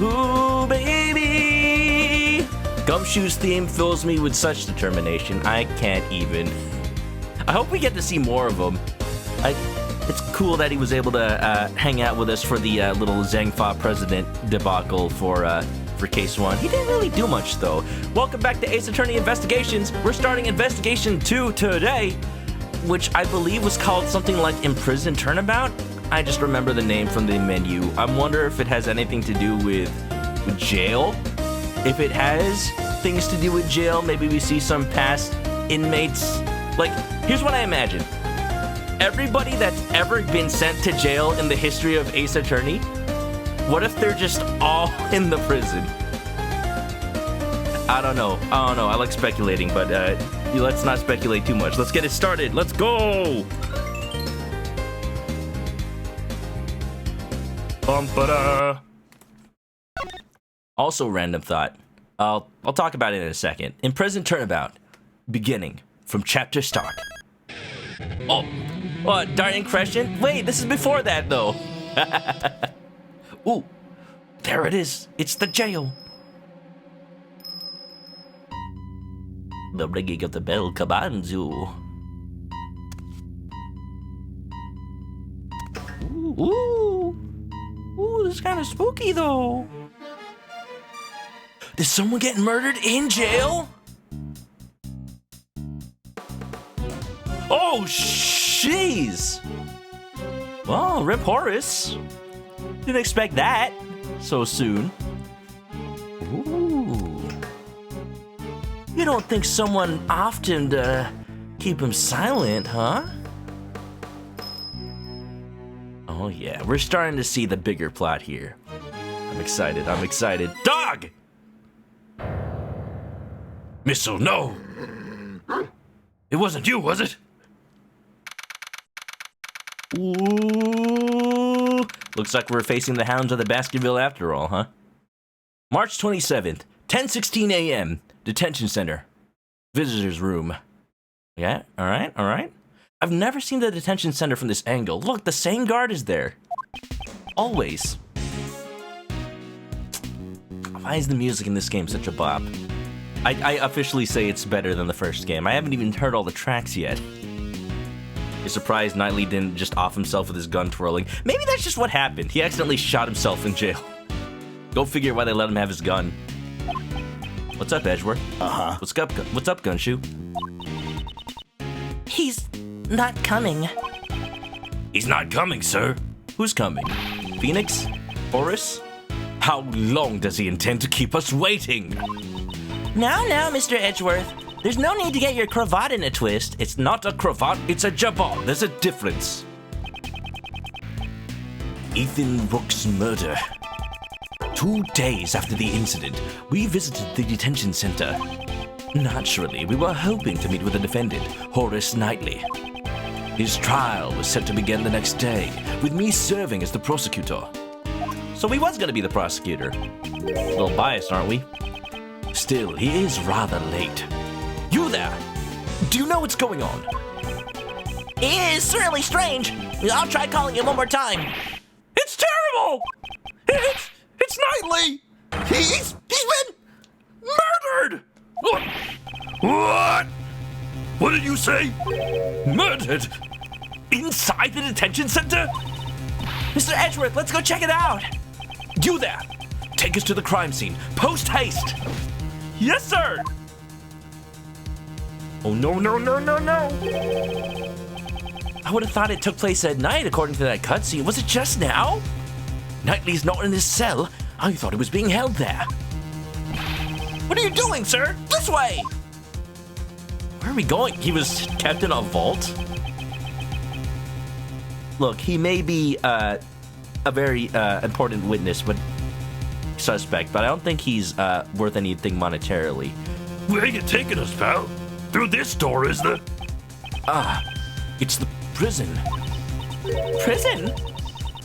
Ooh, baby! Gumshoe's theme fills me with such determination. I can't even. I hope we get to see more of him. It's cool that he was able to hang out with us for the little Zhangfa president debacle for Case 1. He didn't really do much, though. Welcome back to Ace Attorney Investigations. We're starting Investigation 2 today, which I believe was called something like Imprisoned Turnabout. I just remember the name from the menu. I wonder if it has anything to do with jail. If it has things to do with jail, maybe we see some past inmates. Like, here's what I imagine. Everybody that's ever been sent to jail in the history of Ace Attorney, what if they're just all in the prison? I don't know. I like speculating, but let's not speculate too much. Let's get it started. Let's go! Bum-ba-da. Also, random thought. I'll talk about it in a second. Imprisoned Turnabout. Beginning from chapter start. Oh, Darting Crescent? Wait, this is before that, though. Ooh, there it is. It's the jail. The ringing of the bell commands you. Ooh, this is kind of spooky, though. Is someone getting murdered in jail? Oh, jeez. Well, rip Horace. Didn't expect that so soon. Ooh. You don't think someone often to keep him silent, huh? Oh yeah, we're starting to see the bigger plot here. I'm excited. Dog! Missile, no! It wasn't you, was it? Ooh. Looks like we're facing the hounds of the Baskerville after all, huh? March 27th, 10:16 a.m. Detention Center. Visitor's room. Yeah, all right. I've never seen the detention center from this angle. Look, the same guard is there. Always. Why is the music in this game such a bop? I officially say it's better than the first game. I haven't even heard all the tracks yet. You're surprised Knightley didn't just off himself with his gun twirling. Maybe that's just what happened. He accidentally shot himself in jail. Go figure why they let him have his gun. What's up, Edgeworth? Uh-huh. What's up, Gumshoe? He's not coming. He's not coming, sir. Who's coming? Phoenix? Horace? How long does he intend to keep us waiting? Now, Mr. Edgeworth. There's no need to get your cravat in a twist. It's not a cravat, it's a jabot. There's a difference. Ethan Rook's murder. 2 days after the incident, we visited the detention center. Naturally, we were hoping to meet with the defendant, Horace Knightley. His trial was set to begin the next day, with me serving as the prosecutor. So he was going to be the prosecutor. A little biased, aren't we? Still, he is rather late. You there! Do you know what's going on? It is certainly strange. I'll try calling him one more time. It's terrible! It's Knightley! He's been murdered! What? What did you say? Murdered? Inside the detention center? Mr. Edgeworth, let's go check it out. You there! Take us to the crime scene. Post haste! Yes, sir! Oh, no. I would have thought it took place at night, according to that cutscene. Was it just now? Knightley's not in his cell. I thought he was being held there. What are you doing, sir? This way! Where are we going? He was kept in a vault? Look, he may be a very important witness, but suspect, but I don't think he's worth anything monetarily. Where are you taking us, pal? Through this door, isn't it? It's the prison. Prison?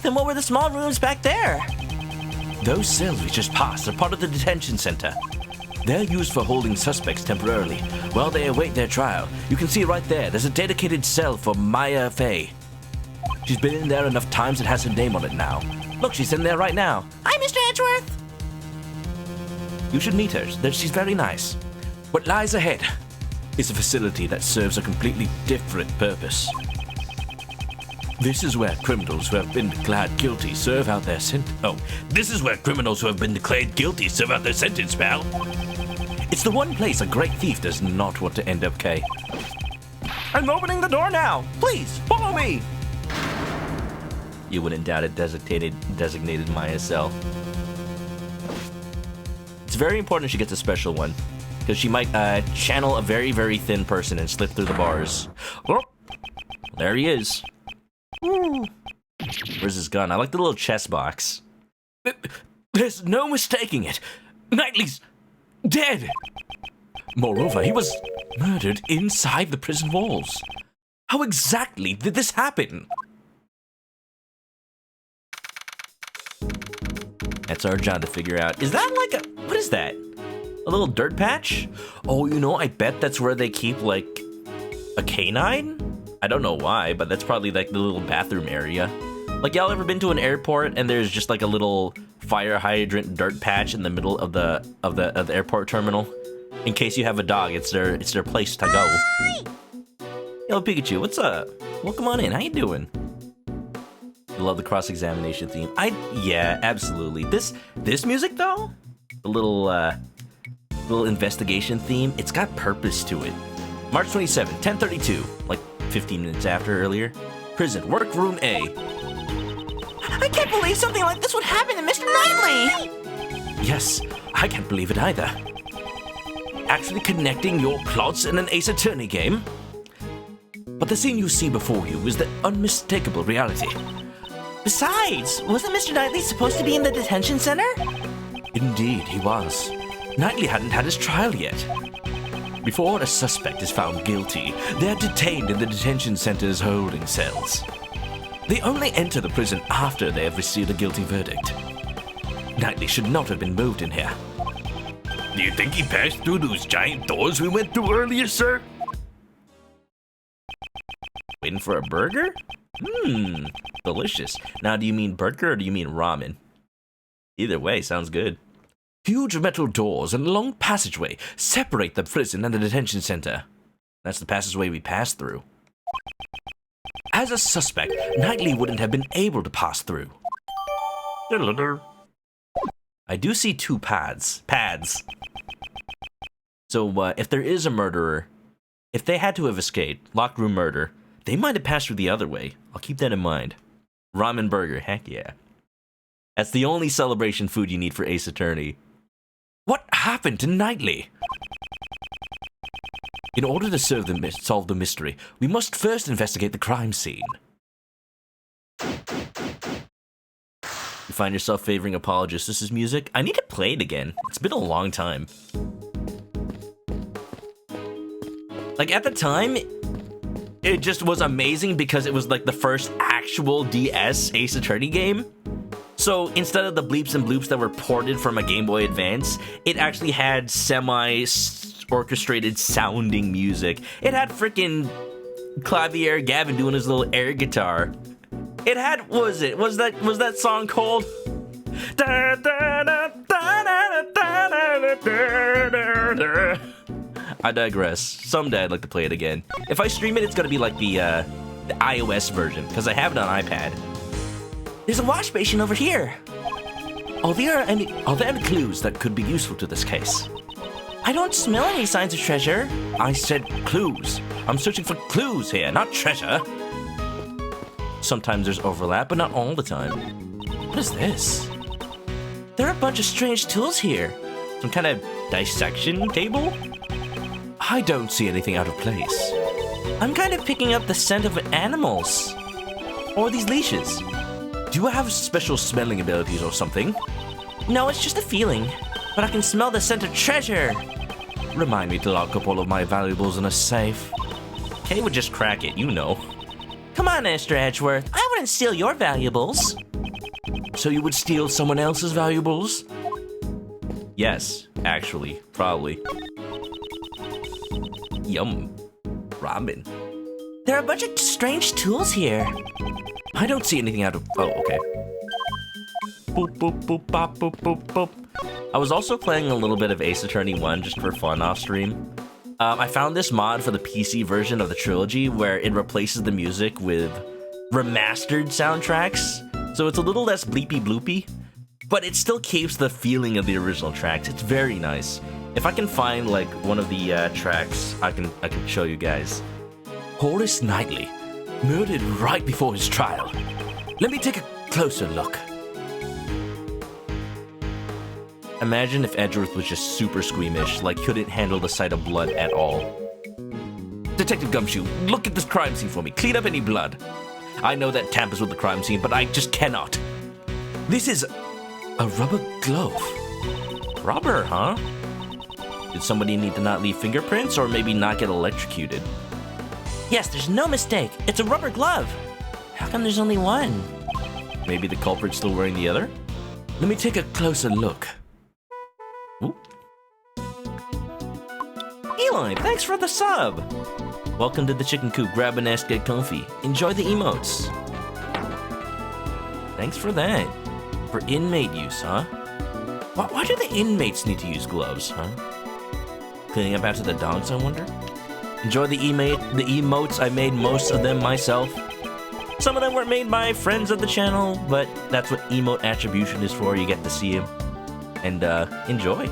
Then what were the small rooms back there? Those cells we just passed are part of the detention center. They're used for holding suspects temporarily while they await their trial. You can see right there, there's a dedicated cell for Maya Fey. She's been in there enough times it has her name on it now. Look, she's in there right now. Hi, Mr. Edgeworth. You should meet her. She's very nice. What lies ahead is a facility that serves a completely different purpose. This is where criminals who have been declared guilty serve out their sentence. Oh, this is where criminals who have been declared guilty serve out their sentence, pal. It's the one place a great thief does not want to end up, Kay. I'm opening the door now. Please, follow me. You wouldn't doubt it, designated Maya cell. It's very important she gets a special one, because she might channel a very, very thin person and slip through the bars. Oh, there he is. Ooh. Where's his gun? I like the little chest box. There's no mistaking it. Knightley's dead. Moreover, he was murdered inside the prison walls. How exactly did this happen? That's our job to figure out. Is that like a... What is that? A little dirt patch? Oh, you know, I bet that's where they keep, like, a canine? I don't know why, but that's probably, like, the little bathroom area. Like, y'all ever been to an airport and there's just, like, a little fire hydrant dirt patch in the middle of the airport terminal? In case you have a dog, it's their place to go. Yo, Pikachu, what's up? Welcome on in. How you doing? I love the cross-examination theme. Yeah, absolutely. This music though, the little investigation theme, it's got purpose to it. March 27, 10:32, like 15 minutes after earlier. Prison, workroom A. I can't believe something like this would happen to Mr. Knightley! Yes, I can't believe it either. Actually connecting your plots in an Ace Attorney game? But the scene you see before you is the unmistakable reality. Besides, wasn't Mr. Knightley supposed to be in the detention center? Indeed, he was. Knightley hadn't had his trial yet. Before a suspect is found guilty, they are detained in the detention center's holding cells. They only enter the prison after they have received a guilty verdict. Knightley should not have been moved in here. Do you think he passed through those giant doors we went through earlier, sir? Waiting for a burger? Delicious. Now, do you mean burger or do you mean ramen? Either way, sounds good. Huge metal doors and a long passageway separate the prison and the detention center. That's the passageway we passed through. As a suspect, Knightley wouldn't have been able to pass through. I do see two pads. So, if there is a murderer, if they had to have escaped, locked room murder, they might have passed through the other way. I'll keep that in mind. Ramen burger, heck yeah. That's the only celebration food you need for Ace Attorney. What happened to Knightley? In order to solve the mystery, we must first investigate the crime scene. You find yourself favoring Apologist' music? I need to play it again. It's been a long time. Like, at the time, it just was amazing because it was like the first actual DS Ace Attorney game. So instead of the bleeps and bloops that were ported from a Game Boy Advance, it actually had semi-orchestrated sounding music. It had freaking Clavier Gavin doing his little air guitar. It had, was that song called? I digress. Someday I'd like to play it again. If I stream it, it's gonna be like the iOS version, because I have it on iPad. There's a wash basin over here. Are there any clues that could be useful to this case? I don't smell any signs of treasure. I said clues. I'm searching for clues here, not treasure. Sometimes there's overlap, but not all the time. What is this? There are a bunch of strange tools here. Some kind of dissection table? I don't see anything out of place. I'm kind of picking up the scent of animals. Or these leashes. Do you have special smelling abilities or something? No, it's just a feeling. But I can smell the scent of treasure. Remind me to lock up all of my valuables in a safe. Kay would just crack it, you know. Come on, Mr. Edgeworth. I wouldn't steal your valuables. So you would steal someone else's valuables? Yes, actually, probably. Yum. Ramen. There are a bunch of strange tools here. I don't see anything out of... Oh, okay. Boop, boop, boop, bop, boop, boop, boop. I was also playing a little bit of Ace Attorney 1 just for fun off stream. I found this mod for the PC version of the trilogy where it replaces the music with remastered soundtracks. So it's a little less bleepy bloopy, but it still keeps the feeling of the original tracks. It's very nice. If I can find like one of the tracks, I can show you guys. Horace Knightley, murdered right before his trial. Let me take a closer look. Imagine if Edgeworth was just super squeamish, like couldn't handle the sight of blood at all. Detective Gumshoe, look at this crime scene for me. Clean up any blood. I know that tampers with the crime scene, but I just cannot. This is a rubber glove. Rubber, huh? Did somebody need to not leave fingerprints or maybe not get electrocuted? Yes, there's no mistake. It's a rubber glove. How come there's only one? Maybe the culprit's still wearing the other? Let me take a closer look. Ooh. Eli, thanks for the sub. Welcome to the chicken coop. Grab a nest, get comfy. Enjoy the emotes. Thanks for that. For inmate use, huh? Why do the inmates need to use gloves, huh? Cleaning up after the dogs, I wonder? Enjoy the emotes. I made most of them myself. Some of them were made by friends of the channel, but that's what emote attribution is for. You get to see them. And, enjoy.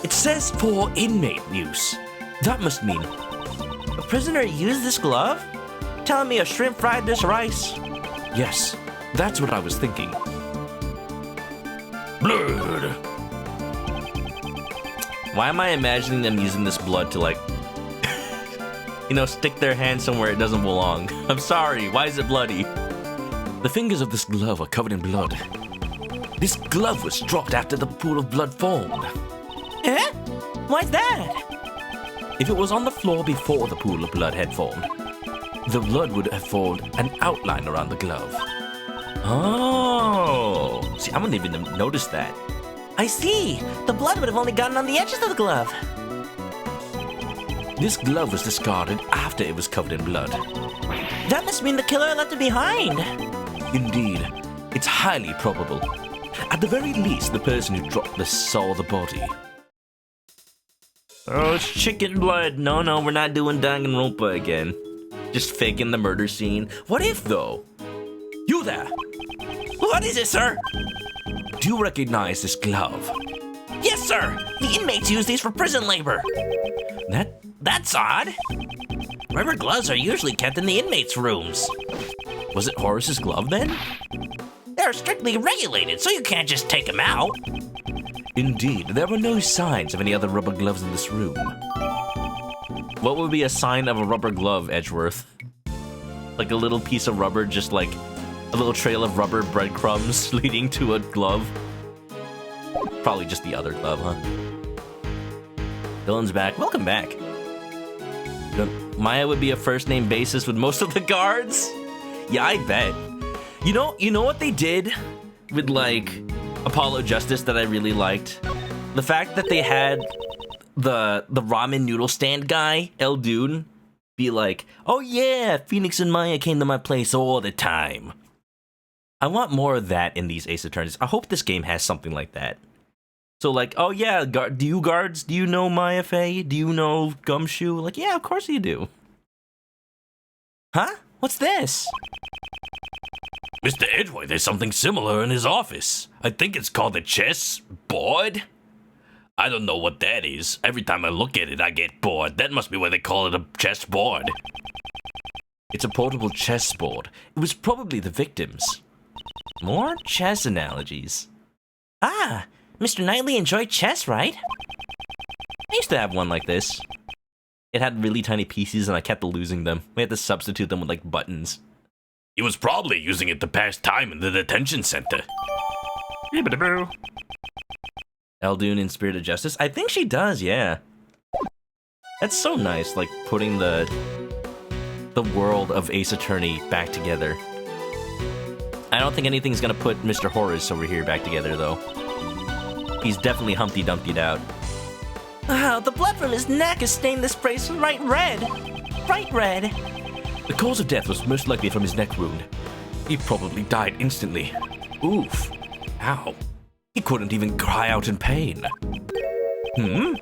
It says for inmate use. That must mean a prisoner used this glove? Telling me a shrimp fried this rice? Yes, that's what I was thinking. Blood! Why am I imagining them using this blood to, like, you know, stick their hand somewhere it doesn't belong? I'm sorry, why is it bloody? The fingers of this glove are covered in blood. This glove was dropped after the pool of blood formed. Eh? Why's that? If it was on the floor before the pool of blood had formed, the blood would have formed an outline around the glove. Oh, see, I wouldn't even have noticed that. I see. The blood would have only gotten on the edges of the glove. This glove was discarded after it was covered in blood. That must mean the killer left it behind. Indeed, it's highly probable. At the very least, the person who dropped this saw the body. Oh, it's chicken blood. No, we're not doing Danganronpa again. Just faking the murder scene. What if, though? You there! What is it, sir? Do you recognize this glove? Yes, sir! The inmates use these for prison labor. That's odd. Rubber gloves are usually kept in the inmates' rooms. Was it Horace's glove, then? They're strictly regulated, so you can't just take them out. Indeed, there were no signs of any other rubber gloves in this room. What would be a sign of a rubber glove, Edgeworth? Like a little piece of rubber, just like a little trail of rubber breadcrumbs leading to a glove? Probably just the other glove, huh? Dylan's back. Welcome back. Maya would be a first-name basis with most of the guards? Yeah, I bet. You know what they did with, like, Apollo Justice that I really liked? The fact that they had the ramen noodle stand guy, El Dune, be like, oh yeah, Phoenix and Maya came to my place all the time. I want more of that in these Ace Attorneys. I hope this game has something like that. So like, oh yeah, do you guards, do you know Maya Fey? Do you know Gumshoe? Like, yeah, of course you do. Huh? What's this? Mr. Edgeworth, there's something similar in his office. I think it's called a chess board. I don't know what that is. Every time I look at it, I get bored. That must be why they call it a chess board. It's a portable chessboard. It was probably the victims. More chess analogies. Ah, Mr. Knightley enjoyed chess, right? I used to have one like this. It had really tiny pieces and I kept losing them. We had to substitute them with like buttons. He was probably using it to pass time in the detention center. Eldune in Spirit of Justice? I think she does, yeah. That's so nice, like putting the world of Ace Attorney back together. I don't think anything's gonna put Mr. Horace over here back together, though. He's definitely Humpty Dumpty'd out. Oh, the blood from his neck has stained this place bright red. Bright red. The cause of death was most likely from his neck wound. He probably died instantly. Oof. Ow. He couldn't even cry out in pain. There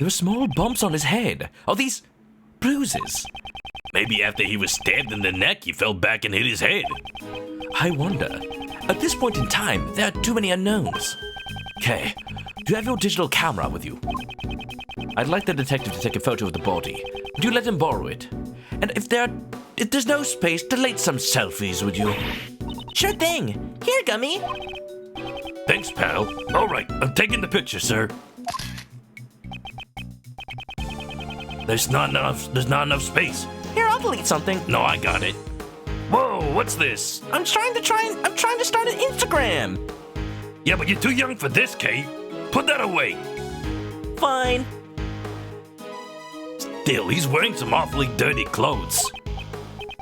were small bumps on his head. Are these bruises? Maybe after he was stabbed in the neck, he fell back and hit his head. I wonder. At this point in time, there are too many unknowns. Okay, do you have your digital camera with you? I'd like the detective to take a photo of the body. Would you let him borrow it? And if there's no space, delete some selfies, would you? Sure thing. Here, Gummy. Thanks, pal. All right, I'm taking the picture, sir. There's not enough space. Here, I'll delete something. No, I got it. Whoa, what's this? I'm trying to start an Instagram. Yeah, but you're too young for this, Kate. Put that away. Fine. Still, he's wearing some awfully dirty clothes.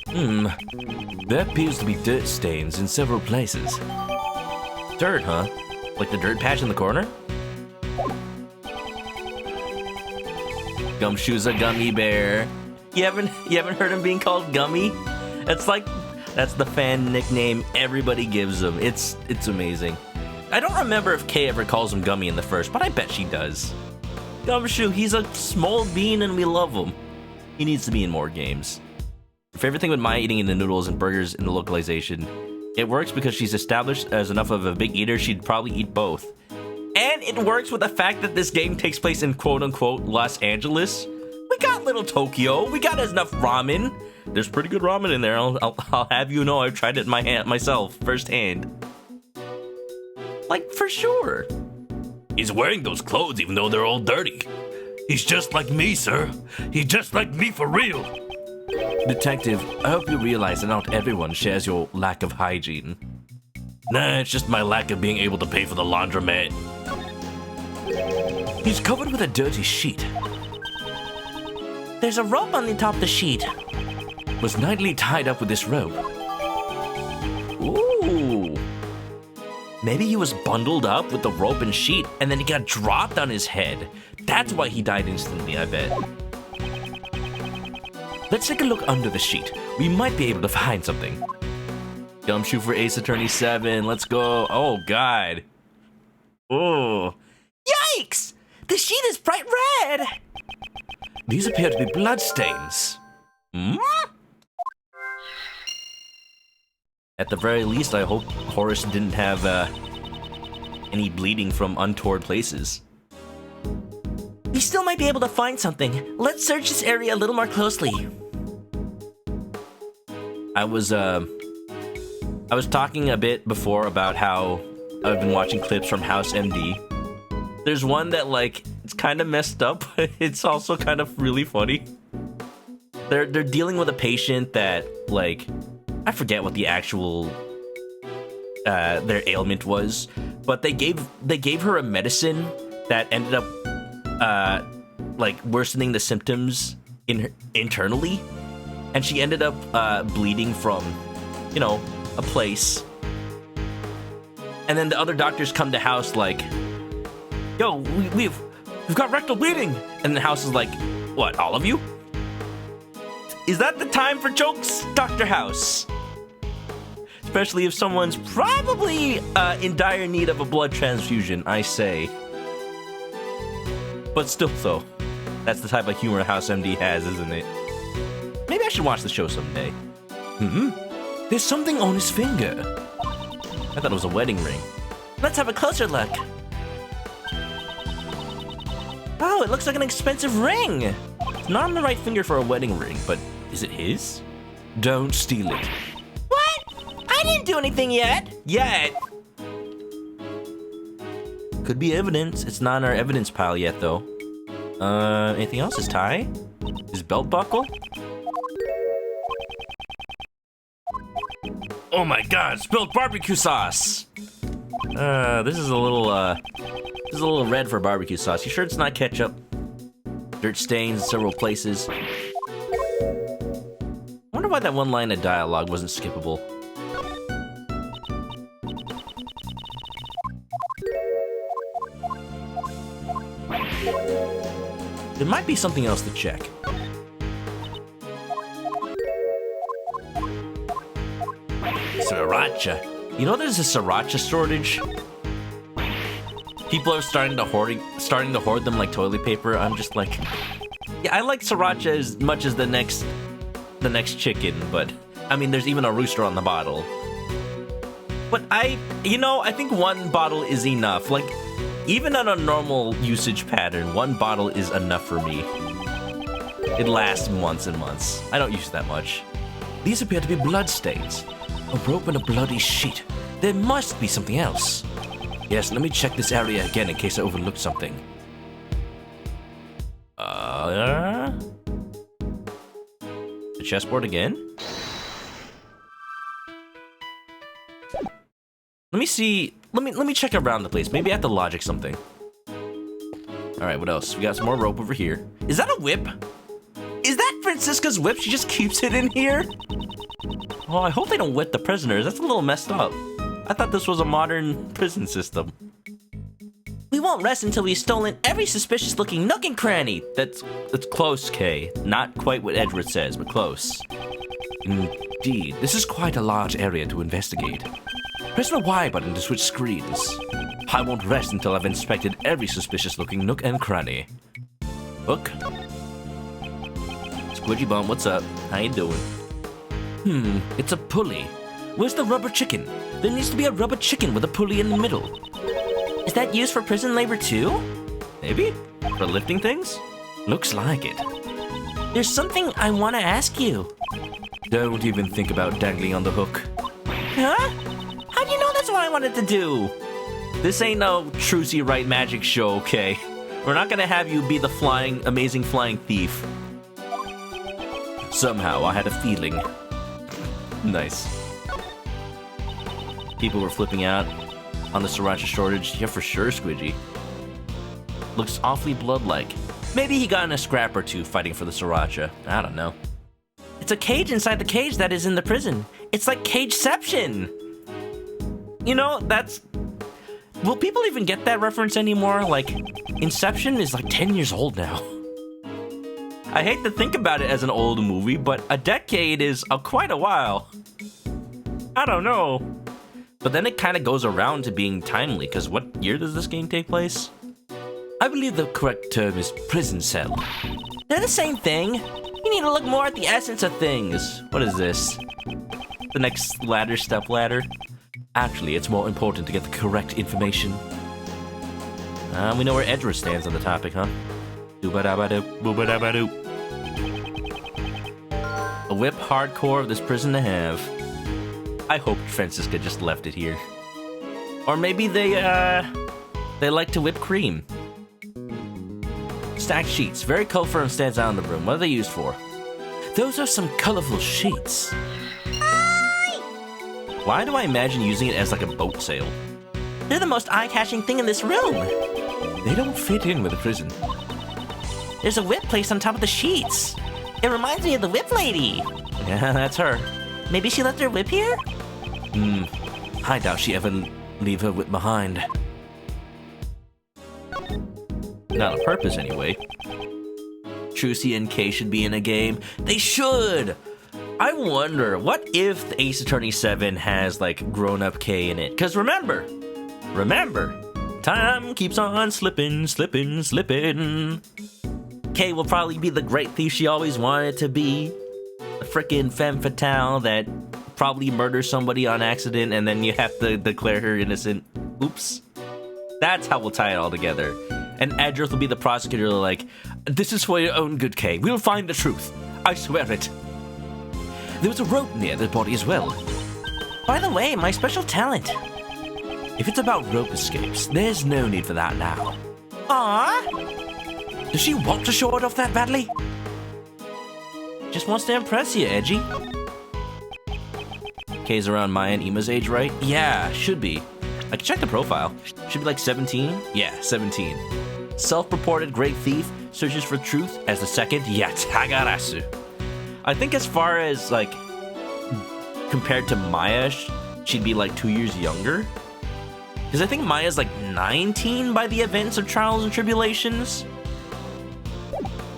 There appears to be dirt stains in several places. Dirt, huh? Like the dirt patch in the corner? Gumshoe's a gummy bear. You haven't heard him being called Gummy? That's the fan nickname everybody gives him. It's amazing. I don't remember if Kay ever calls him Gummy in the first, but I bet she does. Gumshoe, he's a small bean and we love him. He needs to be in more games. Her favorite thing with Maya eating in the noodles and burgers in the localization, it works because she's established as enough of a big eater she'd probably eat both. And it works with the fact that this game takes place in quote-unquote Los Angeles. We got little Tokyo, we got enough ramen. There's pretty good ramen in there, I'll have you know I've tried it myself, firsthand. Like, for sure. He's wearing those clothes even though they're all dirty. He's just like me, sir. He's just like me for real. Detective, I hope you realize that not everyone shares your lack of hygiene. Nah, it's just my lack of being able to pay for the laundromat. He's covered with a dirty sheet. There's a rope on the top of the sheet. Was nightly tied up with this rope. Ooh. Maybe he was bundled up with the rope and sheet, and then he got dropped on his head. That's why he died instantly, I bet. Let's take a look under the sheet. We might be able to find something. Gumshoe for Ace Attorney 7. Let's go. Oh, God. Oh. Yikes! The sheet is bright red. These appear to be bloodstains. At the very least, I hope Horace didn't have any bleeding from untoward places. We still might be able to find something. Let's search this area a little more closely. I was talking a bit before about how I've been watching clips from House MD. There's one that, like, it's kind of messed up, but it's also kind of really funny. They're dealing with a patient that, like, I forget what the actual their ailment was, but they gave her a medicine that ended up like worsening the symptoms internally, and she ended up bleeding from, you know, a place. And then the other doctors come to House like, yo, we've got rectal bleeding, and the House is like, what, all of you? Is that the time for jokes, Dr. House? Especially if someone's probably in dire need of a blood transfusion, I say. But still, though, that's the type of humor House MD has, isn't it? Maybe I should watch the show someday. There's something on his finger. I thought it was a wedding ring. Let's have a closer look. Oh, it looks like an expensive ring. It's not on the right finger for a wedding ring, but is it his? Don't steal it. What? I didn't do anything yet. Yet? Could be evidence. It's not in our evidence pile yet, though. Anything else? His tie? His belt buckle? Oh my God! Spilled barbecue sauce! This is a little red for barbecue sauce. You sure it's not ketchup? Dirt stains in several places. I wonder why that one line of dialogue wasn't skippable. There might be something else to check. Sriracha. You know there's a sriracha shortage? people are starting to hoard them like toilet paper. I'm just like, yeah, I like sriracha as much as the next chicken, but I mean, there's even a rooster on the bottle. But I think one bottle is enough. Like, even on a normal usage pattern, one bottle is enough for me. It lasts months and months. I don't use that much. These appear to be blood stains. A rope and a bloody sheet. There must be something else. Yes, let me check this area again in case I overlooked something. The chessboard again? Let me see. Let me check around the place. Maybe I have to logic something. Alright, what else? We got some more rope over here. Is that a whip? Is that Francisca's whip? She just keeps it in here? Oh, I hope they don't whip the prisoners. That's a little messed up. I thought this was a modern prison system. We won't rest until we've stolen every suspicious-looking nook and cranny. That's close, Kay. Not quite what Edgeworth says, but close. Indeed, this is quite a large area to investigate. Press the Y button to switch screens. I won't rest until I've inspected every suspicious-looking nook and cranny. Hook. Squidgy Bum, what's up? How you doing? It's a pulley. Where's the rubber chicken? There needs to be a rubber chicken with a pulley in the middle. Is that used for prison labor too? Maybe? For lifting things? Looks like it. There's something I want to ask you. Don't even think about dangling on the hook. Huh? How do you know that's what I wanted to do? This ain't no Trucy Right magic show, okay? We're not gonna have you be the amazing flying thief. Somehow, I had a feeling. Nice. People were flipping out on the sriracha shortage. Yeah, for sure, Squidgy. Looks awfully blood-like. Maybe he got in a scrap or two fighting for the sriracha. I don't know. It's a cage inside the cage that is in the prison. It's like Cageception. You know, that's... Will people even get that reference anymore? Like, Inception is like 10 years old now. I hate to think about it as an old movie, but a decade is quite a while. I don't know. But then it kind of goes around to being timely, because what year does this game take place? I believe the correct term is prison cell. They're the same thing. You need to look more at the essence of things. What is this? The next ladder, step ladder? Actually, it's more important to get the correct information. We know where Edgeworth stands on the topic, huh? Doo-ba-da-ba-doo, boo-ba-da-ba-doo. A whip hardcore of this prison to have. I hope Francisca just left it here. Or maybe they like to whip cream. Stacked sheets. Very colorful and stands out in the room. What are they used for? Those are some colorful sheets. Why do I imagine using it as like a boat sail? They're the most eye-catching thing in this room. They don't fit in with a prison. There's a whip placed on top of the sheets. It reminds me of the whip lady. Yeah, that's her. Maybe she left her whip here? I doubt she ever leave her whip behind. Not on purpose, anyway. Trucy and Kay should be in a game. They should! I wonder, what if the Ace Attorney 7 has, like, grown-up Kay in it? Because remember, time keeps on slipping. Kay will probably be the great thief she always wanted to be. The frickin' femme fatale that probably murders somebody on accident and then you have to declare her innocent. Oops. That's how we'll tie it all together. And Edgeworth will be the prosecutor like, this is for your own good, Kay. We'll find the truth. I swear it. There was a rope near the body as well. By the way, my special talent. If it's about rope escapes, there's no need for that now. Aww. Does she want to show it off that badly? Just wants to impress you, Edgy. Kay's around Maya and Ima's age, right? Yeah, should be. I can check the profile. Should be like 17? Yeah, 17. Self-reported great thief, searches for truth as the second Yatagarasu. I think as far as, like, compared to Maya, she'd be like 2 years younger. Because I think Maya's like 19 by the events of Trials and Tribulations.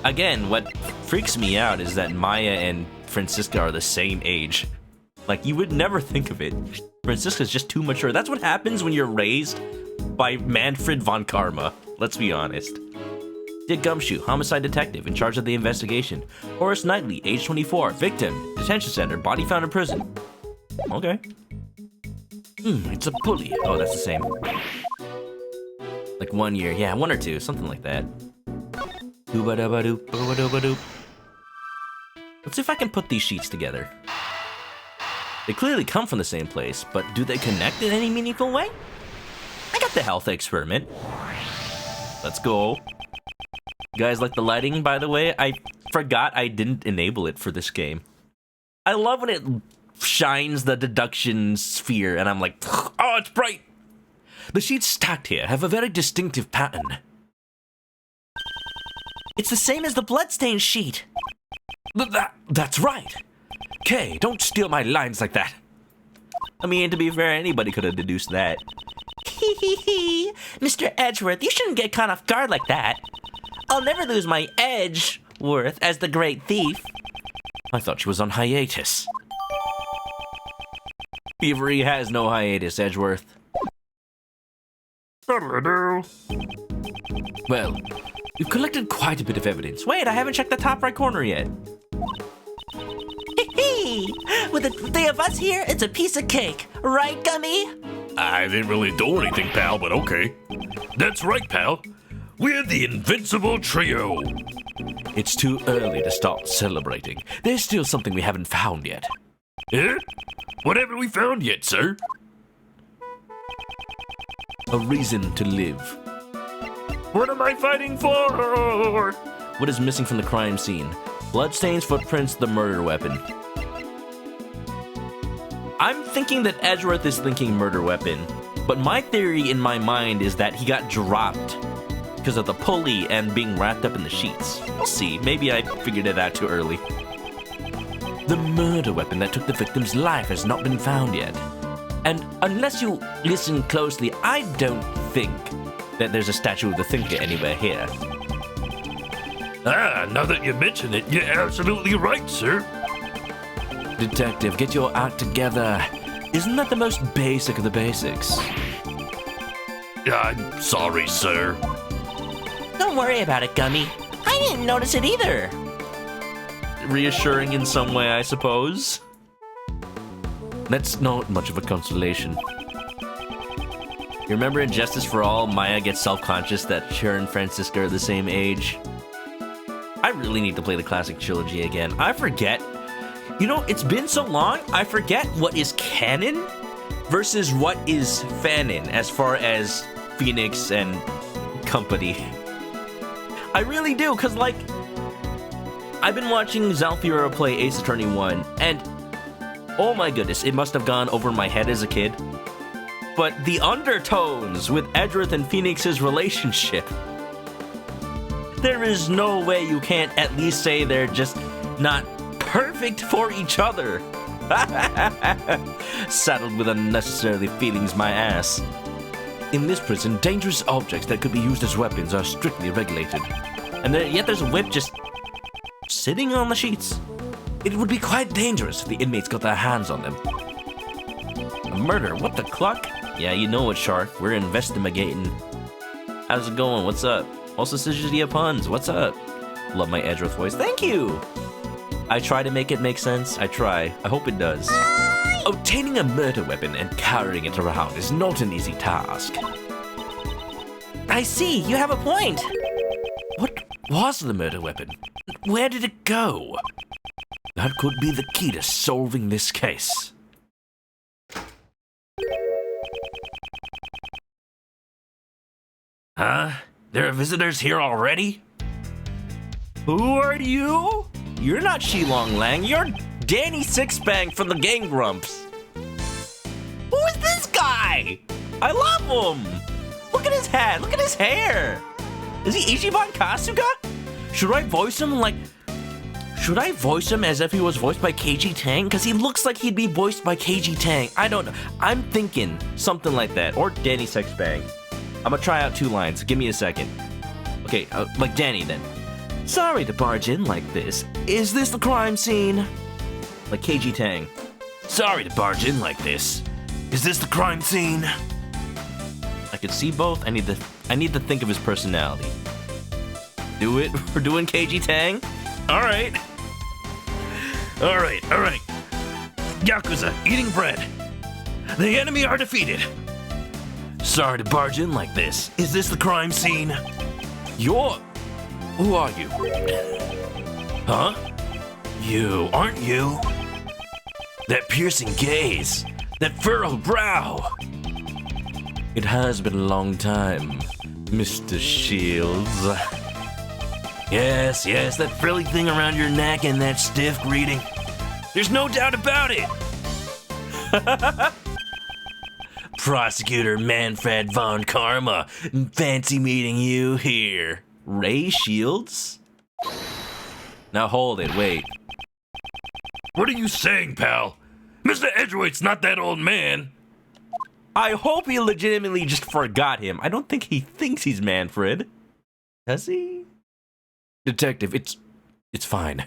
Again, what freaks me out is that Maya and Francisca are the same age. Like, you would never think of it. Francisca's just too mature. That's what happens when you're raised by Manfred von Karma. Let's be honest. Dick Gumshoe, homicide detective in charge of the investigation. Horace Knightley, age 24, victim, detention center, body found in prison. Okay. It's a pulley. Oh, that's the same. Like 1 year. Yeah, 1 or 2, something like that. Dooba-dooba-doop, dooba-dooba-doop. Let's see if I can put these sheets together. They clearly come from the same place, but do they connect in any meaningful way? I got the health experiment. Let's go. You guys like the lighting, by the way? I forgot I didn't enable it for this game. I love when it shines the deduction sphere, and I'm like, oh, it's bright! The sheets stacked here have a very distinctive pattern. It's the same as the bloodstained sheet. That's right. Kay, don't steal my lines like that. I mean, to be fair, anybody could have deduced that. Hee hee hee. Mr. Edgeworth, you shouldn't get caught off guard like that. I'll never lose my Edgeworth as the great thief. I thought she was on hiatus. Thievery has no hiatus, Edgeworth. Well, we've collected quite a bit of evidence. Wait, I haven't checked the top right corner yet. Hee. With the 3 of us here, it's a piece of cake. Right, Gummy? I didn't really do anything, pal, but okay. That's right, pal. We're the Invincible Trio. It's too early to start celebrating. There's still something we haven't found yet. Eh? What haven't we found yet, sir? A reason to live. What am I fighting for? What is missing from the crime scene? Bloodstains, footprints, the murder weapon. I'm thinking that Edgeworth is thinking murder weapon, but my theory in my mind is that he got dropped because of the pulley and being wrapped up in the sheets. We'll see. Maybe I figured it out too early. The murder weapon that took the victim's life has not been found yet. And unless you listen closely, I don't think that there's a statue of the Thinker anywhere here. Ah, now that you mention it, you're absolutely right, sir. Detective, get your act together. Isn't that the most basic of the basics? I'm sorry, sir. Don't worry about it, Gummy. I didn't notice it either. Reassuring in some way, I suppose. That's not much of a consolation. You remember in Justice for All, Maya gets self-conscious that her and Francisca are the same age? I really need to play the classic trilogy again. I forget. You know, it's been so long, I forget what is canon versus what is fanon as far as Phoenix and company. I really do, because, like, I've been watching Zalfira play Ace Attorney 1, and oh my goodness, it must have gone over my head as a kid. But the undertones with Edgeworth and Phoenix's relationship, there is no way you can't at least say they're just not perfect for each other. Saddled with unnecessarily feelings my ass. In this prison, dangerous objects that could be used as weapons are strictly regulated. And yet there's a whip just sitting on the sheets. It would be quite dangerous if the inmates got their hands on them. A murder? What the cluck? Yeah, you know it, Shark. We're investigating. How's it going? What's up? Also, Sigidia Puns. What's up? Love my Edgeworth voice. Thank you! I try to make it make sense. I try. I hope it does. Obtaining a murder weapon and carrying it around is not an easy task. I see. You have a point. What was the murder weapon? Where did it go? That could be the key to solving this case. Huh? There are visitors here already? Who are you? You're not Shilong Lang. You're Danny Sixbang from the Game Grumps. Who is this guy? I love him. Look at his hat. Look at his hair. Is he Ichiban Kasuga? Should I voice him like... Should I voice him as if he was voiced by KG Tang? Because he looks like he'd be voiced by KG Tang. I don't know. I'm thinking something like that. Or Danny Sixbang. I'm gonna try out 2 lines. Give me a second. Okay, like Danny then. Sorry to barge in like this. Is this the crime scene? Like KG Tang. Sorry to barge in like this. Is this the crime scene? I could see both. I need to think of his personality. Do it. We're doing KG Tang. All right. Yakuza, eating bread. The enemy are defeated. Sorry to barge in like this. Is this the crime scene? Who are you? Huh? You, aren't you? That piercing gaze. That furrowed brow. It has been a long time, Mr. Shields. Yes, that frilly thing around your neck and that stiff greeting. There's no doubt about it. Prosecutor Manfred von Karma, fancy meeting you here. Ray Shields? Now hold it, wait. What are you saying, pal? Mr. Edgeworth's not that old man. I hope he legitimately just forgot him. I don't think he thinks he's Manfred. Does he? Detective, it's fine.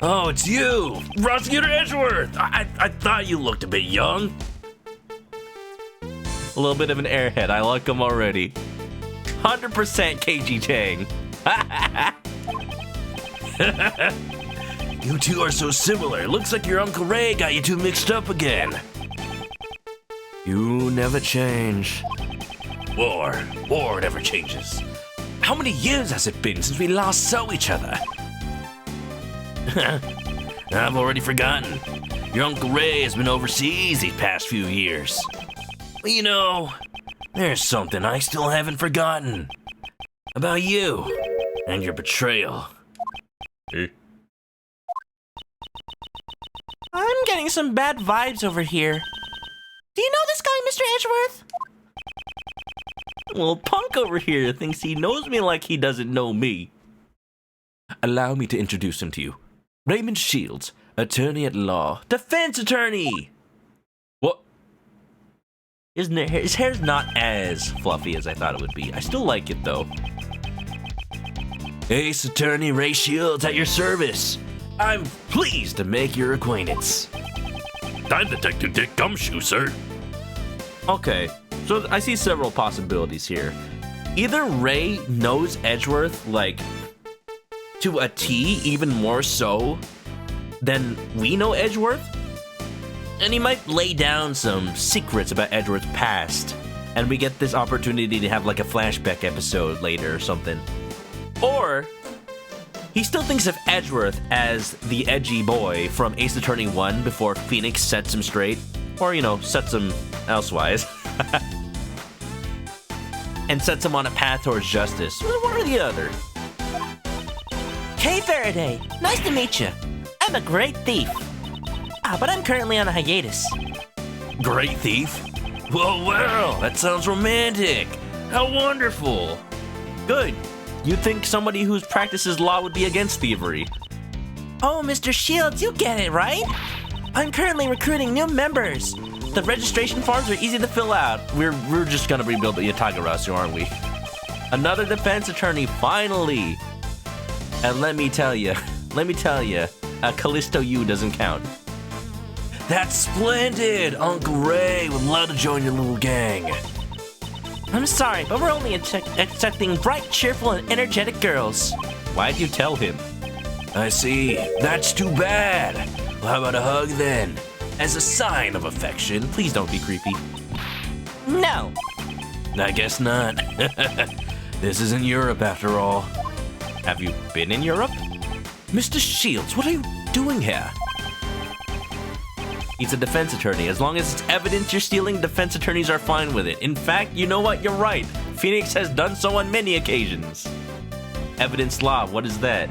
Oh, it's you, Prosecutor Edgeworth. I thought you looked a bit young. A little bit of an airhead. I like him already. 100% KG Tang. You two are so similar. Looks like your Uncle Ray got you two mixed up again. You never change. War never changes. How many years has it been since we last saw each other? I've already forgotten. Your Uncle Ray has been overseas these past few years. But you know, there's something I still haven't forgotten. About you and your betrayal. I'm getting some bad vibes over here. Do you know this guy, Mr. Edgeworth? Well, Punk over here thinks he knows me like he doesn't know me. Allow me to introduce him to you. Raymond Shields, attorney at law. Defense attorney! What? His hair's not as fluffy as I thought it would be. I still like it, though. Ace Attorney Ray Shields at your service. I'm pleased to make your acquaintance. I'm Detective Dick Gumshoe, sir. Okay, so I see several possibilities here. Either Ray knows Edgeworth, like, to a T, even more so than we know Edgeworth, and he might lay down some secrets about Edgeworth's past, and we get this opportunity to have like a flashback episode later or something. Or he still thinks of Edgeworth as the edgy boy from Ace Attorney 1 before Phoenix sets him straight, or, you know, sets him elsewise. And sets him on a path towards justice. One or the other. Hey, Faraday. Nice to meet you. I'm a great thief. But I'm currently on a hiatus. Great thief? Well, that sounds romantic. How wonderful. Good. You'd think somebody who practices law would be against thievery. Oh, Mr. Shields, you get it, right? I'm currently recruiting new members. The registration forms are easy to fill out. We're just gonna rebuild the Yatagarasu, aren't we? Another defense attorney, finally. And let me tell you, Callisto U doesn't count. That's splendid! Uncle Ray would love to join your little gang. I'm sorry, but we're only accepting bright, cheerful, and energetic girls. Why'd you tell him? I see. That's too bad. Well, how about a hug then? As a sign of affection. Please don't be creepy. No. I guess not. This isn't Europe after all. Have you been in Europe? Mr. Shields, what are you doing here? He's a defense attorney. As long as it's evidence you're stealing, defense attorneys are fine with it. In fact, you know what? You're right. Phoenix has done so on many occasions. Evidence law, what is that?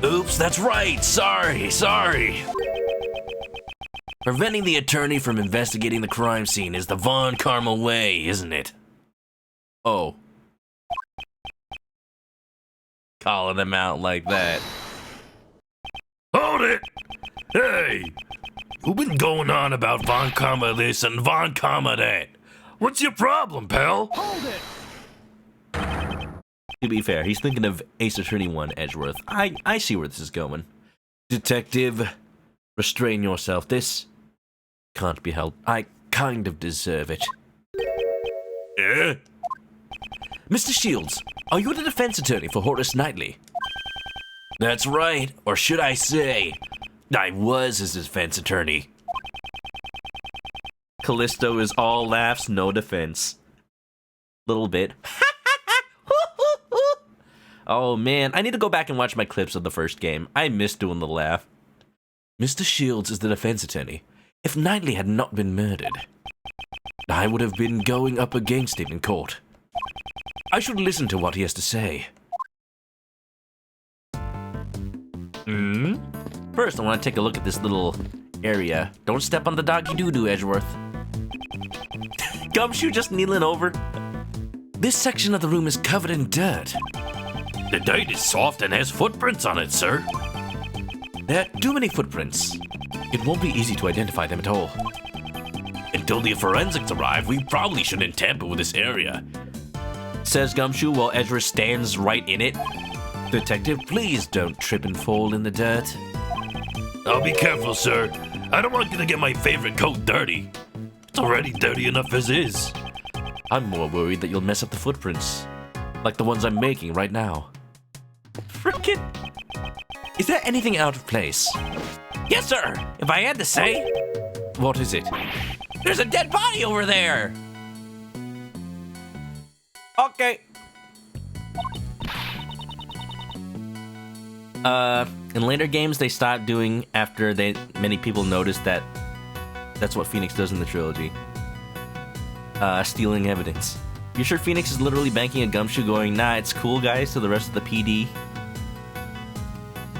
Oops, that's right. Sorry. Preventing the attorney from investigating the crime scene is the Von Karma way, isn't it? Oh. Calling them out like that. Hold it! Hey! Who been going on about Von Karma this and Von Karma that? What's your problem, pal? Hold it! To be fair, he's thinking of Ace Attorney 1 Edgeworth. I see where this is going. Detective, restrain yourself. This can't be held. I kind of deserve it. Eh? Mr. Shields, are you the defense attorney for Horace Knightley? That's right, or should I say, I was his defense attorney. Callisto is all laughs, no defense. Little bit. Oh man, I need to go back and watch my clips of the first game. I miss doing the laugh. Mr. Shields is the defense attorney. If Knightley had not been murdered, I would have been going up against him in court. I should listen to what he has to say. First, I want to take a look at this little area. Don't step on the doggy doo-doo, Edgeworth. Gumshoe just kneeling over. This section of the room is covered in dirt. The dirt is soft and has footprints on it, sir. There are too many footprints. It won't be easy to identify them at all. Until the forensics arrive, we probably shouldn't tamper with this area. Says Gumshoe while Edgeworth stands right in it. Detective, please don't trip and fall in the dirt. I'll be careful, sir. I don't want you to get my favorite coat dirty. It's already dirty enough as is. I'm more worried that you'll mess up the footprints. Like the ones I'm making right now. Frickin'! Is there anything out of place? Yes, sir. If I had to say, What is it? there's a dead body over there. Okay. In later games they stopped doing after many people noticed that that's what Phoenix does in the trilogy. Stealing evidence. You sure Phoenix is literally banking a Gumshoe going, nah, it's cool guys, to the rest of the PD?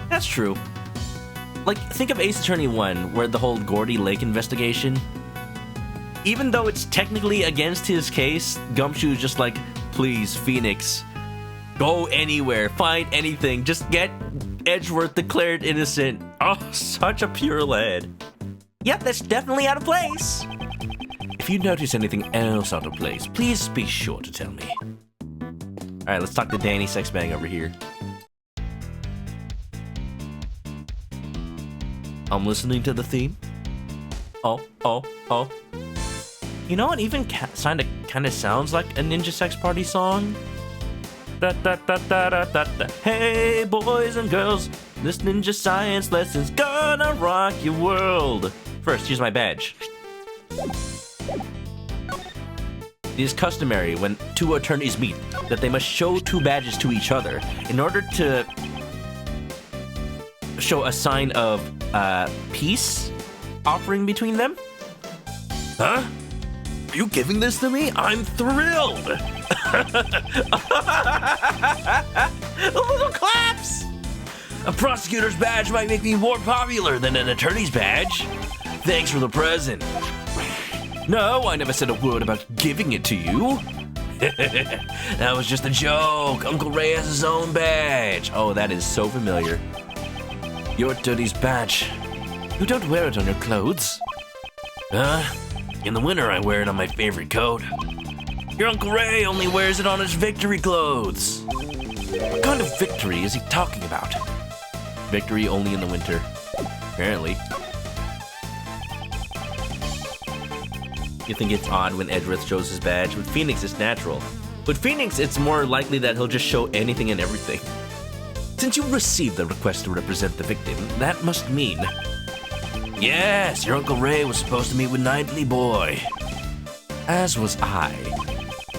That's true. Like, think of Ace Attorney 1, where the whole Gordy Lake investigation. Even though it's technically against his case, Gumshoe's just like, please, Phoenix, go anywhere, find anything, just get Edgeworth declared innocent. Oh, such a pure lad. Yep, that's definitely out of place. If you notice anything else out of place, please be sure to tell me. Alright, let's talk to Danny Sexbang over here. I'm listening to the theme. Oh. You know what even kind of sounds like a Ninja Sex Party song? Da, da, da, da, da, da, da. Hey boys and girls, this ninja science lesson's gonna rock your world. First, here's my badge. It is customary when two attorneys meet that they must show two badges to each other in order to show a sign of peace offering between them. Huh? Are you giving this to me? I'm thrilled! Little claps. A prosecutor's badge might make me more popular than an attorney's badge. Thanks for the present. No, I never said a word about giving it to you. That was just a joke. Uncle Ray has his own badge. Oh, that is so familiar. Your attorney's badge. You don't wear it on your clothes. In the winter I wear it on my favorite coat. Your Uncle Ray only wears it on his victory clothes. What kind of victory is he talking about? Victory only in the winter. Apparently. You think it's odd when Edgeworth shows his badge? With Phoenix, it's natural. With Phoenix, it's more likely that he'll just show anything and everything. Since you received the request to represent the victim, that must mean... Yes, your Uncle Ray was supposed to meet with Knightley Boy. As was I.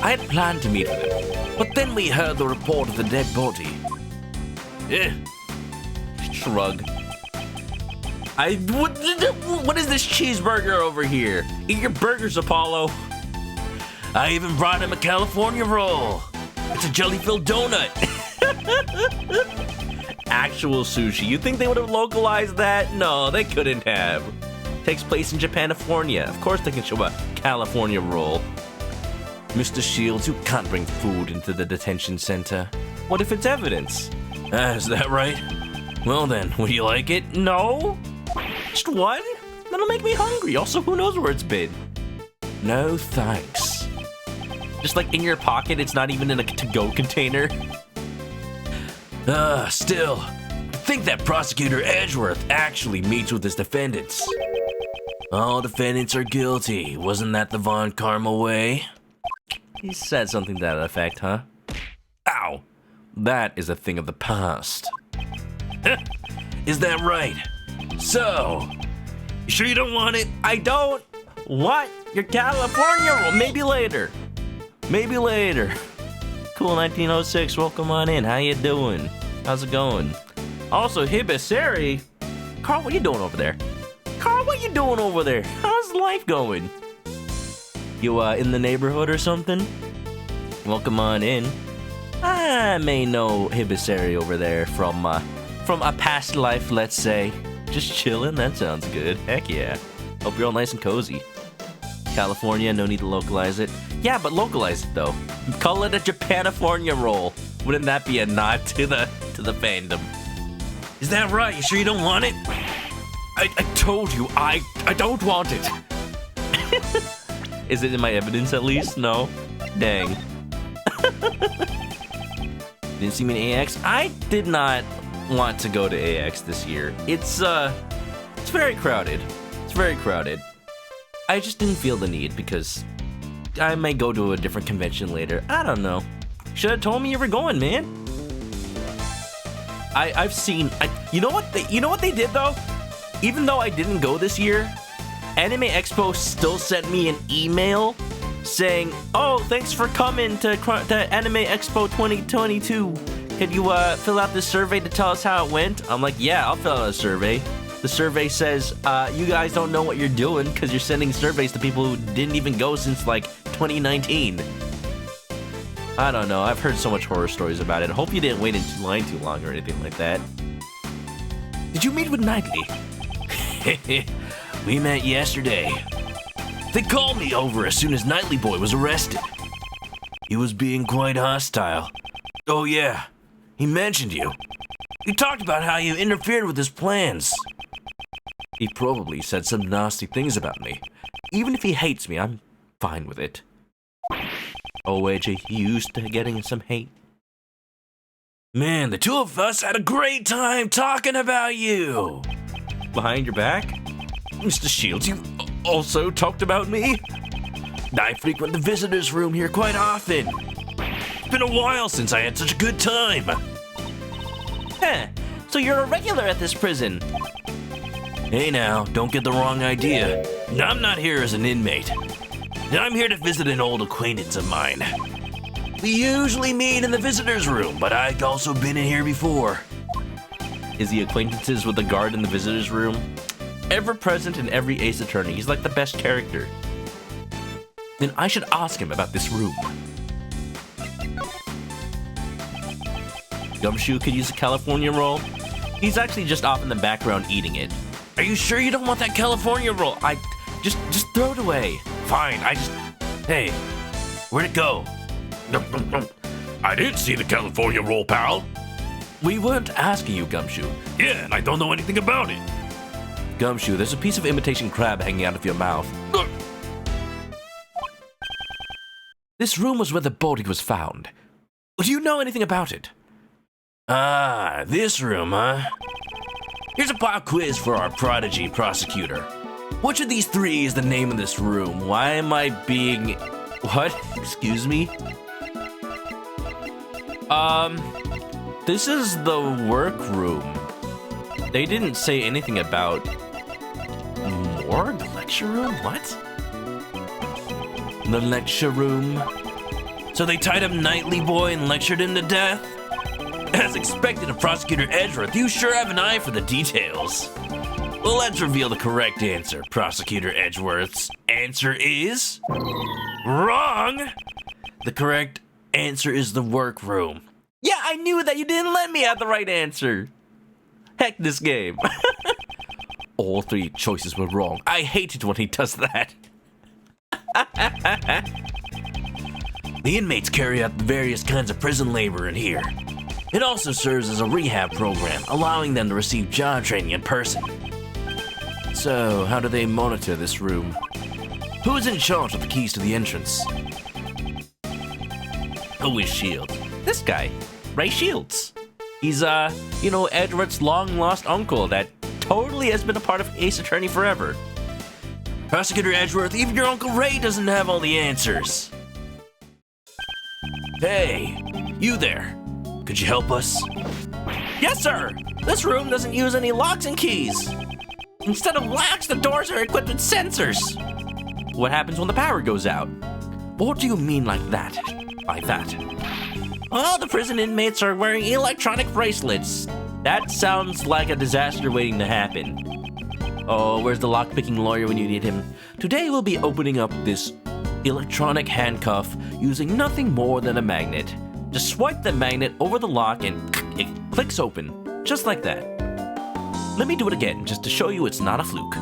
I had planned to meet with him, but then we heard the report of the dead body. Shrug. What is this cheeseburger over here? Eat your burgers, Apollo. I even brought him a California roll. It's a jelly-filled donut. Actual sushi. You think they would have localized that? No, they couldn't have. Takes place in Japanifornia. Of course they can show a California roll. Mr. Shields, you can't bring food into the detention center. What if it's evidence? Is that right? Well then, would you like it? No. Just one? That'll make me hungry. Also, who knows where it's been? No thanks. Just like in your pocket, it's not even in a to-go container. Still, to think that Prosecutor Edgeworth actually meets with his defendants. All defendants are guilty. Wasn't that the Von Karma way? He said something to that effect, huh? Ow! That is a thing of the past. Is that right? So, you sure you don't want it? I don't want your California roll. Maybe later. Maybe later. Cool 1906, welcome on in. How you doing? How's it going? Also, Hibisari. Carl, what you doing over there? Carl, what you doing over there? How's life going? You in the neighborhood or something? Welcome on in. I may know Hibisari over there from a past life, let's say. Just chilling, that sounds good. Heck yeah. Hope you're all nice and cozy. California, no need to localize it. Yeah, but localize it though. Call it a Japanifornia roll. Wouldn't that be a nod to the fandom? Is that right? You sure you don't want it? I told you, I don't want it. Is it in my evidence at least? No? Dang. Didn't see me in AX? I did not want to go to AX this year. It's very crowded. It's very crowded. I just didn't feel the need because I may go to a different convention later. I don't know. Should have told me you were going, man. I've seen. You know what they did though? Even though I didn't go this year, Anime Expo still sent me an email saying, "Oh, thanks for coming to Anime Expo 2022. Can you fill out this survey to tell us how it went?" I'm like, "Yeah, I'll fill out a survey." The survey says, "You guys don't know what you're doing because you're sending surveys to people who didn't even go since like 2019." I don't know. I've heard so much horror stories about it. I hope you didn't wait in line too long or anything like that. Did you meet with Knightley? We met yesterday. They called me over as soon as Knightley Boy was arrested. He was being quite hostile. Oh yeah, he mentioned you. He talked about how you interfered with his plans. He probably said some nasty things about me. Even if he hates me, I'm fine with it. Oh, AJ, you used to getting some hate. Man, the two of us had a great time talking about you. Behind your back? Mr. Shields, you also talked about me? I frequent the visitors' room here quite often. It's been a while since I had such a good time. Huh, so you're a regular at this prison. Hey now, don't get the wrong idea. I'm not here as an inmate. I'm here to visit an old acquaintance of mine. We usually meet in the visitors' room, but I've also been in here before. Is he acquaintances with the guard in the visitors' room? Ever present in every Ace Attorney. He's like the best character. Then I should ask him about this room. Gumshoe could use a California roll. He's actually just off in the background eating it. Are you sure you don't want that California roll? Just throw it away. Fine, Hey, where'd it go? I didn't see the California roll, pal. We weren't asking you, Gumshoe. Yeah, and I don't know anything about it. Gumshoe, there's a piece of imitation crab hanging out of your mouth. This room was where the body was found. Do you know anything about it? Ah, this room, huh? Here's a pop quiz for our prodigy prosecutor. Which of these three is the name of this room? Why am I being... What? Excuse me? This is the workroom. They didn't say anything about... Morgue? Lecture room? What? The lecture room. So they tied up Knightley Boy and lectured him to death? As expected of Prosecutor Edgeworth, you sure have an eye for the details. Well, let's reveal the correct answer. Prosecutor Edgeworth's answer is... wrong! The correct answer is the workroom. Yeah, I knew that. You didn't let me have the right answer. Heck this game. All three choices were wrong. I hate it when he does that. The inmates carry out various kinds of prison labor in here. It also serves as a rehab program, allowing them to receive job training in person. So, how do they monitor this room? Who's in charge of the keys to the entrance? Who is Shields? This guy, Ray Shields. He's, Edward's long-lost uncle that totally has been a part of Ace Attorney forever. Prosecutor Edgeworth, even your Uncle Ray doesn't have all the answers. Hey, you there. Could you help us? Yes, sir. This room doesn't use any locks and keys. Instead of locks, the doors are equipped with sensors. What happens when the power goes out? What do you mean like that? By that? Oh, the prison inmates are wearing electronic bracelets. That sounds like a disaster waiting to happen. Oh, where's the lockpicking lawyer when you need him? Today we'll be opening up this electronic handcuff using nothing more than a magnet. Just swipe the magnet over the lock and it clicks open, just like that. Let me do it again, just to show you it's not a fluke.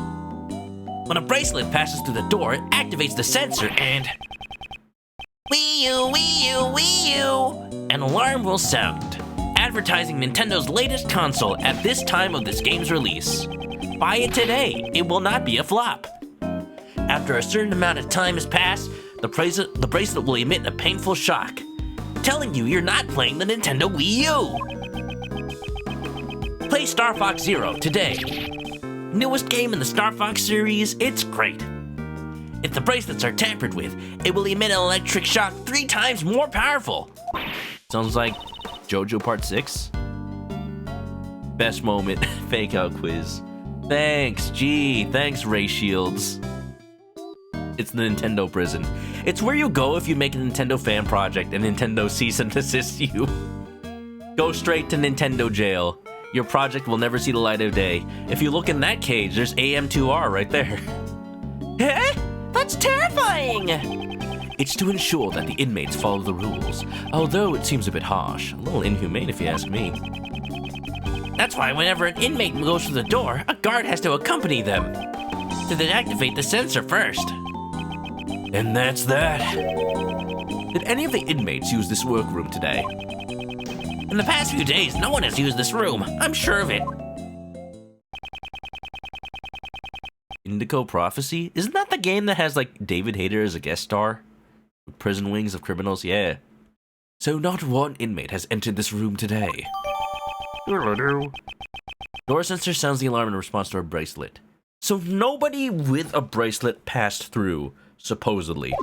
When a bracelet passes through the door, it activates the sensor and... Wii-U, Wii-U, Wii-U! An alarm will sound, advertising Nintendo's latest console at this time of this game's release. Buy it today, it will not be a flop. After a certain amount of time has passed, the bracelet will emit a painful shock, telling you you're not playing the Nintendo Wii U. Play Star Fox Zero today. Newest game in the Star Fox series, it's great. If the bracelets are tampered with, it will emit an electric shock 3 times more powerful. Sounds like JoJo Part 6. Best moment, fake out quiz. Thanks, thanks Ray Shields. It's the Nintendo prison. It's where you go if you make a Nintendo fan project and Nintendo cease and desist you. Go straight to Nintendo jail. Your project will never see the light of day. If you look in that cage, there's AM2R right there. Eh? That's terrifying! It's to ensure that the inmates follow the rules, although it seems a bit harsh. A little inhumane if you ask me. That's why whenever an inmate goes through the door, a guard has to accompany them to deactivate the sensor first. And that's that. Did any of the inmates use this workroom today? In the past few days, no one has used this room. I'm sure of it. Indigo Prophecy? Isn't that the game that has, like, David Hayter as a guest star? Prison Wings of Criminals? Yeah. So not one inmate has entered this room today. Door sensor sounds the alarm in response to a bracelet. So nobody with a bracelet passed through, supposedly.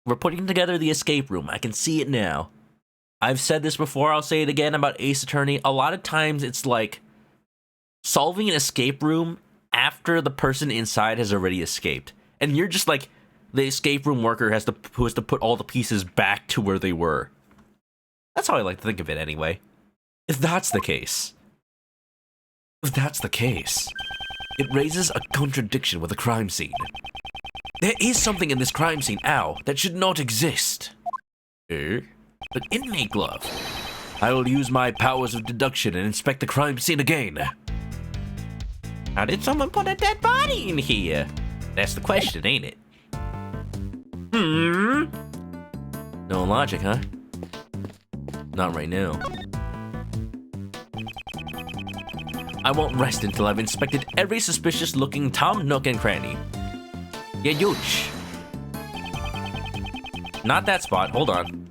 We're putting together the escape room. I can see it now. I've said this before, I'll say it again about Ace Attorney. A lot of times it's like solving an escape room after the person inside has already escaped. And you're just like the escape room worker who has to put all the pieces back to where they were. That's how I like to think of it anyway. If that's the case, it raises a contradiction with a crime scene. There is something in this crime scene, that should not exist. An inmate glove. I will use my powers of deduction and inspect the crime scene again. How did someone put a dead body in here? That's the question, ain't it? No logic, huh? Not right now. I won't rest until I've inspected every suspicious-looking Tom, Nook, and Cranny. Yeah, huge. Not that spot. Hold on.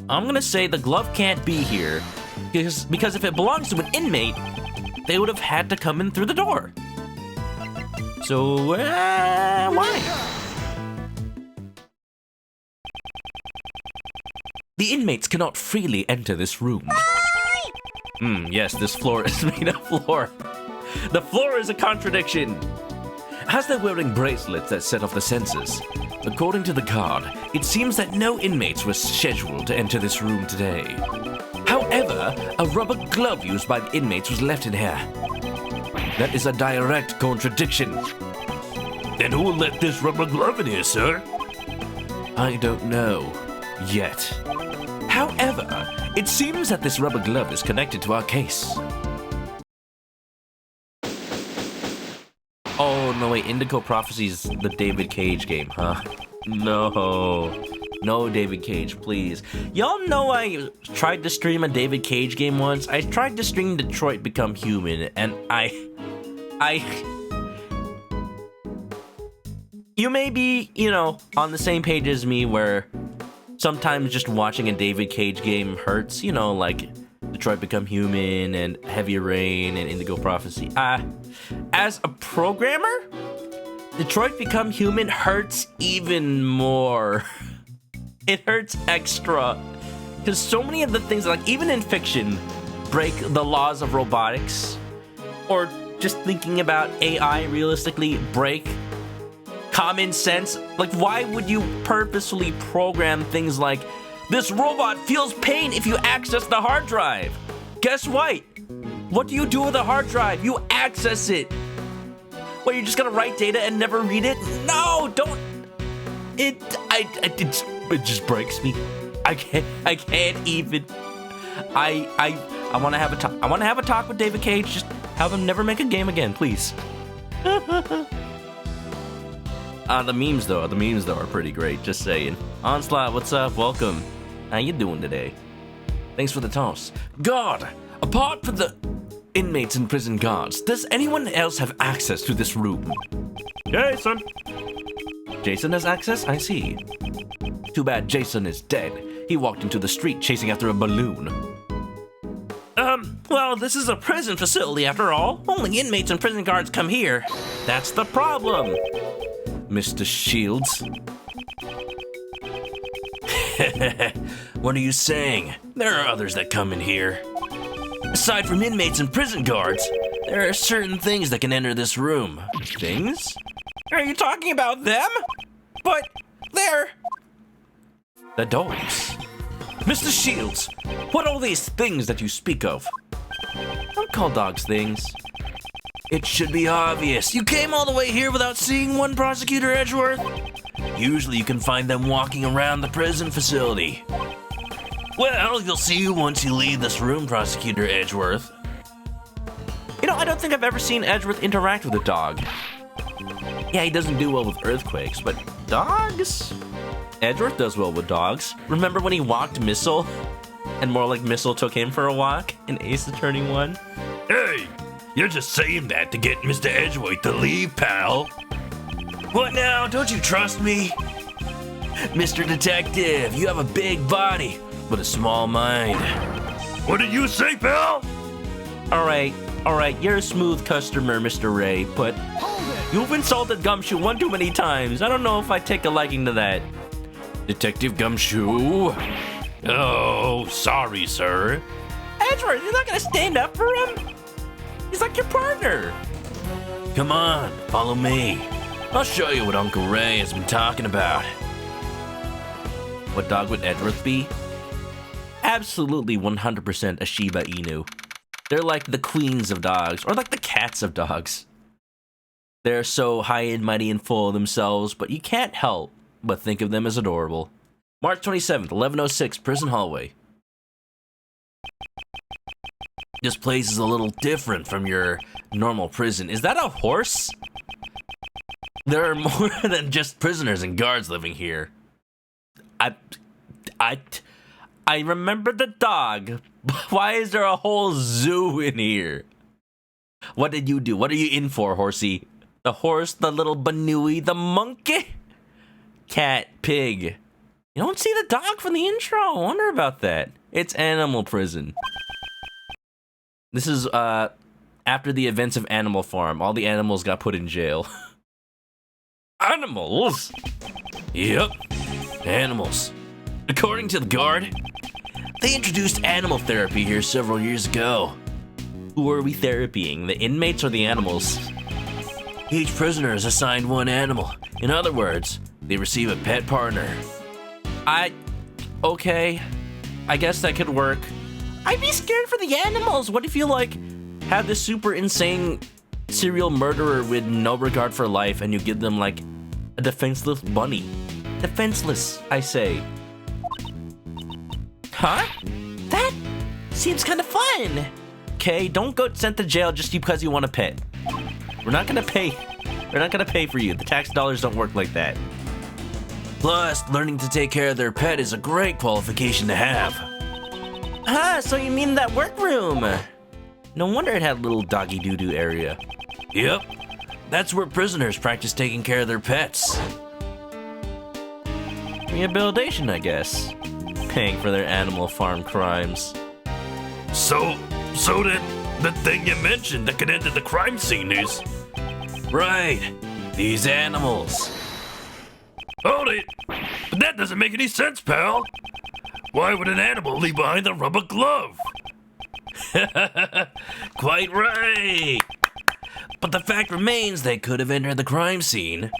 I'm gonna say the glove can't be here because if it belongs to an inmate, they would have had to come in through the door. So, why? The inmates cannot freely enter this room. Yes, this floor is made of floor. The floor is a contradiction. As they're wearing bracelets that set off the sensors, according to the guard, it seems that no inmates were scheduled to enter this room today. However, a rubber glove used by the inmates was left in here. That is a direct contradiction. Then who let this rubber glove in here, sir? I don't know. Yet. However, it seems that this rubber glove is connected to our case. Oh, no, wait, Indigo Prophecy's the David Cage game, huh? No, David Cage, please. Y'all know I tried to stream a David Cage game once. I tried to stream Detroit Become Human, and you may be, on the same page as me where sometimes just watching a David Cage game hurts, you know, like Detroit Become Human and Heavy Rain and Indigo Prophecy. As a programmer, Detroit Become Human hurts even more. It hurts extra. Because so many of the things, like even in fiction, break the laws of robotics. Or just thinking about AI realistically break common sense. Like, why would you purposefully program things like, this robot feels pain if you access the hard drive? Guess what? What do you do with a hard drive? You access it. What, you're just gonna write data and never read it? No, don't. It just breaks me. I can't even. I want to have a talk. I want to have a talk with David Cage. Just have him never make a game again, please. The memes though are pretty great. Just saying. Onslaught, what's up? Welcome. How you doing today? Thanks for the toss. God, apart from the inmates and prison guards, does anyone else have access to this room? Jason. Jason has access? I see. Too bad Jason is dead. He walked into the street chasing after a balloon. Well, this is a prison facility after all. Only inmates and prison guards come here. That's the problem. Mr. Shields. What are you saying? There are others that come in here. Aside from inmates and prison guards, there are certain things that can enter this room. Things? Are you talking about them? But they're... the dogs. Mr. Shields, what are these things that you speak of? Don't call dogs things. It should be obvious. You came all the way here without seeing one, Prosecutor Edgeworth? Usually you can find them walking around the prison facility. Well, you'll see once you leave this room, Prosecutor Edgeworth. You know, I don't think I've ever seen Edgeworth interact with a dog. Yeah, he doesn't do well with earthquakes, but dogs? Edgeworth does well with dogs. Remember when he walked Missile? And more like Missile took him for a walk in Ace Attorney 1? Hey, you're just saying that to get Mr. Edgeworth to leave, pal. What now? Don't you trust me? Mr. Detective, you have a big body, but a small mind. What did you say, pal? Alright, you're a smooth customer, Mr. Ray, but you've insulted Gumshoe one too many times. I don't know if I take a liking to that. Detective Gumshoe? Oh, sorry, sir. Edgeworth, you're not gonna stand up for him? He's like your partner. Come on, follow me. I'll show you what Uncle Ray has been talking about. What dog would Edgeworth be? Absolutely 100% a Shiba Inu. They're like the queens of dogs, or like the cats of dogs. They're so high and mighty and full of themselves, but you can't help but think of them as adorable. March 27th, 1106, Prison Hallway. This place is a little different from your normal prison. Is that a horse? There are more than just prisoners and guards living here. I remember the dog. Why is there a whole zoo in here? What did you do? What are you in for, horsey? The horse, the little banooey, the monkey? Cat, pig. You don't see the dog from the intro. I wonder about that. It's Animal Prison. This is after the events of Animal Farm. All the animals got put in jail. Animals? Yep, animals. According to the guard, they introduced animal therapy here several years ago. Who are we therapying? The inmates or the animals? Each prisoner is assigned one animal. In other words, they receive a pet partner. Okay. I guess that could work. I'd be scared for the animals. What if you, like, have this super insane serial murderer with no regard for life and you give them, like, a defenseless bunny? Defenseless, I say. Huh? That seems kind of fun. Okay, don't go sent to jail just because you want a pet. We're not gonna pay. They're not gonna pay for you. The tax dollars don't work like that. Plus, learning to take care of their pet is a great qualification to have. Ah, so you mean that workroom? No wonder it had a little doggy doo-doo area. Yep, that's where prisoners practice taking care of their pets. Rehabilitation, I guess. Paying for their Animal Farm crimes. So that thing you mentioned that could end at the crime scene is... Right. These animals. Hold it! But that doesn't make any sense, pal! Why would an animal leave behind a rubber glove? Quite right. But the fact remains they could have entered the crime scene.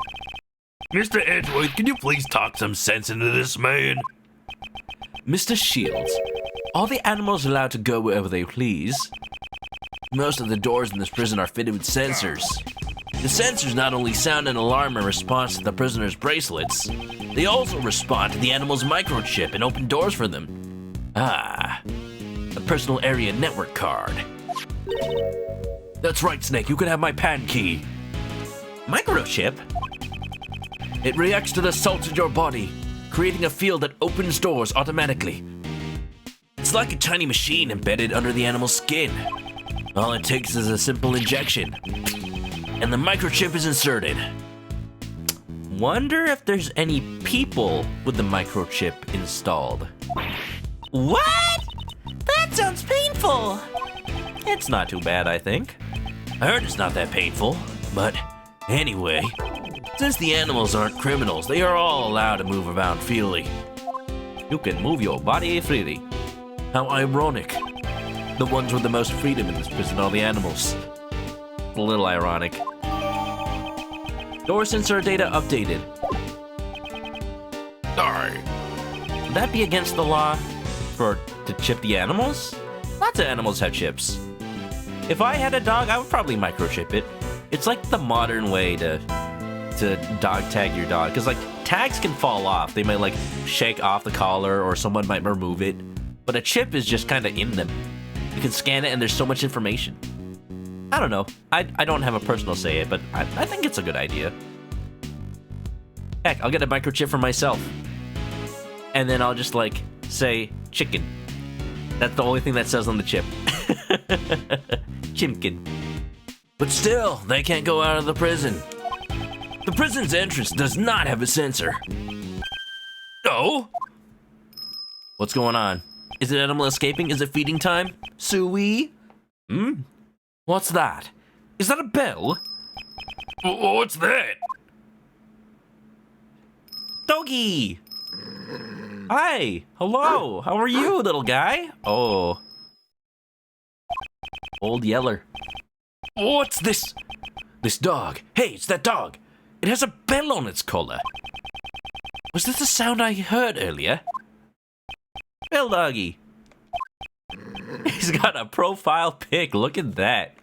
Mr. Edgeworth, can you please talk some sense into this man? Mr. Shields, are the animals allowed to go wherever they please? Most of the doors in this prison are fitted with sensors. The sensors not only sound an alarm in response to the prisoner's bracelets, they also respond to the animal's microchip and open doors for them. Ah, a personal area network card. That's right, Snake, you can have my pan key. Microchip? It reacts to the salts in your body, creating a field that opens doors automatically. It's like a tiny machine embedded under the animal's skin. All it takes is a simple injection, and the microchip is inserted. Wonder if there's any people with the microchip installed. What? That sounds painful. It's not too bad, I think. I heard it's not that painful, but anyway, since the animals aren't criminals, they are all allowed to move around freely. You can move your body freely. How ironic. The ones with the most freedom in this prison are the animals. A little ironic. Door sensor data updated. Sorry. Would that be against the law to chip the animals? Lots of animals have chips. If I had a dog, I would probably microchip it. It's like the modern way to dog tag your dog, because like tags can fall off. They might like shake off the collar, or someone might remove it. But a chip is just kind of in them. You can scan it, and there's so much information. I don't know. I don't have a personal say it, but I think it's a good idea. Heck, I'll get a microchip for myself. And then I'll just like say chicken. That's the only thing that says on the chip. Chimkin. But still, they can't go out of the prison. The prison's entrance does not have a sensor. No? What's going on? Is an animal escaping? Is it feeding time? Suey? What's that? Is that a bell? What's that? Doggy! Hi! Hello! How are you, little guy? Oh. Old Yeller. What's this? This dog. Hey, it's that dog. It has a bell on its collar. Was this the sound I heard earlier? Bell doggy. He's got a profile pic. Look at that.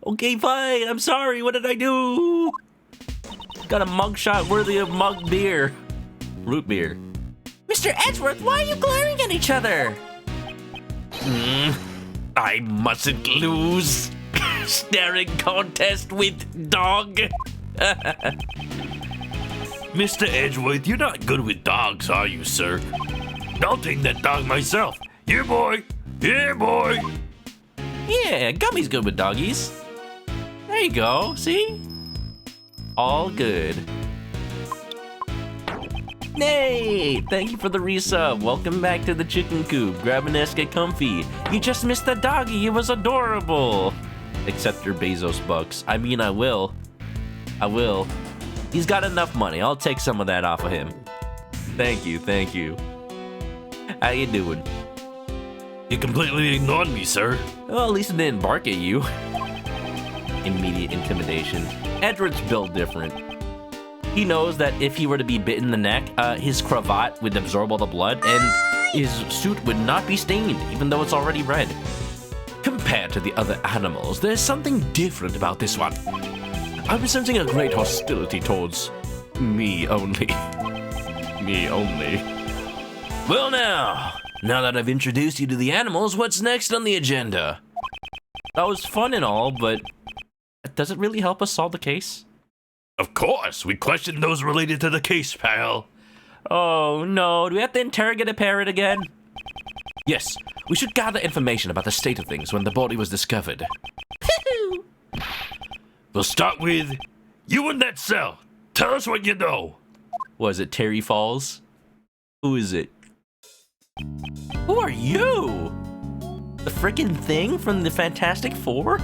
Okay, fine. I'm sorry. What did I do? Got a mugshot worthy of mug beer. Root beer. Mr. Edgeworth, why are you glaring at each other? I mustn't lose. Staring contest with dog. Mr. Edgeworth, you're not good with dogs, are you, sir? I'll take that dog myself. Here, boy. Here, boy. Yeah, Gummy's good with doggies. There you go. See? All good. Hey, thank you for the resub. Welcome back to the chicken coop. Grab a nest, get comfy. You just missed the doggy. It was adorable. Except your Bezos bucks. I mean, I will. I will. He's got enough money. I'll take some of that off of him. Thank you, thank you. How you doing? You completely ignored me, sir. Well, at least it didn't bark at you. Immediate intimidation. Edward's built different. He knows that if he were to be bit in the neck, his cravat would absorb all the blood, and his suit would not be stained, even though it's already red. Compared to the other animals, there's something different about this one. I'm sensing a great hostility towards me only. Me only. Well now that I've introduced you to the animals, what's next on the agenda? That was fun and all, but does it really help us solve the case? Of course, we questioned those related to the case, pal. Oh no, do we have to interrogate a parrot again? Yes, we should gather information about the state of things when the body was discovered. We'll start with you in that cell. Tell us what you know. Was it Terry Falls? Who is it? Who are you? The frickin' thing from the Fantastic Four?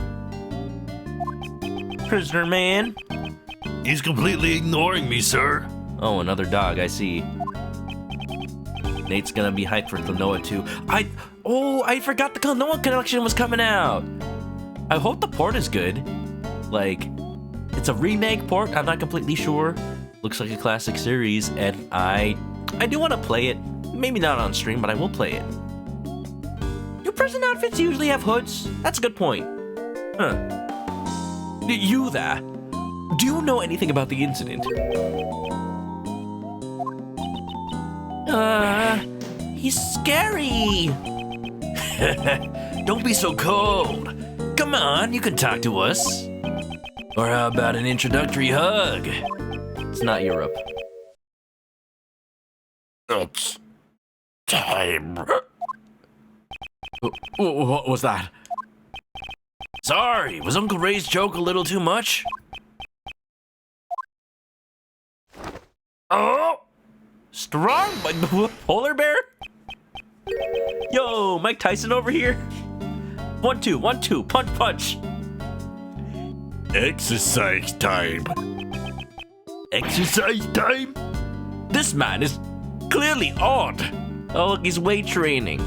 Prisoner man? He's completely ignoring me, sir. Oh, another dog, I see. Nate's gonna be hyped for Klonoa too. I forgot the Klonoa collection was coming out. I hope the port is good. Like, it's a remake port, I'm not completely sure. Looks like a classic series, and I do want to play it. Maybe not on stream, but I will play it. Do prison outfits usually have hoods? That's a good point. Huh. You there? Do you know anything about the incident? He's scary. Don't be so cold. Come on, you can talk to us. Or how about an introductory hug? It's not Europe. It's time. What was that? Sorry, was Uncle Ray's joke a little too much? Oh! Strong polar bear? Yo, Mike Tyson over here. 1-2, 1-2, punch, punch. Exercise time. Exercise time? This man is clearly odd. Oh, look, he's weight training.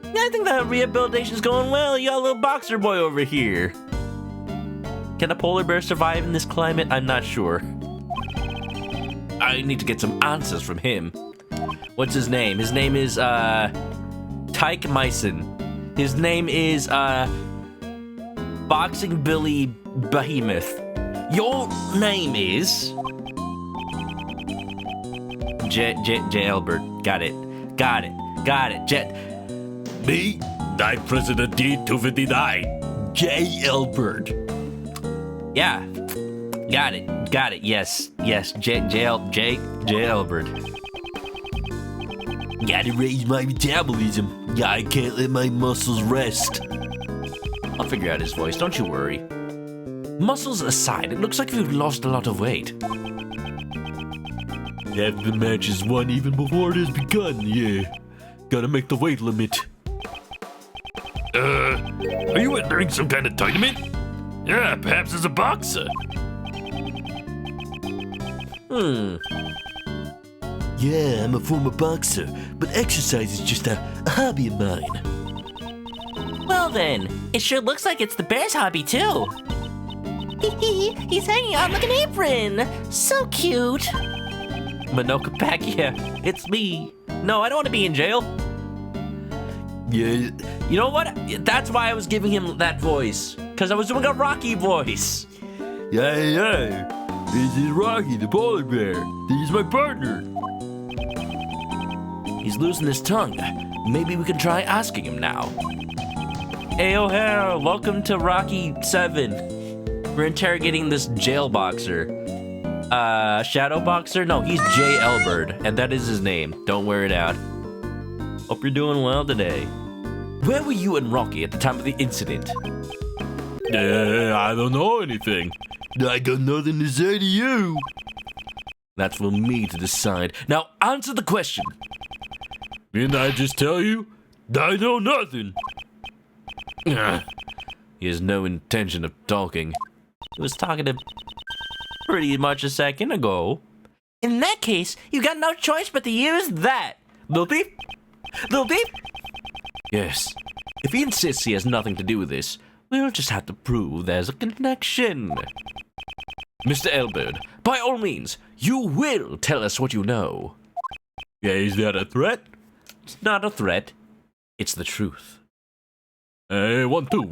I think that rehabilitation's going well. You got a little boxer boy over here. Can a polar bear survive in this climate? I'm not sure. I need to get some answers from him. What's his name? His name is, Tyke Myson. His name is, Boxing Billy Behemoth. Your name is... J. Albert. Got it. Me? Night President D259. J. Albert. Yeah. Got it. Yes. J. Albert. Gotta raise my metabolism. Yeah, I can't let my muscles rest. I'll figure out his voice, don't you worry. Muscles aside, it looks like you've lost a lot of weight. Half the match is won even before it has begun, yeah. Gotta make the weight limit. Are you entering some kind of tournament? Yeah, perhaps as a boxer. Yeah, I'm a former boxer, but exercise is just a hobby of mine. Well then, it sure looks like it's the bear's hobby too. He's hanging on like an apron. So cute. ManokAdobo, yeah, it's me. No, I don't want to be in jail. Yeah. You know what? That's why I was giving him that voice. Because I was doing a Rocky voice. Yeah. This is Rocky, the polar bear. This is my partner. He's losing his tongue. Maybe we can try asking him now. Hey, O'Hara, welcome to Rocky 7. We're interrogating this jail boxer. Shadow boxer? No, he's J. Albert, and that is his name. Don't wear it out. Hope you're doing well today. Where were you and Rocky at the time of the incident? I don't know anything. I got nothing to say to you. That's for me to decide. Now answer the question. Didn't I just tell you? I know nothing. He has no intention of talking. He was talkative pretty much a second ago. In that case, you got no choice but to use that. Little beep? Little beep? Yes. If he insists he has nothing to do with this, we'll just have to prove there's a connection. Mr. Albert, by all means, you will tell us what you know. Yeah, is that a threat? It's not a threat. It's the truth. Hey, 1-2,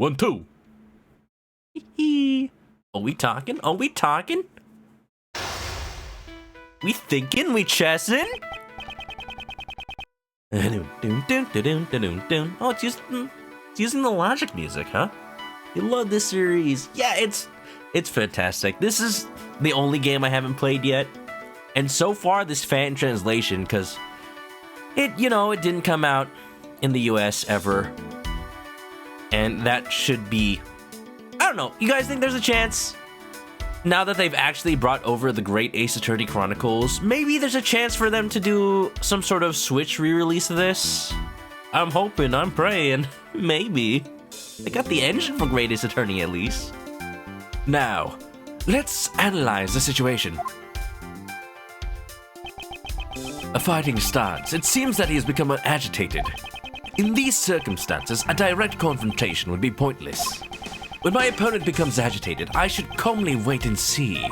1-2. Are we talking? Are we talking? We thinking? We chessing? Oh, it's using the Logic music, huh? You love this series. Yeah, it's fantastic. This is the only game I haven't played yet. And so far, this fan translation, because it didn't come out in the US ever. And that should be... I don't know. You guys think there's a chance? now that they've actually brought over the Great Ace Attorney Chronicles, maybe there's a chance for them to do some sort of Switch re-release of this. I'm hoping, I'm praying, maybe. They got the engine for Great Ace Attorney at least. Now, let's analyze the situation. A fighting stance. It seems that he has become agitated. In these circumstances, a direct confrontation would be pointless. When my opponent becomes agitated, I should calmly wait and see.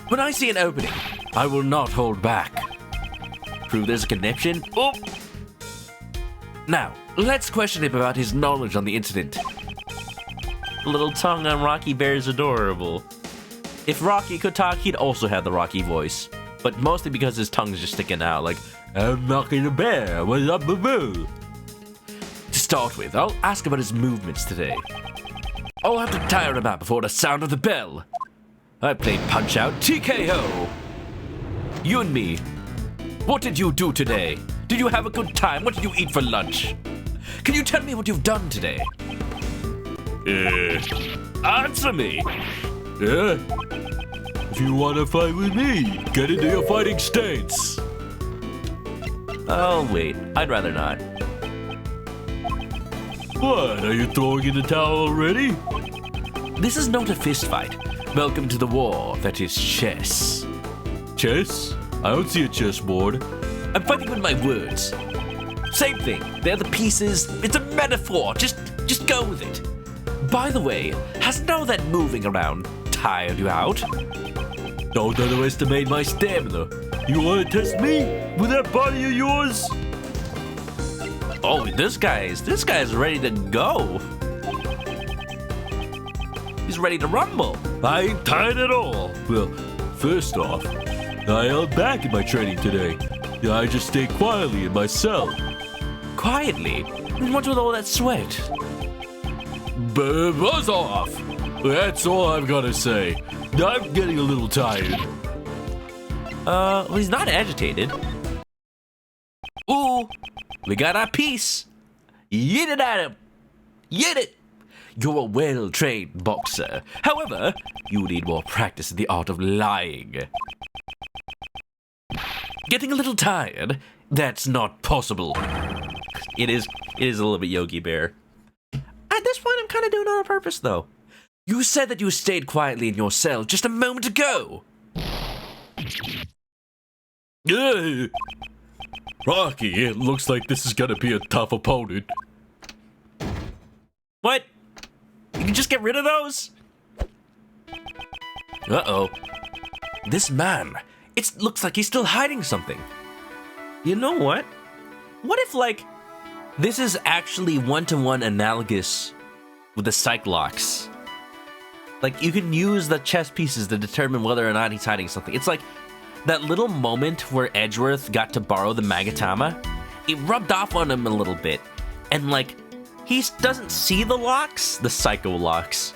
When I see an opening, I will not hold back. Prove there's a connection? Oh! Now, let's question him about his knowledge on the incident. The little tongue on Rocky Bear is adorable. If Rocky could talk, he'd also have the Rocky voice. But mostly because his tongue's just sticking out, like, I'm Rocky the Bear, what's up, boo-boo? To start with, I'll ask about his movements today. I'll have to tire him out before the sound of the bell. I played Punch-Out TKO. You and me, what did you do today? Did you have a good time? What did you eat for lunch? Can you tell me what you've done today? Answer me. If you want to fight with me, get into your fighting stance. Oh, wait. I'd rather not. What? Are you throwing in the towel already? This is not a fist fight. Welcome to the war that is chess. Chess? I don't see a chessboard. I'm fighting with my words. Same thing. They're the pieces. It's a metaphor. Just go with it. By the way, has now that moving around tired you out? Don't underestimate my stamina. You want to test me with that body of yours? Oh, this guy's ready to go. He's ready to rumble. I ain't tired at all. Well, first off, I held back in my training today. I just stayed quietly in my cell. Quietly? What's with all that sweat? Buzz off! That's all I've got to say. I'm getting a little tired. Well, he's not agitated. Ooh, we got our piece. Yeet it at him. Yeet it. You're a well-trained boxer. However, you need more practice in the art of lying. Getting a little tired? That's not possible. It is a little bit Yogi Bear. At this point, I'm kind of doing it on purpose, though. You said that you stayed quietly in your cell just a moment ago. Rocky, it looks like this is gonna be a tough opponent. What? You can just get rid of those? Uh-oh. This man, it looks like he's still hiding something. You know what? What if, like, this is actually one-to-one analogous with the psych locks? Like, you can use the chess pieces to determine whether or not he's hiding something. It's like that little moment where Edgeworth got to borrow the Magatama. It rubbed off on him a little bit. And, like, he doesn't see the locks, the psycho locks.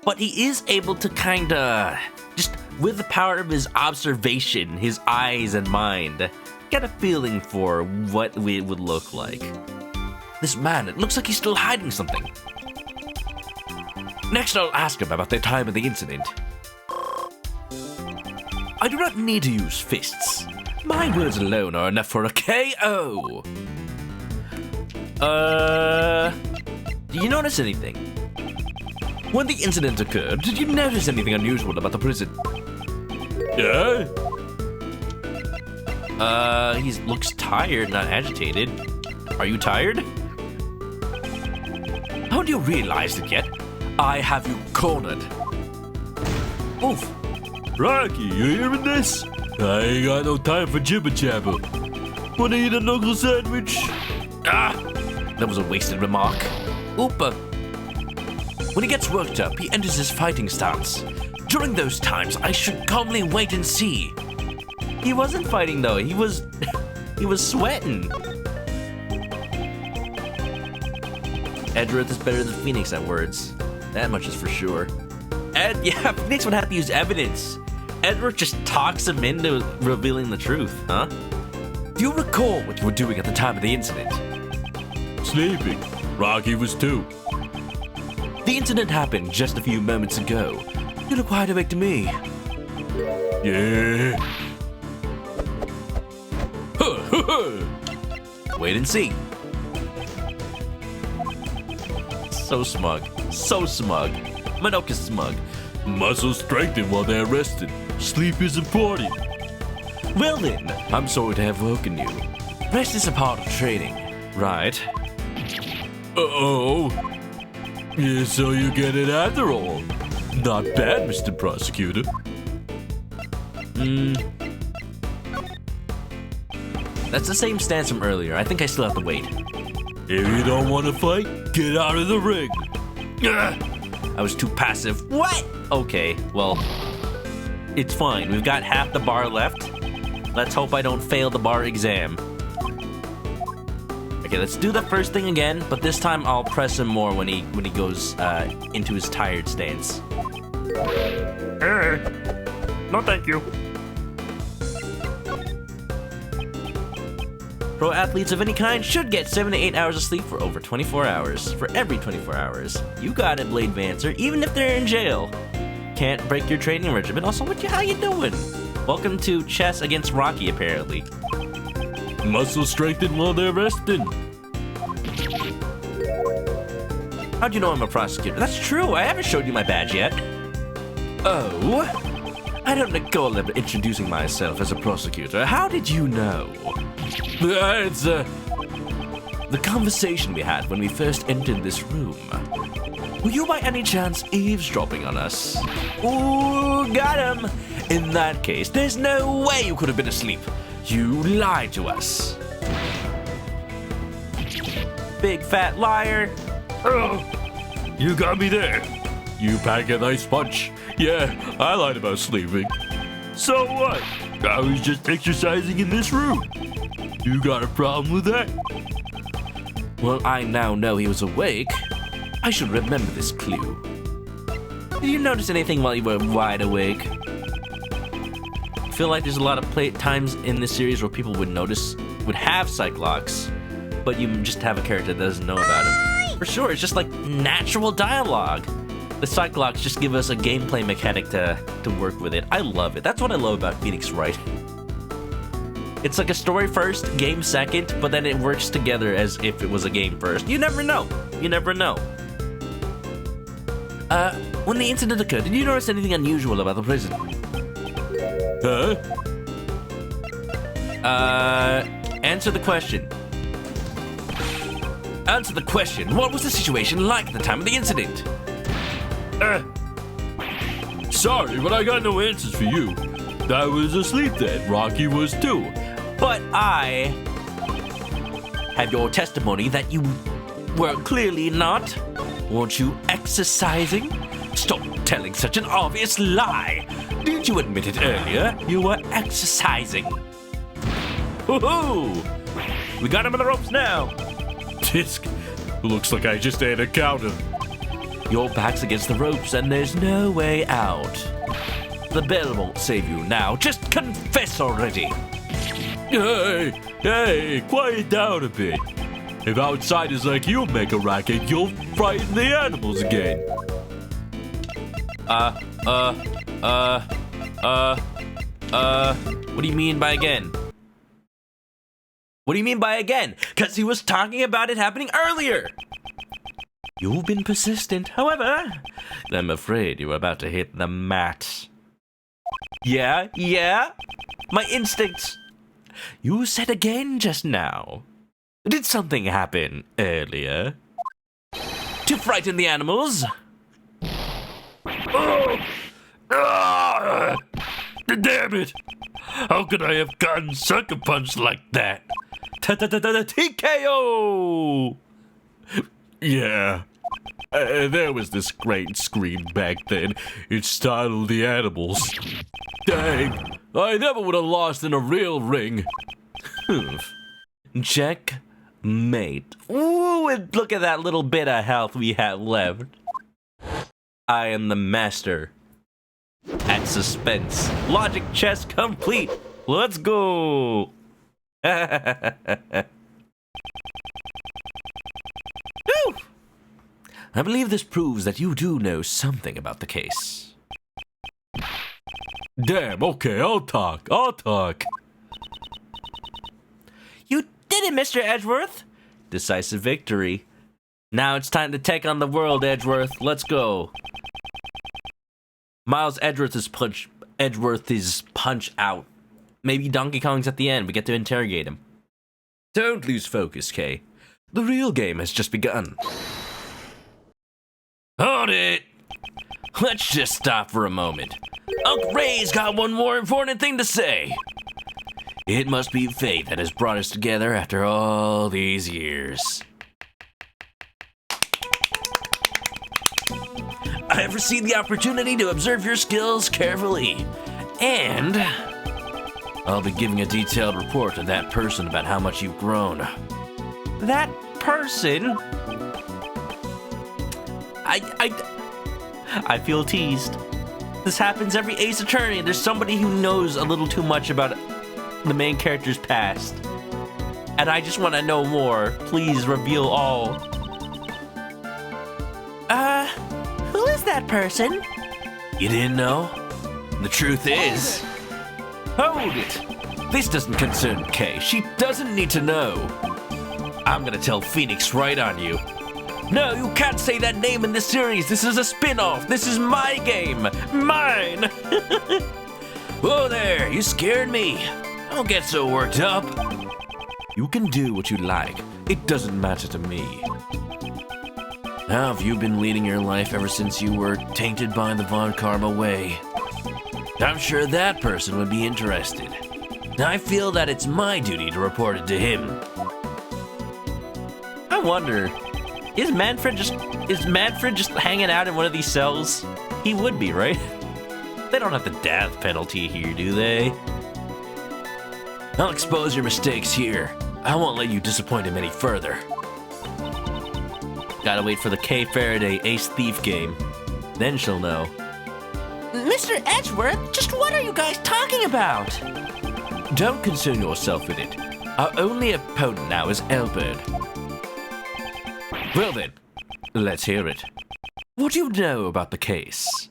But he is able to kinda, just with the power of his observation, his eyes and mind, get a feeling for what it would look like. This man, it looks like he's still hiding something. Next, I'll ask him about the time of the incident. I do not need to use fists. My words alone are enough for a KO. Do you notice anything? When the incident occurred, did you notice anything unusual about the prison? Yeah? He looks tired, not agitated. Are you tired? Haven't you realized it yet? I have you cornered. Oof. Rocky, you hearing this? I ain't got no time for jibber jabber. Wanna eat a knuckle sandwich? Ah! That was a wasted remark. Oopa. When he gets worked up, he enters his fighting stance. During those times, I should calmly wait and see. He wasn't fighting though, he was sweating. Edgeworth is better than Phoenix at words. That much is for sure. Yeah, Phoenix would have to use evidence. Edgeworth just talks him into revealing the truth, huh? Do you recall what you were doing at the time of the incident? Sleeping. Rocky was too. The incident happened just a few moments ago. You look wide awake to me. Yeah. Wait and see. So smug. So smug. Manok is smug. Muscles strengthen while they're rested. Sleep is important. Well then, I'm sorry to have woken you. Rest is a part of training. Right. Uh-oh. Yeah, so you get it after all. Not bad, Mr. Prosecutor. That's the same stance from earlier. I think I still have to wait. If you don't want to fight, get out of the ring. I was too passive. What? Okay, well, it's fine. We've got half the bar left. Let's hope I don't fail the bar exam. Okay, let's do the first thing again, but this time I'll press him more when he goes into his tired stance. No, thank you. Pro athletes of any kind should get 7 to 8 hours of sleep for over 24 hours. For every 24 hours. You got it, Blade Vancer, even if they're in jail. Can't break your training regimen. Also, how you doing? Welcome to chess against Rocky, apparently. Muscles strengthen while they're resting. How'd you know I'm a prosecutor? That's true, I haven't showed you my badge yet. Oh? I don't recall ever introducing myself as a prosecutor. How did you know? It's, The conversation we had when we first entered this room. Were you by any chance eavesdropping on us? Ooh, got him! In that case, there's no way you could have been asleep. You lied to us. Big fat liar. oh, you got me there. You pack a nice punch. Yeah, I lied about sleeping. So what? I was just exercising in this room. You got a problem with that? Well, I now know he was awake. I should remember this clue. Did you notice anything while you were wide awake? I feel like there's a lot of times in this series where people would have psych locks, but you just have a character that doesn't know about it. For sure, it's just like natural dialogue. The psych locks just give us a gameplay mechanic to work with it. I love it. That's what I love about Phoenix Wright. It's like a story first, game second, but then it works together as if it was a game first. You never know. You never know. When the incident occurred, did you notice anything unusual about the prison? Huh? Answer the question. Answer the question. What was the situation like at the time of the incident? Sorry, but I got no answers for you. I was asleep then. Rocky was too. But I have your testimony that you were clearly not. Weren't you exercising? Stop telling such an obvious lie. Didn't you admit it earlier? You were exercising. Woohoo! We got him on the ropes now. Disc. Looks like I just ate a counter. Your back's against the ropes and there's no way out. The bell won't save you now. Just confess already. Hey, quiet down a bit. If outsiders like you make a racket, you'll frighten the animals again. What do you mean by again? What do you mean by again? Because he was talking about it happening earlier. You've been persistent. However, I'm afraid you're about to hit the mat. Yeah? My instincts. You said again just now. Did something happen earlier? To frighten the animals? Damn it! How could I have gotten sucker punched like that? TKO! Yeah. There was this great scream back then. It startled the animals. Dang, I never would have lost in a real ring. Checkmate. Ooh, and look at that little bit of health we have left. I am the master at suspense. Logic chess complete. Let's go. Whew. I believe this proves that you do know something about the case. Damn, okay, I'll talk. You did it, Mr. Edgeworth. Decisive victory. Now it's time to take on the world, Edgeworth. Let's go. Miles Edgeworth is punch out. Maybe Donkey Kong's at the end. We get to interrogate him. Don't lose focus, Kay. The real game has just begun. Hold it! Let's just stop for a moment. Uncle Ray's got one more important thing to say. It must be fate that has brought us together after all these years. I have received the opportunity to observe your skills carefully, and I'll be giving a detailed report to that person about how much you've grown. That person? I feel teased. This happens every Ace Attorney. There's somebody who knows a little too much about the main character's past. And I just want to know more. Please reveal all. Who is that person? You didn't know? The truth is... Hold it! This doesn't concern Kay. She doesn't need to know. I'm gonna tell Phoenix right on you. No, you can't say that name in this series. This is a spin-off. This is my game. Mine! Whoa there, you scared me. Don't get so worked up. You can do what you like. It doesn't matter to me. How have you been leading your life ever since you were tainted by the Von Karma way? I'm sure that person would be interested. I feel that it's my duty to report it to him. I wonder, is Manfred just hanging out in one of these cells? He would be, right? They don't have the death penalty here, do they? I'll expose your mistakes here. I won't let you disappoint him any further. Gotta wait for the Kay Faraday Ace Thief game. Then she'll know. Mr. Edgeworth, just what are you guys talking about? Don't concern yourself with it. Our only opponent now is Elbird. Well then, let's hear it. What do you know about the case?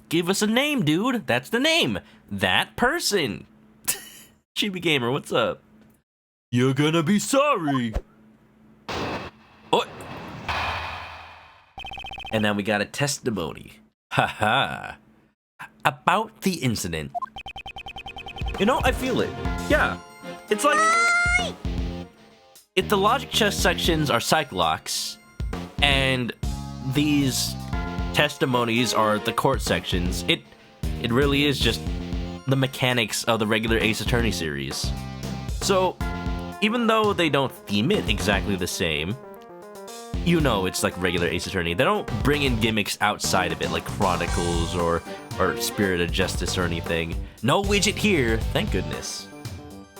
Give us a name, dude. That's the name. That person. Chibi Gamer, what's up? You're gonna be sorry. What? And now we got a testimony. Haha. About the incident. You know, I feel it. Yeah. It's like... If the logic chess sections are psych locks, and these testimonies are the court sections, it really is just the mechanics of the regular Ace Attorney series. So, even though they don't theme it exactly the same, you know it's like regular Ace Attorney. They don't bring in gimmicks outside of it, like Chronicles or Spirit of Justice or anything. No Widget here, thank goodness.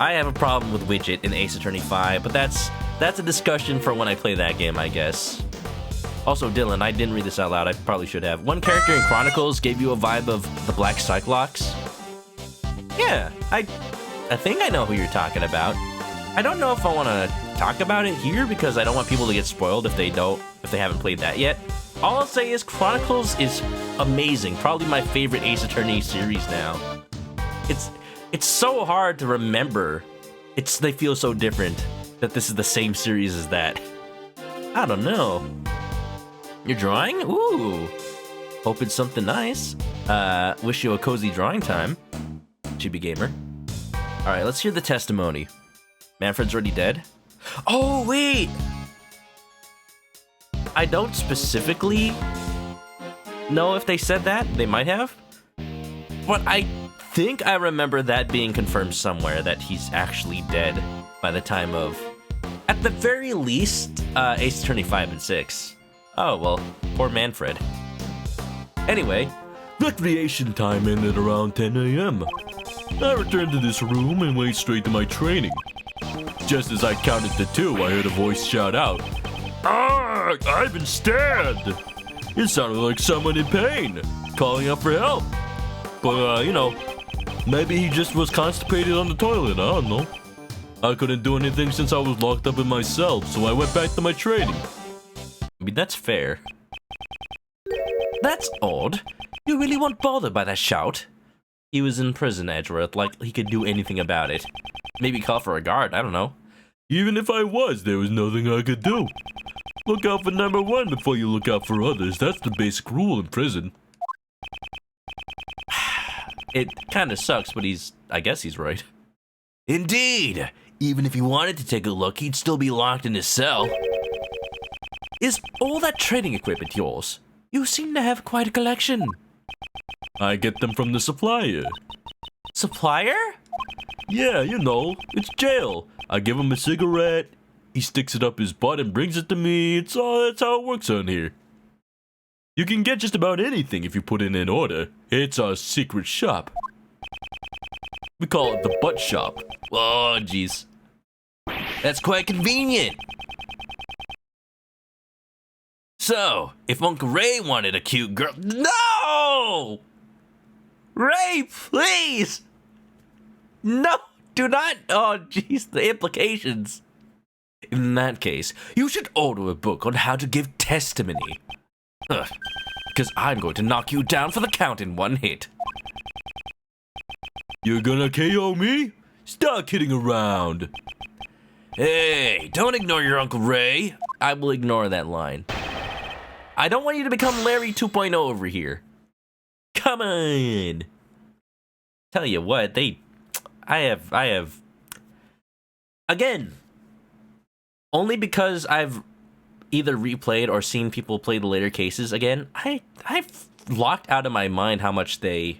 I have a problem with Widget in Ace Attorney 5, but that's a discussion for when I play that game, I guess. Also, Dylan, I didn't read this out loud. I probably should have. One character in Chronicles gave you a vibe of the Black Cyclops. Yeah, I think I know who you're talking about. I don't know if I want to talk about it here because I don't want people to get spoiled if they haven't played that yet. All I'll say is Chronicles is amazing. Probably my favorite Ace Attorney series now. It's so hard to remember. They feel so different that this is the same series as that. I don't know. You're drawing? Ooh. Hope it's something nice. Wish you a cozy drawing time, Chibi Gamer. Alright, let's hear the testimony. Manfred's already dead? Oh, wait! I don't specifically know if they said that. They might have. But I think I remember that being confirmed somewhere, that he's actually dead by the time of, at the very least, Ace Attorney 5 and 6. Oh, well, poor Manfred. Anyway, recreation time ended around 10 a.m. I returned to this room and went straight to my training. Just as I counted to 2, I heard a voice shout out, "Ah, I've been stabbed!" It sounded like someone in pain, calling out for help. But, you know, maybe he just was constipated on the toilet, I don't know. I couldn't do anything since I was locked up in my cell, so I went back to my training. I mean, that's fair. That's odd. You really weren't bothered by that shout? He was in prison, Edgeworth, like he could do anything about it. Maybe call for a guard, I don't know. Even if I was, there was nothing I could do. Look out for number one before you look out for others. That's the basic rule in prison. It kinda sucks, but I guess he's right. Indeed! Even if he wanted to take a look, he'd still be locked in his cell. Is all that trading equipment yours? You seem to have quite a collection. I get them from the supplier. Supplier? Yeah, you know, it's jail. I give him a cigarette, he sticks it up his butt and brings it to me. That's how it works on here. You can get just about anything if you put in an order. It's our secret shop. We call it the butt shop. Oh, jeez. That's quite convenient. So, if Uncle Ray wanted a cute girl... No! Ray, please! No, do not. Oh, jeez, the implications. In that case, you should order a book on how to give testimony. Because I'm going to knock you down for the count in one hit. You're gonna KO me? Stop kidding around. Hey, don't ignore your Uncle Ray. I will ignore that line. I don't want you to become Larry 2.0 over here. Come on. Tell you what, I have, again, only because I've either replayed or seen people play the later cases again, I've locked out of my mind how much they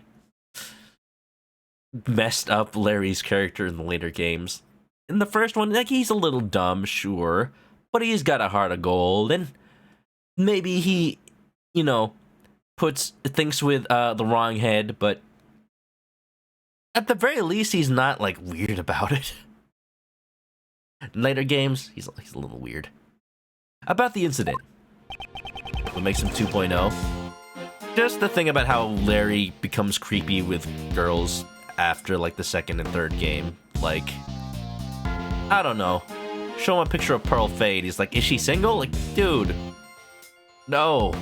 messed up Larry's character in the later games. In the first one, like, he's a little dumb, sure, but he's got a heart of gold, and maybe he, you know, thinks with the wrong head, but at the very least, he's not, like, weird about it. In later games, he's a little weird. About the incident. What makes him 2.0? Just the thing about how Larry becomes creepy with girls after, like, the second and third game. Like, I don't know. Show him a picture of Pearl Fade. He's like, is she single? Like, dude. No.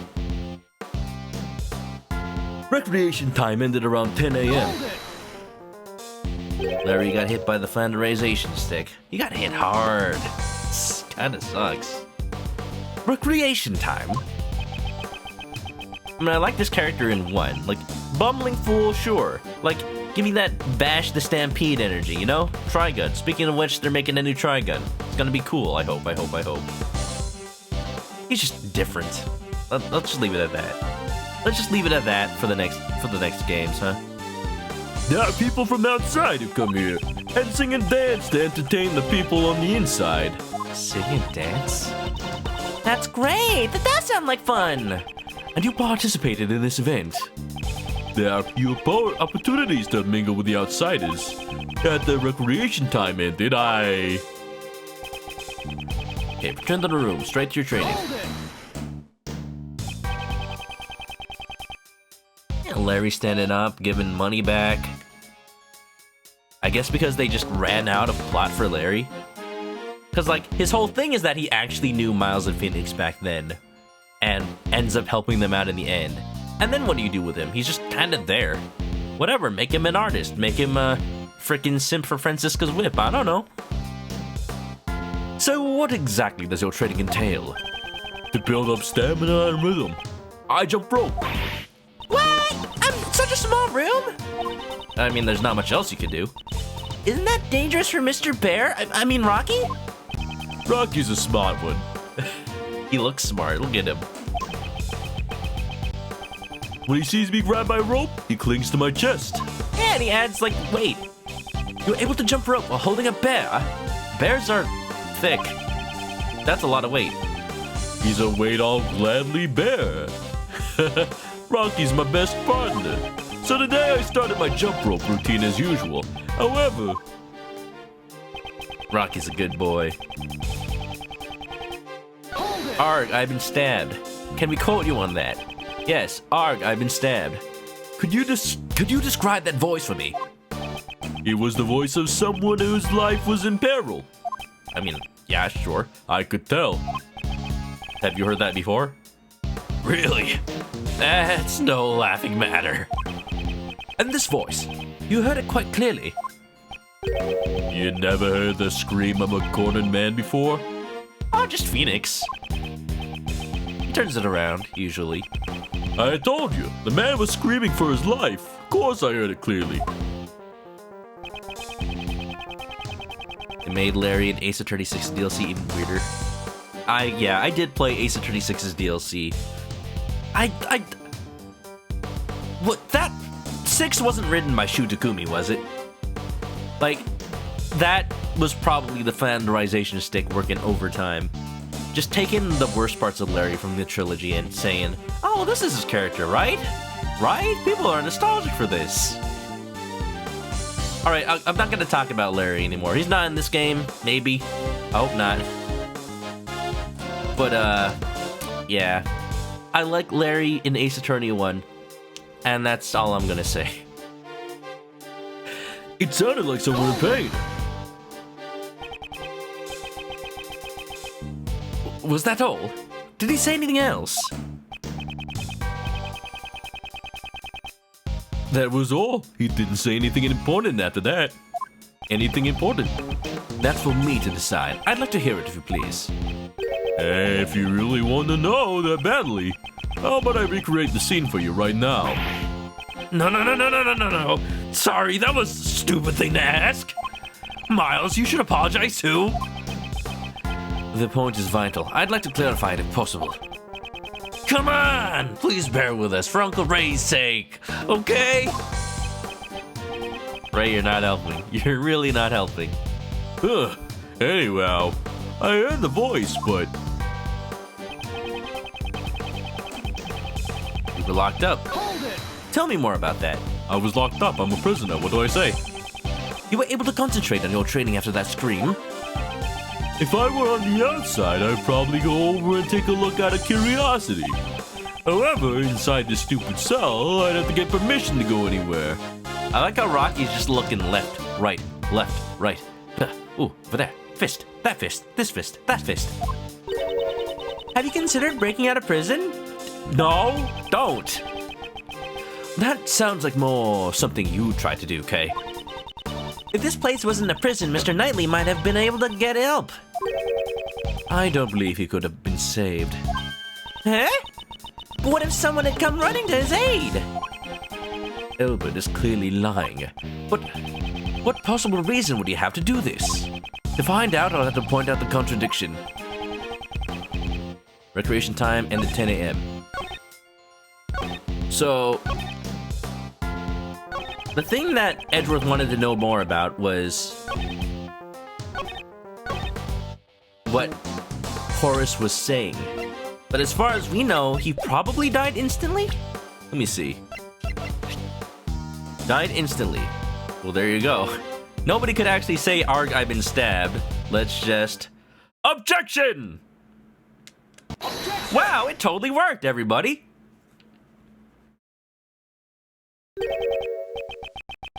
Recreation time ended around 10 a.m. Larry got hit by the flanderization stick. He got hit hard. Kinda sucks. Recreation time. I mean, I like this character in one. Like, bumbling fool, sure. Like, give me that Bash the Stampede energy, you know? Trigun. Speaking of which, they're making a new Trigun. It's gonna be cool, I hope. He's just different. Let's just leave it at that. Let's just leave it at that for the next games, huh? There are people from outside who come here and sing and dance to entertain the people on the inside. Sing and dance? That's great! That does sound like fun! And you participated in this event. There are few opportunities to mingle with the outsiders. At the recreation time ended, Okay, return to the room. Straight to your training. Larry standing up, giving money back. I guess because they just ran out of plot for Larry. Because, like, his whole thing is that he actually knew Miles and Phoenix back then. And ends up helping them out in the end. And then what do you do with him? He's just kind of there. Whatever, make him an artist. Make him a frickin' simp for Francisca's whip. I don't know. So what exactly does your training entail? To build up stamina and rhythm. I jump rope. What? I'm such a small room? I mean, there's not much else you could do. Isn't that dangerous for Mr. Bear? I mean, Rocky? Rocky's a smart one. He looks smart. Look at him. When he sees me grab my rope, he clings to my chest. Yeah, and he adds, like, weight. You're able to jump rope while holding a bear. Bears are thick. That's a lot of weight. He's a weight I'll gladly bear. Rocky's my best partner. So today I started my jump rope routine as usual. However, Rocky's a good boy. Arg, I've been stabbed. Can we quote you on that? Yes, Arg, I've been stabbed. Could you describe that voice for me? It was the voice of someone whose life was in peril. I mean, yeah, sure. I could tell. Have you heard that before? Really? That's no laughing matter. And this voice, you heard it quite clearly. You never heard the scream of a cornered man before? Oh, just Phoenix. He turns it around, usually. I told you, the man was screaming for his life. Of course I heard it clearly. It made Larry and Ace Attorney 6 DLC even weirder. I did play Ace Attorney 6's DLC. What, that 6 wasn't written by Shu Takumi, was it? Like, that was probably the flanderization stick working overtime. Just taking the worst parts of Larry from the trilogy and saying, oh, this is his character, right? Right? People are nostalgic for this. Alright, I'm not gonna talk about Larry anymore. He's not in this game, maybe. I hope not. But, yeah. I like Larry in Ace Attorney 1, and that's all I'm gonna say. It sounded like someone in pain. Was that all? Did he say anything else? That was all. He didn't say anything important after that. Anything important? That's for me to decide. I'd like to hear it if you please. Hey, if you really want to know that badly, how about I recreate the scene for you right now? No. Sorry, that was a stupid thing to ask. Miles, you should apologize too. The point is vital. I'd like to clarify it if possible. Come on, please bear with us for Uncle Ray's sake, okay? Ray, you're not helping. You're really not helping. Anyhow, I heard the voice, but... You were locked up. Tell me more about that. I was locked up. I'm a prisoner. What do I say? You were able to concentrate on your training after that scream. If I were on the outside, I'd probably go over and take a look out of curiosity. However, inside this stupid cell, I'd have to get permission to go anywhere. I like how Rocky's just looking left, right. Ooh, over there. Fist, that fist, this fist, that fist. Have you considered breaking out of prison? No, don't. That sounds like more something you tried to do, Kay. If this place wasn't a prison, Mr. Knightley might have been able to get help. I don't believe he could have been saved. Huh? But what if someone had come running to his aid? Elbert is clearly lying. But what possible reason would he have to do this? To find out, I'll have to point out the contradiction. Recreation time ended 10 a.m. So, the thing that Edgeworth wanted to know more about was what Horace was saying. But as far as we know, he probably died instantly? Let me see. Died instantly. Well, there you go. Nobody could actually say, "Arg, I've been stabbed." Let's just... Objection! Wow, it totally worked, everybody.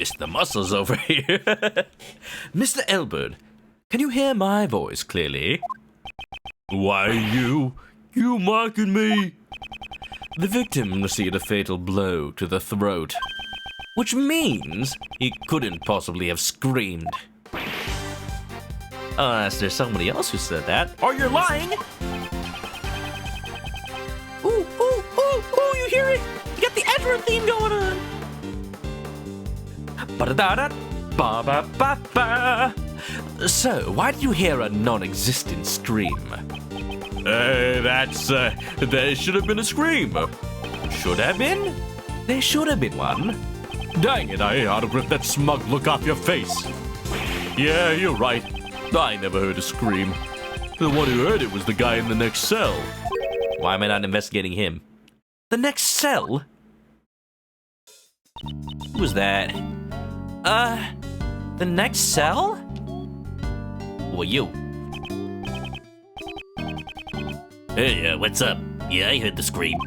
It's the muscles over here. Mr. Elbert, can you hear my voice clearly? Why, you mocking me? The victim received a fatal blow to the throat, which means he couldn't possibly have screamed. Unless there's somebody else who said that, or you're lying. Ooh, you hear it? You got the Edgeworth theme going on. Ba-da-da-da, ba-ba-ba-ba. So, why did you hear a non-existent scream? There should have been a scream. Should have been? There should have been one. Dang it, I ought to rip that smug look off your face. Yeah, you're right. I never heard a scream. The one who heard it was the guy in the next cell. Why am I not investigating him? The next cell? Who was that? The next cell? Well, you. Hey, what's up? Yeah, I heard the scream.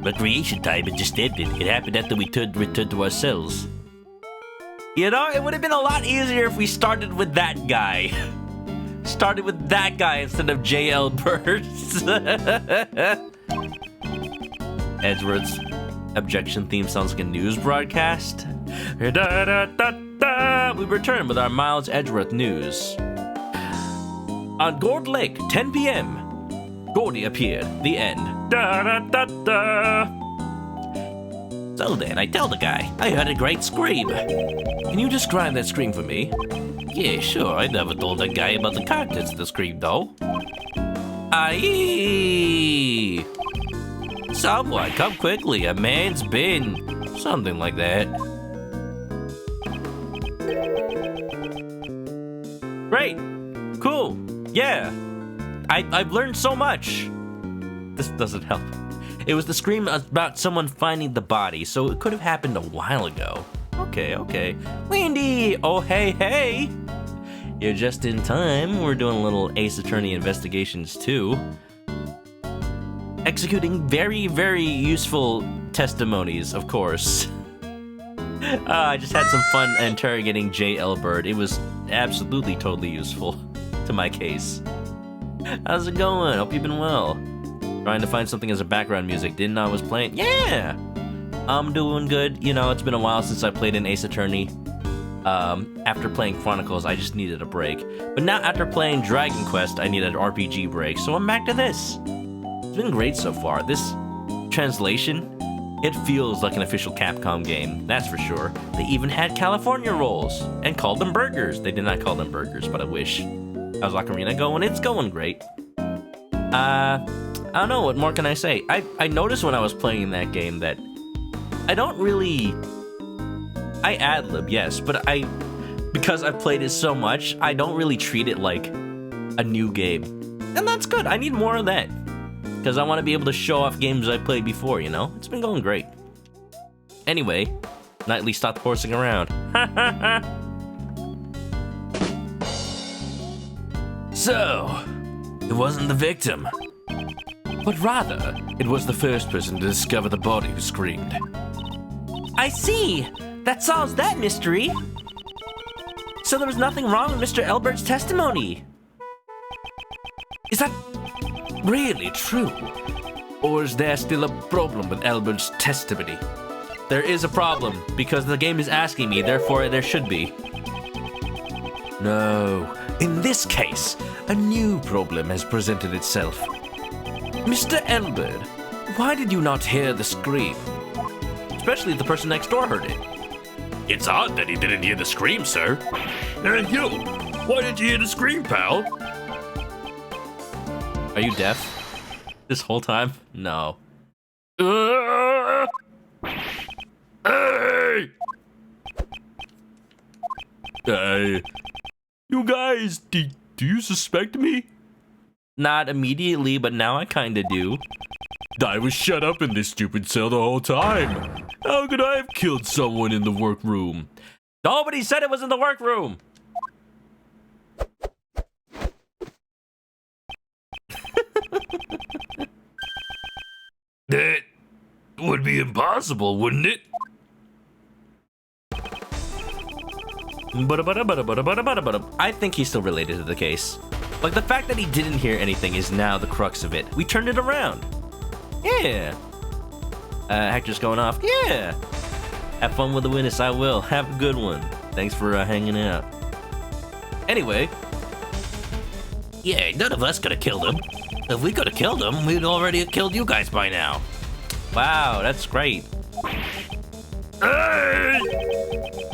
Recreation time had just ended. It happened after we returned to our cells. You know, it would have been a lot easier if we started with that guy. Started with that guy instead of J.L. Burns. Edgeworth's objection theme sounds like a news broadcast. Da, da, da, da. We return with our Miles Edgeworth news. On Gold Lake, 10 p.m. Goldie appeared. The end. Da, da, da, da. So then, I tell the guy, I heard a great scream. Can you describe that scream for me? Yeah, sure. I never told that guy about the contents of the scream, though. Aye! Someone, come quickly. A man's been... something like that. Great! Cool! Yeah! I've learned so much! This doesn't help. It was the scream about someone finding the body, so it could have happened a while ago. Okay. Wendy! Oh, hey! You're just in time. We're doing a little Ace Attorney investigations, too. Executing very, very useful testimonies, of course. I just had some fun interrogating J. L. Bird. It was absolutely totally useful to my case. How's it going? Hope you've been well. Trying to find something as a background music. Didn't know I was playing. Yeah! I'm doing good. You know, it's been a while since I played an Ace Attorney. After playing Chronicles, I just needed a break. But now after playing Dragon Quest, I needed an RPG break, so I'm back to this. It's been great so far. This translation, it feels like an official Capcom game, that's for sure. They even had California rolls and called them burgers. They did not call them burgers, but I wish. How's Ocarina going? It's going great. I don't know, what more can I say? I noticed when I was playing that game that I don't really... I ad-lib, yes, but because I've played it so much, I don't really treat it like a new game. And that's good. I need more of that. Because I want to be able to show off games I played before, you know? It's been going great. Anyway, Knightley stopped horsing around. So, it wasn't the victim, but rather, it was the first person to discover the body who screamed. I see! That solves that mystery! So there was nothing wrong with Mr. Elbert's testimony! Is that really true? Or is there still a problem with Albert's testimony? There is a problem, because the game is asking me, therefore there should be. No. In this case, a new problem has presented itself. Mr. Elbert, why did you not hear the scream? Especially if the person next door heard it. It's odd that he didn't hear the scream, sir. Hey, you! Why didn't you hear the scream, pal? Are you deaf? This whole time? No. Hey! Hey! You guys, do you suspect me? Not immediately, but now I kinda do. I was shut up in this stupid cell the whole time. How could I have killed someone in the workroom? Nobody said it was in the workroom! That would be impossible, wouldn't it? I think he's still related to the case. Like, the fact that he didn't hear anything is now the crux of it. We turned it around. Yeah. Hector's going off. Yeah. Have fun with the witness, I will. Have a good one. Thanks for hanging out. Anyway. Yeah, none of us could have killed him. If we could have killed him, we'd already have killed you guys by now. Wow, that's great. Hey!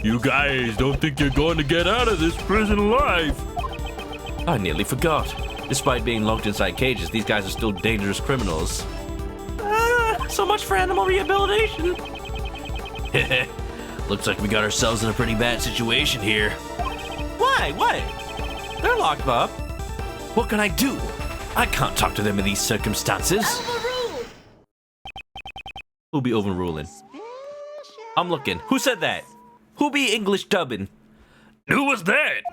You guys don't think you're going to get out of this prison alive? I nearly forgot. Despite being locked inside cages, these guys are still dangerous criminals. So much for animal rehabilitation. Looks like we got ourselves in a pretty bad situation here. Why? What? They're locked up. What can I do? I can't talk to them in these circumstances. Overruled. Who'll be overruling? I'm looking. Who said that? Who be English dubbing? Who was that?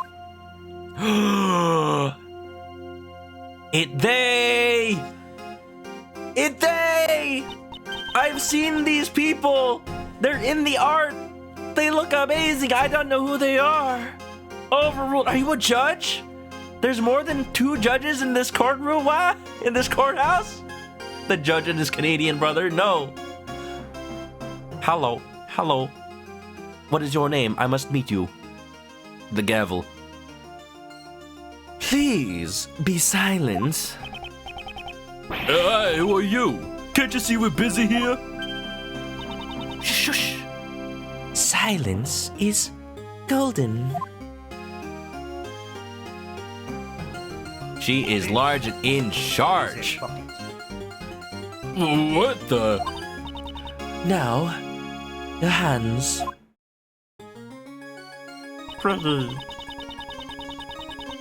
It they! I've seen these people! They're in the art! They look amazing! I don't know who they are! Overruled. Are you a judge? There's more than 2 judges in this courtroom? What? In this courthouse? The judge and his Canadian brother? No. Hello, hello. What is your name? I must meet you. The gavel. Please, be silent. Hey, who are you? Can't you see we're busy here? Shush. Silence is golden. She is large and in charge. What the? Now, your hands.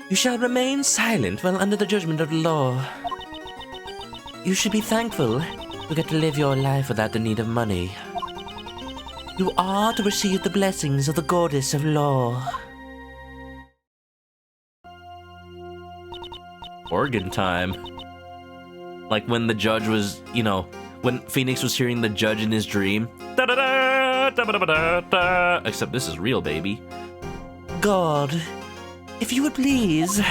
You shall remain silent while under the judgment of the law. You should be thankful you get to live your life without the need of money. You are to receive the blessings of the goddess of law. Organ time. Like when the judge was, when Phoenix was hearing the judge in his dream. Da-da-da, da-ba-da-ba-da-da. Except this is real, baby. God, if you would please.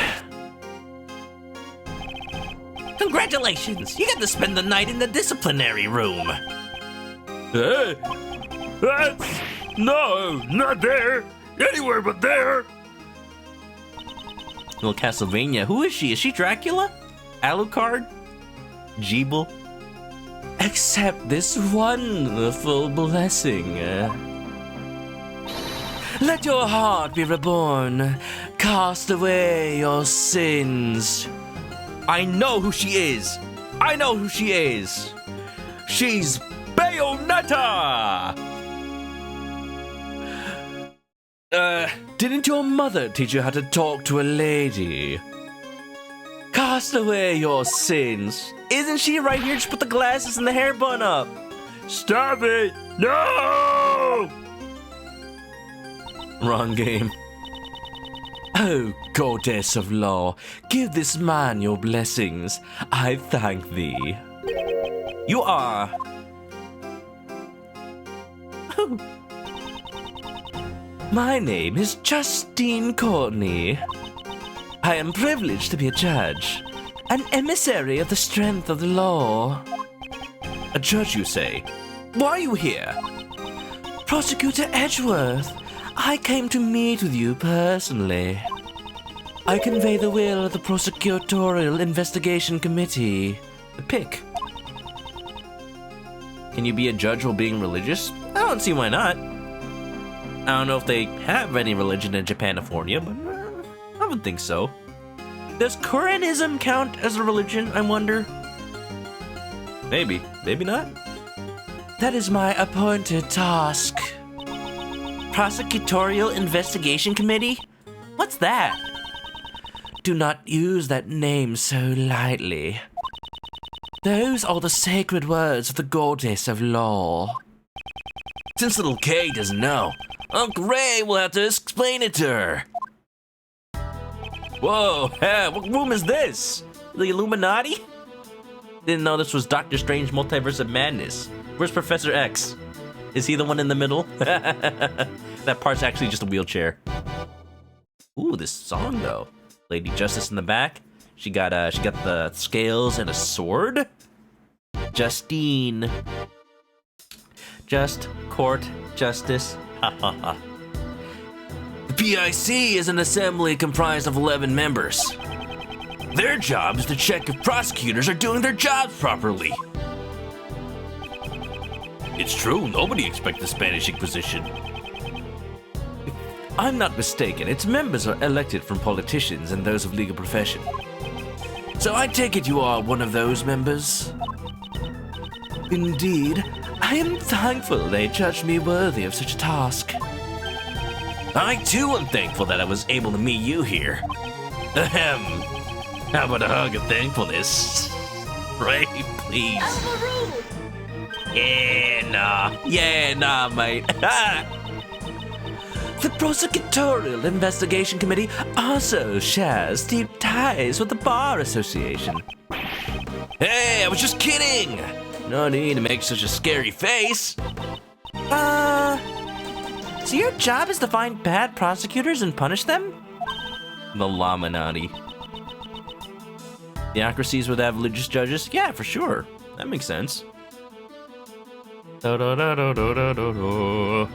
Congratulations! You get to spend the night in the disciplinary room. Hey, no, not there. Anywhere but there. Little Castlevania. Who is she? Is she Dracula? Alucard? Jeeble? Accept this wonderful blessing. Let your heart be reborn. Cast away your sins. I know who she is. I know who she is. She's Bayonetta! Didn't your mother teach you how to talk to a lady? Cast away your sins. Isn't she right here? Just put the glasses and the hair bun up. Stop it! No! Wrong game. Oh, goddess of law, give this man your blessings. I thank thee. You are... Oh. My name is Justine Courtney. I am privileged to be a judge, an emissary of the strength of the law. A judge, you say? Why are you here? Prosecutor Edgeworth, I came to meet with you personally. I convey the will of the Prosecutorial Investigation Committee. The PIC. Can you be a judge while being religious? I don't see why not. I don't know if they have any religion in Japanifornia, but I would think so. Does Koreanism count as a religion, I wonder? Maybe. Maybe not. That is my appointed task. Prosecutorial Investigation Committee? What's that? Do not use that name so lightly. Those are the sacred words of the goddess of law. Since little Kay doesn't know, Uncle Ray will have to explain it to her. Whoa, what room is this? The Illuminati? Didn't know this was Doctor Strange Multiverse of Madness. Where's Professor X? Is he the one in the middle? That part's actually just a wheelchair. Ooh, this song though. Lady Justice in the back. She got the scales and a sword. Justine. Just court justice. Ha ha ha. The PIC is an assembly comprised of 11 members. Their job is to check if prosecutors are doing their jobs properly. It's true, nobody expects the Spanish Inquisition. If I'm not mistaken, its members are elected from politicians and those of legal profession. So I take it you are one of those members? Indeed, I am thankful they judged me worthy of such a task. I too am thankful that I was able to meet you here. Ahem. How about a hug of thankfulness? Right, please. Yeah, nah, mate. The Prosecutorial Investigation Committee also shares deep ties with the Bar Association. Hey, I was just kidding! No need to make such a scary face. So your job is to find bad prosecutors and punish them? The Laminati. Theocracies would have religious judges? Yeah, for sure. That makes sense. Da-da-da-da-da-da-da.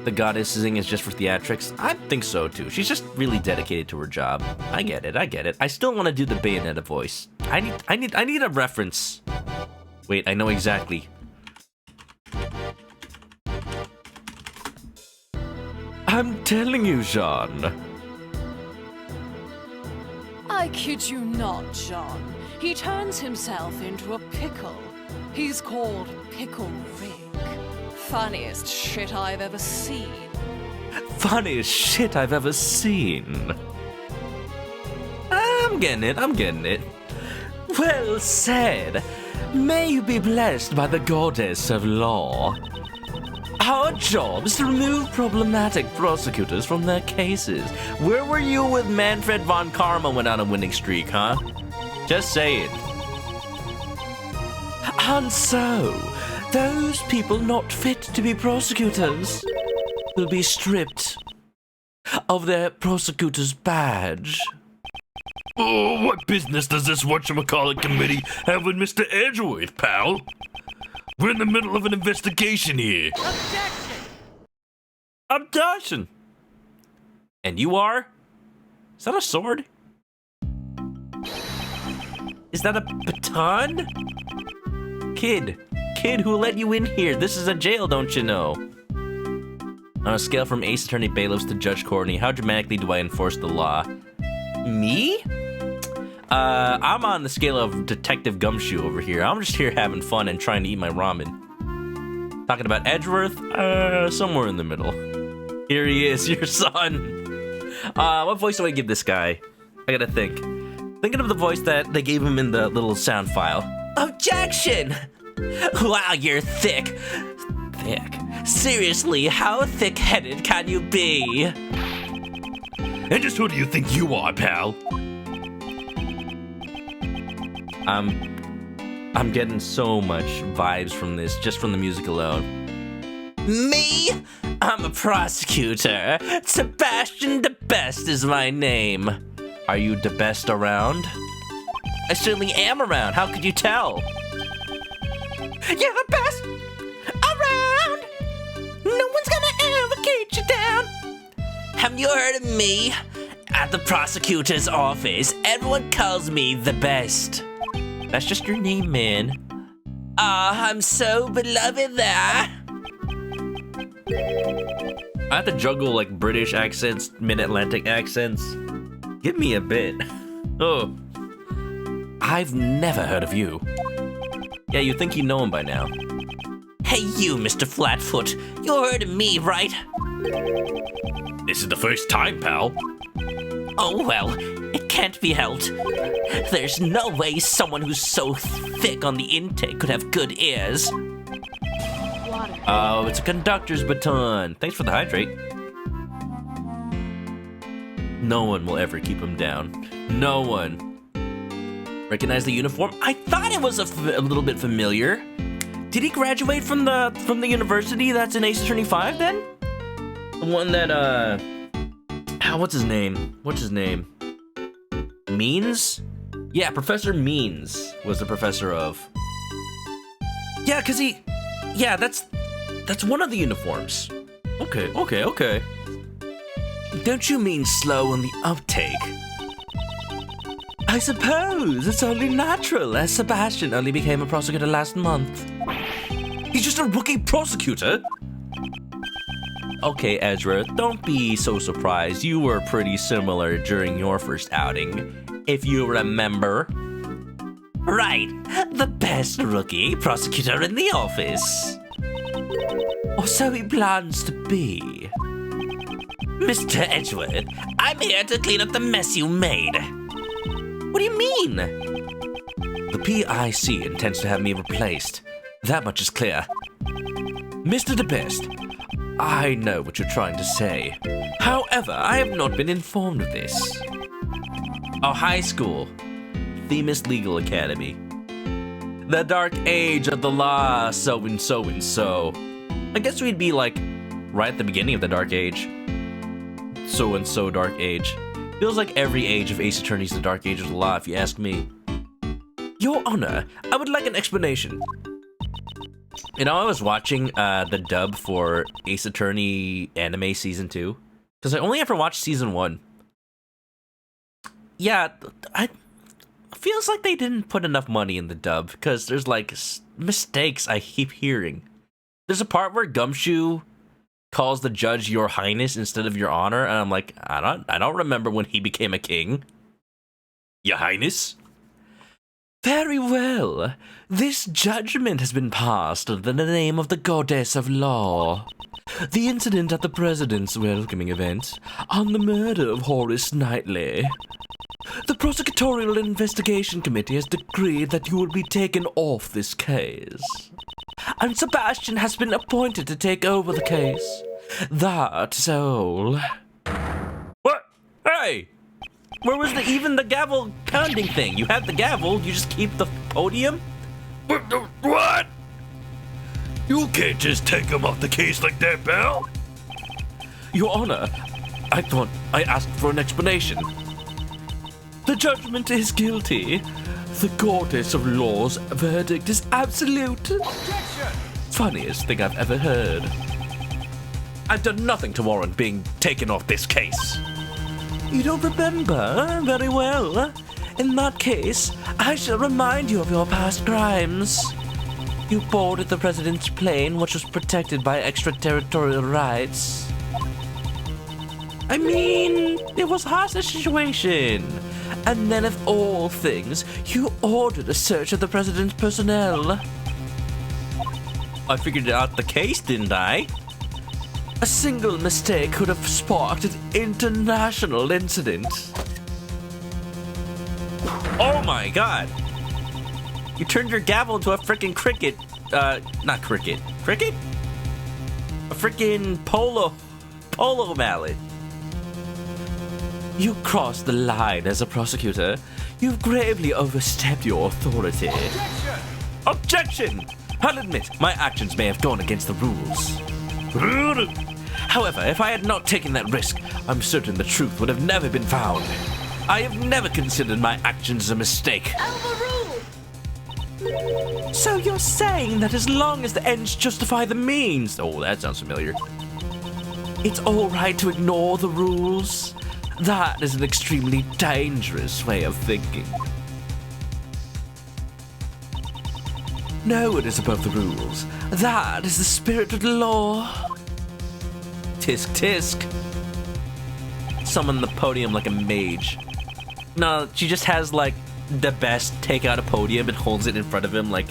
The goddess singing is just for theatrics? I think so too. She's just really dedicated to her job. I get it. I still want to do the Bayonetta voice. I need a reference. Wait, I know exactly. I'm telling you, Jean. I kid you not, John. He turns himself into a pickle. He's called Pickle Rick. Funniest shit I've ever seen. Funniest shit I've ever seen. I'm getting it. Well said. May you be blessed by the goddess of law. Our job is to remove problematic prosecutors from their cases. Where were you with Manfred von Karma went on a winning streak, huh? Just say it. And so, those people not fit to be prosecutors will be stripped of their prosecutor's badge. Oh, what business does this whatchamacallit committee have with Mr. Edgeworth, pal? We're in the middle of an investigation here. Objection! And you are? Is that a sword? Is that a baton? Kid, who let you in here? This is a jail, don't you know? On a scale from Ace Attorney Bailiffs to Judge Courtney, how dramatically do I enforce the law? Me? I'm on the scale of Detective Gumshoe over here. I'm just here having fun and trying to eat my ramen. Talking about Edgeworth? Somewhere in the middle. Here he is, your son. What voice do I give this guy? I gotta think. Thinking of the voice that they gave him in the little sound file. Objection! Wow, you're thick. Thick? Seriously, how thick-headed can you be? And just who do you think you are, pal? I'm getting so much vibes from this, just from the music alone. Me? I'm a prosecutor. Sebastian the Best is my name. Are you the best around? I certainly am around. How could you tell? You're the best around. No one's gonna ever get you down. Have you heard of me? At the prosecutor's office, everyone calls me the best. That's just your name, man. I'm so beloved there. I have to juggle like British accents, mid-Atlantic accents. Give me a bit. Oh. I've never heard of you. Yeah, you'd think you know him by now. Hey you, Mr. Flatfoot. You heard of me, right? This is the first time, pal. Oh well, it can't be helped. There's no way someone who's so thick on the intake could have good ears. Water. Oh, it's a conductor's baton. Thanks for the hydrate. No one will ever keep him down. No one. Recognize the uniform? I thought it was a little bit familiar. Did he graduate from the university that's in Ace Attorney 5 then? The one that what's his name? Means? Yeah, Professor Means was the professor of. Yeah, that's one of the uniforms. Okay. Don't you mean slow on the uptake? I suppose it's only natural, as Sebastian only became a prosecutor last month. He's just a rookie prosecutor? Okay, Edgeworth, don't be so surprised. You were pretty similar during your first outing, if you remember. Right, the best rookie prosecutor in the office. Or so he plans to be. Mr. Edgeworth, I'm here to clean up the mess you made. What do you mean? The PIC intends to have me replaced. That much is clear. Mr. DeBest, I know what you're trying to say. However, I have not been informed of this. Our high school, Themis Legal Academy. The dark age of the law, so and so and so. I guess we'd be like right at the beginning of the dark age. So and so dark age. Feels like every age of Ace Attorney is the dark age of the law, if you ask me. Your Honor, I would like an explanation. You know, I was watching the dub for Ace Attorney anime season 2 because I only ever watched season 1. Yeah, I feels like they didn't put enough money in the dub because there's like mistakes I keep hearing. There's a part where Gumshoe calls the judge Your Highness instead of Your Honor, and I'm like, I don't remember when he became a king. Your Highness? Very well. This judgment has been passed in the name of the Goddess of Law. The incident at the President's welcoming event on the murder of Horace Knightley. The Prosecutorial Investigation Committee has decreed that you will be taken off this case. And Sebastian has been appointed to take over the case. That's all. What? Hey! Where was even the gavel pounding thing? You had the gavel, you just keep the podium? What? You can't just take him off the case like that, pal. Your Honor, I thought I asked for an explanation. The judgment is guilty. The Goddess of Law's verdict is absolute. Objection! Funniest thing I've ever heard. I've done nothing to warrant being taken off this case. You don't remember? Very well. In that case, I shall remind you of your past crimes. You boarded the President's plane, which was protected by extraterritorial rights. I mean, it was a hostage situation. And then, of all things, you ordered a search of the President's personnel. I figured out the case, didn't I? A single mistake could have sparked an international incident. Oh my god! You turned your gavel into a freaking cricket. Not cricket. Cricket? A freaking polo mallet. You crossed the line as a prosecutor. You've gravely overstepped your authority. Objection! Objection! I'll admit, my actions may have gone against the rules. However, if I had not taken that risk, I'm certain the truth would have never been found. I have never considered my actions a mistake. So you're saying that as long as the ends justify the means... Oh, that sounds familiar. It's all right to ignore the rules? That is an extremely dangerous way of thinking. No one is above the rules. That is the spirit of the law. Tisk tisk. Summon the podium like a mage. No, she just has like the best take out a podium and holds it in front of him like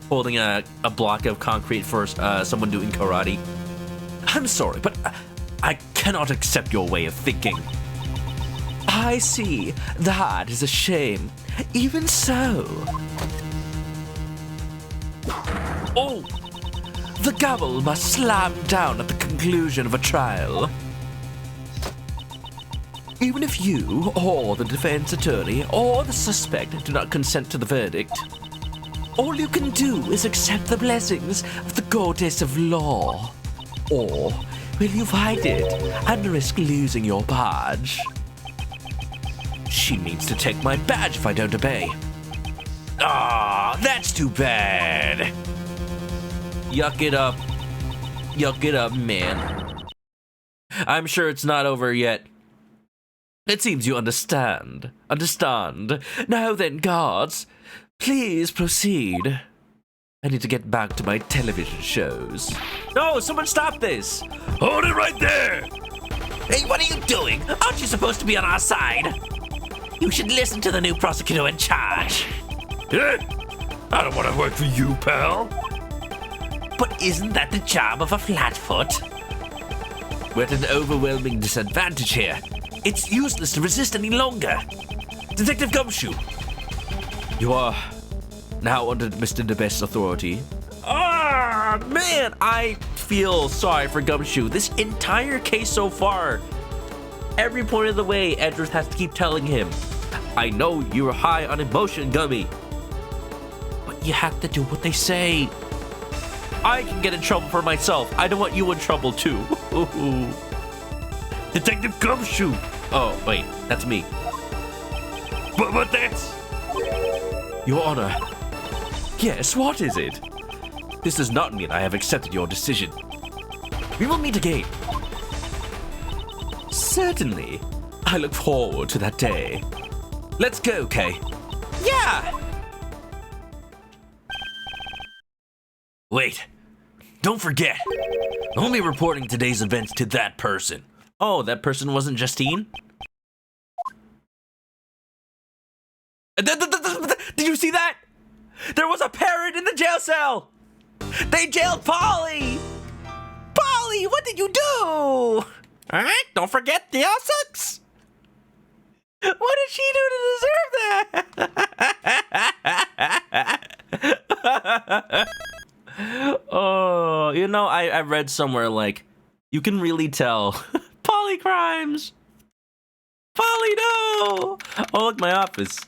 holding a block of concrete for someone doing karate. I'm sorry, but I cannot accept your way of thinking. I see. That is a shame. Even so... Oh! The gavel must slam down at the conclusion of a trial. Even if you, or the defense attorney, or the suspect do not consent to the verdict, all you can do is accept the blessings of the Goddess of Law. Or will you fight it and risk losing your badge? She means to take my badge if I don't obey. Ah, that's too bad. Yuck it up. Yuck it up, man. I'm sure it's not over yet. It seems you understand. Understand. Now then, guards, please proceed. I need to get back to my television shows. No, someone stop this! Hold it right there! Hey, what are you doing? Aren't you supposed to be on our side? You should listen to the new prosecutor in charge. I don't want to work for you, pal. But isn't that the job of a flatfoot? We're at an overwhelming disadvantage here. It's useless to resist any longer. Detective Gumshoe, you are now under Mr. DeBest's authority. Ah, man, I feel sorry for Gumshoe. This entire case so far, every point of the way, Edgeworth has to keep telling him, I know you're high on emotion, Gummy, but you have to do what they say. I can get in trouble for myself. I don't want you in trouble, too. Detective Gumshoe. Oh, wait, that's me. But that's... Your Honor. Yes, what is it? This does not mean I have accepted your decision. We will meet again. Certainly. I look forward to that day. Let's go, Kay. Yeah! Wait, don't forget. Only reporting today's events to that person. Oh, that person wasn't Justine? Did you see that? There was a parrot in the jail cell! They jailed Polly! Polly, what did you do? Alright, don't forget the L6! What did she do to deserve that? Oh, you know, I read somewhere like, you can really tell. Polly crimes! Polly, no! Oh, look, my office.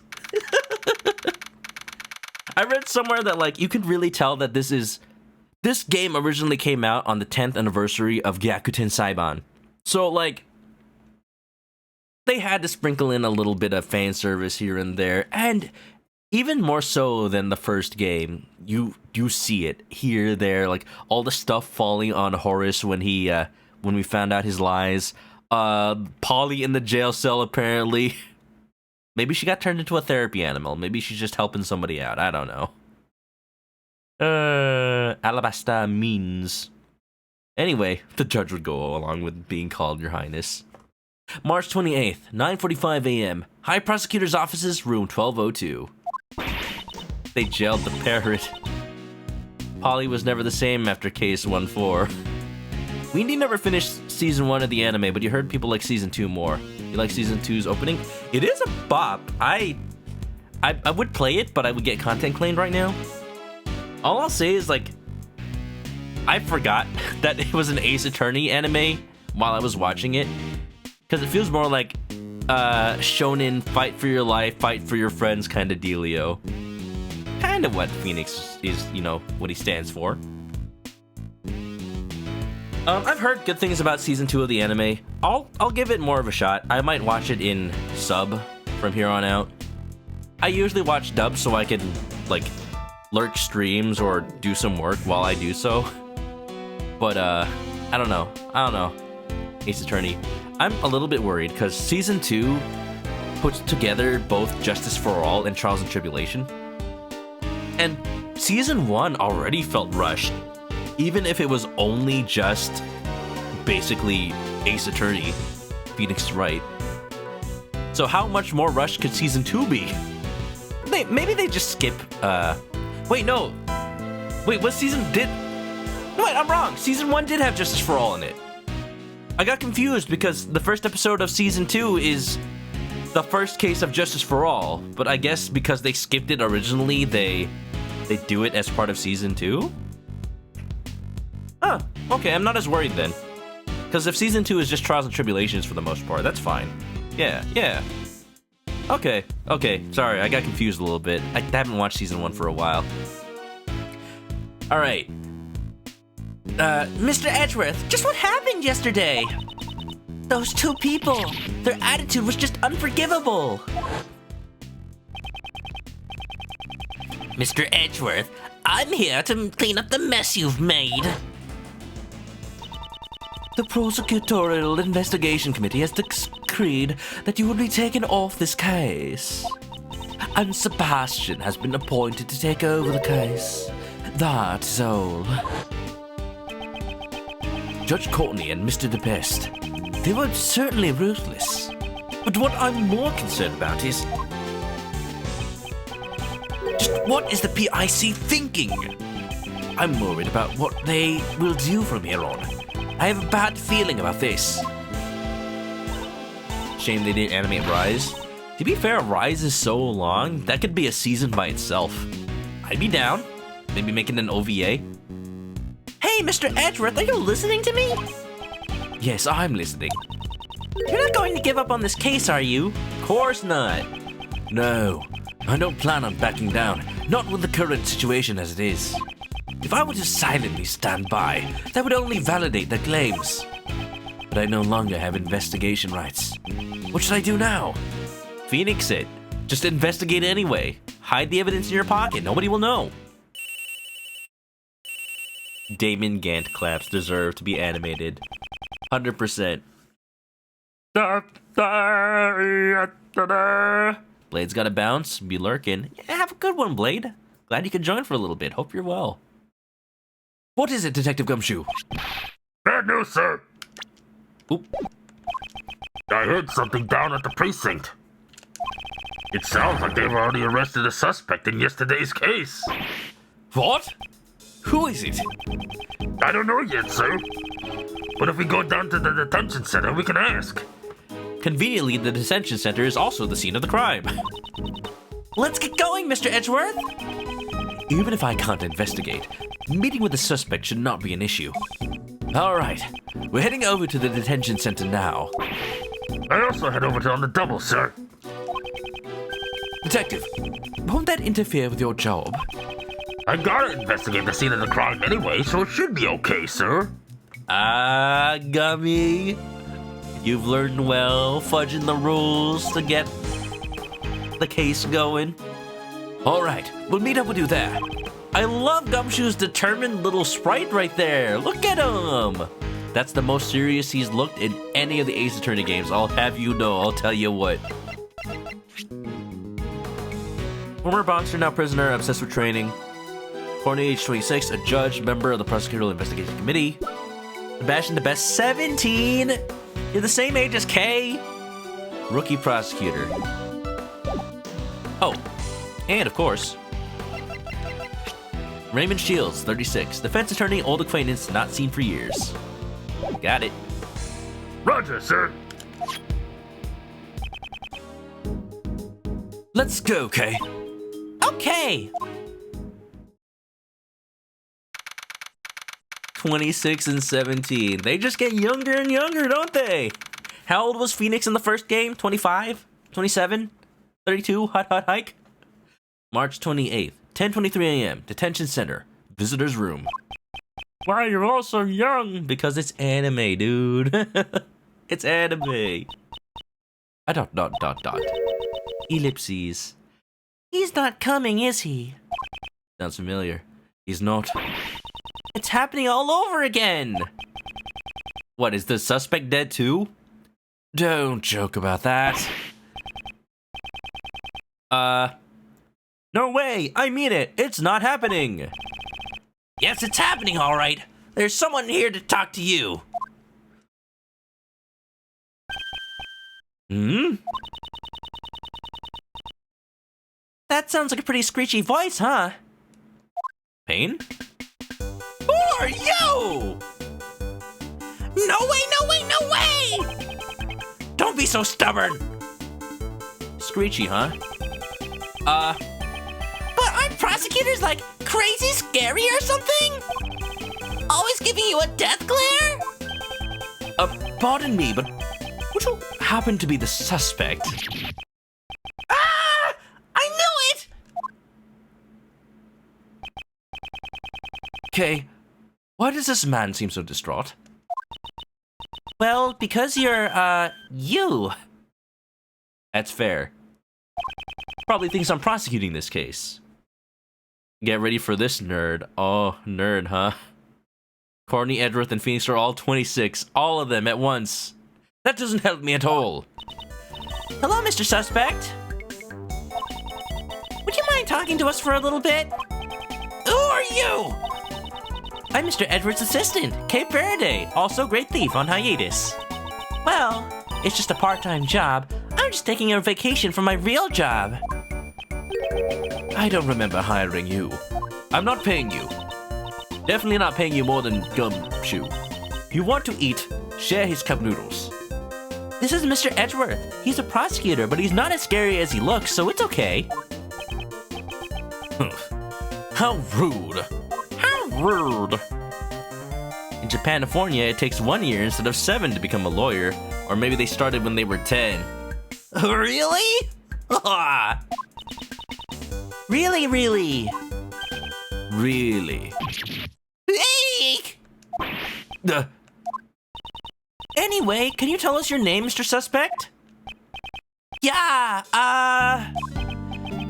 I read somewhere that, like, you can really tell that this game originally came out on the 10th anniversary of Gyakuten Saiban. So, like, they had to sprinkle in a little bit of fan service here and there, and even more so than the first game, you see it here, there, like, all the stuff falling on Horace when we found out his lies. Polly in the jail cell, apparently. Maybe she got turned into a therapy animal. Maybe she's just helping somebody out. I don't know. Alabasta means. Anyway, the judge would go along with being called Your Highness. March 28th, 9:45 a.m. High Prosecutor's Offices, room 1202. They jailed the parrot. Polly was never the same after case 1-4. Weenie never finished season 1 of the anime, but you heard people like season 2 more. You like season 2's opening? It is a bop. I would play it, but I would get content claimed right now. All I'll say is, like, I forgot that it was an Ace Attorney anime while I was watching it. Because it feels more like shonen, fight for your life, fight for your friends kind of dealio. Kind of what Phoenix is, you know, what he stands for. I've heard good things about season 2 of the anime. I'll give it more of a shot. I might watch it in sub from here on out. I usually watch dub so I can, like, lurk streams or do some work while I do so. But, I don't know. Ace Attorney. I'm a little bit worried because season 2 puts together both Justice for All and Trials and Tribulation. And season 1 already felt rushed. Even if it was only just basically Ace Attorney, Phoenix Wright. So how much more rushed could season 2 be? Maybe they just skip, wait, no. Wait, what season did... Wait, I'm wrong. Season 1 did have Justice for All in it. I got confused because the first episode of season 2 is the first case of Justice for All. But I guess because they skipped it originally, they do it as part of season 2? Huh, okay, I'm not as worried then. Because if season 2 is just Trials and Tribulations for the most part, that's fine. Yeah. Okay, sorry, I got confused a little bit. I haven't watched season 1 for a while. Alright. Mr. Edgeworth, just what happened yesterday? Those two people, their attitude was just unforgivable. Mr. Edgeworth, I'm here to clean up the mess you've made. The Prosecutorial Investigation Committee has decreed that you will be taken off this case. And Sebastian has been appointed to take over the case. That is all. Judge Courtney and Mr. DePest, they were certainly ruthless. But what I'm more concerned about is... just what is the PIC thinking? I'm worried about what they will do from here on. I have a bad feeling about this. Shame they didn't animate Rise. To be fair, Rise is so long, that could be a season by itself. I'd be down. Maybe making an OVA. Hey, Mr. Edgeworth, are you listening to me? Yes, I'm listening. You're not going to give up on this case, are you? Course not. No, I don't plan on backing down. Not with the current situation as it is. If I were to silently stand by, that would only validate their claims. But I no longer have investigation rights. What should I do now? Phoenix it. Just investigate anyway. Hide the evidence in your pocket. Nobody will know. Damon Gant claps deserve to be animated. 100%. Blade's gotta bounce, be lurking. Yeah, have a good one, Blade. Glad you could join for a little bit. Hope you're well. What is it, Detective Gumshoe? Bad news, sir. Oop. I heard something down at the precinct. It sounds like they've already arrested a suspect in yesterday's case. What? Who is it? I don't know yet, sir. But if we go down to the detention center, we can ask. Conveniently, the detention center is also the scene of the crime. Let's get going, Mr. Edgeworth. Even if I can't investigate, meeting with the suspect should not be an issue. Alright, we're heading over to the detention center now. I also head over to on the double, sir. Detective, won't that interfere with your job? I gotta investigate the scene of the crime anyway, so it should be okay, sir. Ah, Gummy. You've learned well, fudging the rules to get the case going. Alright, we'll meet up with you there. I love Gumshoe's determined little sprite right there. Look at him. That's the most serious he's looked in any of the Ace Attorney games. I'll have you know, I'll tell you what. Former boxer, now prisoner, obsessed with training. Corny, age 26, a judge, member of the prosecutorial investigation committee. Sebastian the best, 17. You're the same age as Kay. Rookie prosecutor. Oh, and of course, Raymond Shields, 36. Defense attorney, old acquaintance, not seen for years. Got it. Roger, sir. Let's go, Kay. Okay. 26 and 17. They just get younger and younger, don't they? How old was Phoenix in the first game? 25? 27? 32? Hot hike? March 28th, 10:23 a.m. Detention center. Visitor's room. Why are you all so young? Because it's anime, dude. It's anime. Dot. Ellipses. He's not coming, is he? Sounds familiar. He's not. It's happening all over again. What, is the suspect dead too? Don't joke about that. No way! I mean it! It's not happening! Yes, it's happening, all right. There's someone here to talk to you. Hmm? That sounds like a pretty screechy voice, huh? Pain? Who are you? No way, no way, no way! Don't be so stubborn. Screechy, huh? But aren't prosecutors like crazy scary or something? Always giving you a death glare? Pardon me, but would you happen to be the suspect? Ah! I knew it! Okay, why does this man seem so distraught? Well, because you're, you. That's fair. Probably thinks I'm prosecuting this case. Get ready for this, nerd. Oh, nerd, huh? Courtney, Edgeworth, and Phoenix are all 26. All of them at once. That doesn't help me at all. Hello, Mr. Suspect. Would you mind talking to us for a little bit? Who are you? I'm Mr. Edward's assistant, Cape Verde, also great thief on hiatus. Well, it's just a part-time job. I'm just taking a vacation from my real job. I don't remember hiring you. I'm not paying you. Definitely not paying you more than Gumshoe. You want to eat, share his cup noodles. This is Mr. Edgeworth. He's a prosecutor, but he's not as scary as he looks, so it's okay. How rude. How rude. In Japan-California, it takes 1 year instead of 7 to become a lawyer. Or maybe they started when they were 10. Really? Really? Really? Eek! Anyway, can you tell us your name, Mr. Suspect? Yeah,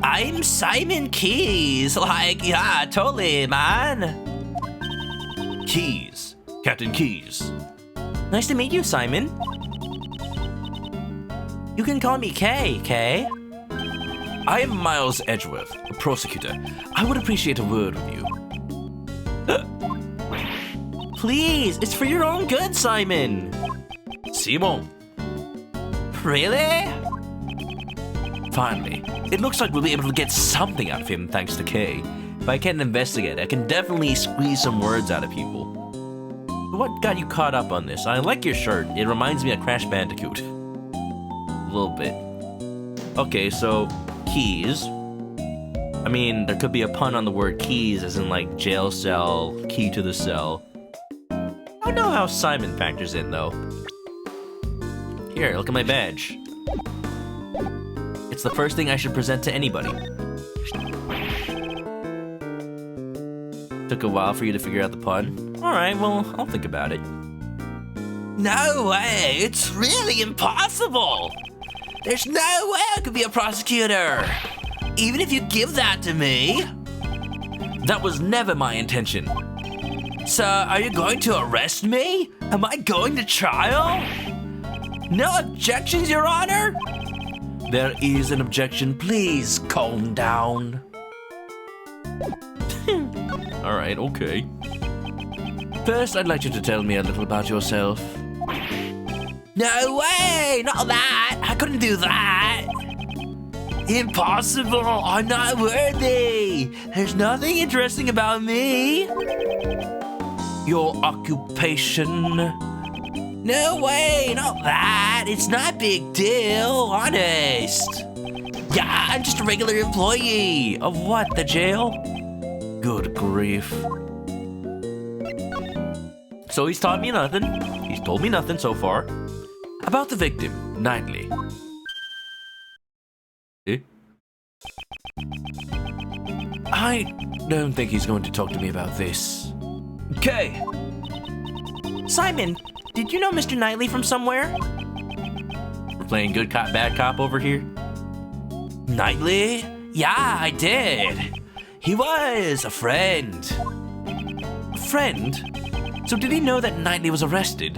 I'm Simon Keys. Like, yeah, totally, man. Keys. Captain Keys. Nice to meet you, Simon. You can call me Kay, Kay. I am Miles Edgeworth, a prosecutor. I would appreciate a word with you. Please, it's for your own good, Simon. Simon. Really? Finally. It looks like we'll be able to get something out of him thanks to Kay. If I can investigate, I can definitely squeeze some words out of people. What got you caught up on this? I like your shirt. It reminds me of Crash Bandicoot. A little bit. Okay, so keys. I mean, there could be a pun on the word keys, as in like jail cell, key to the cell. I don't know how Simon factors in, though. Here, look at my badge. It's the first thing I should present to anybody. Took a while for you to figure out the pun. Alright, well, I'll think about it. No way! It's really impossible! There's no way I could be a prosecutor! Even if you give that to me! That was never my intention. So, are you going to arrest me? Am I going to trial? No objections, Your Honor? There is an objection. Please calm down. Alright, okay. First, I'd like you to tell me a little about yourself. No way! Not that! I couldn't do that! Impossible! I'm not worthy! There's nothing interesting about me! Your occupation. No way! Not that! It's not a big deal, honest! Yeah, I'm just a regular employee! Of what, the jail? Good grief. So he's taught me nothing. He's told me nothing so far. About the victim, Knightley. Eh? I don't think he's going to talk to me about this. Okay. Simon, did you know Mr. Knightley from somewhere? We're playing good cop, bad cop over here. Knightley? Yeah, I did. He was a friend. A friend? So did he know that Knightley was arrested?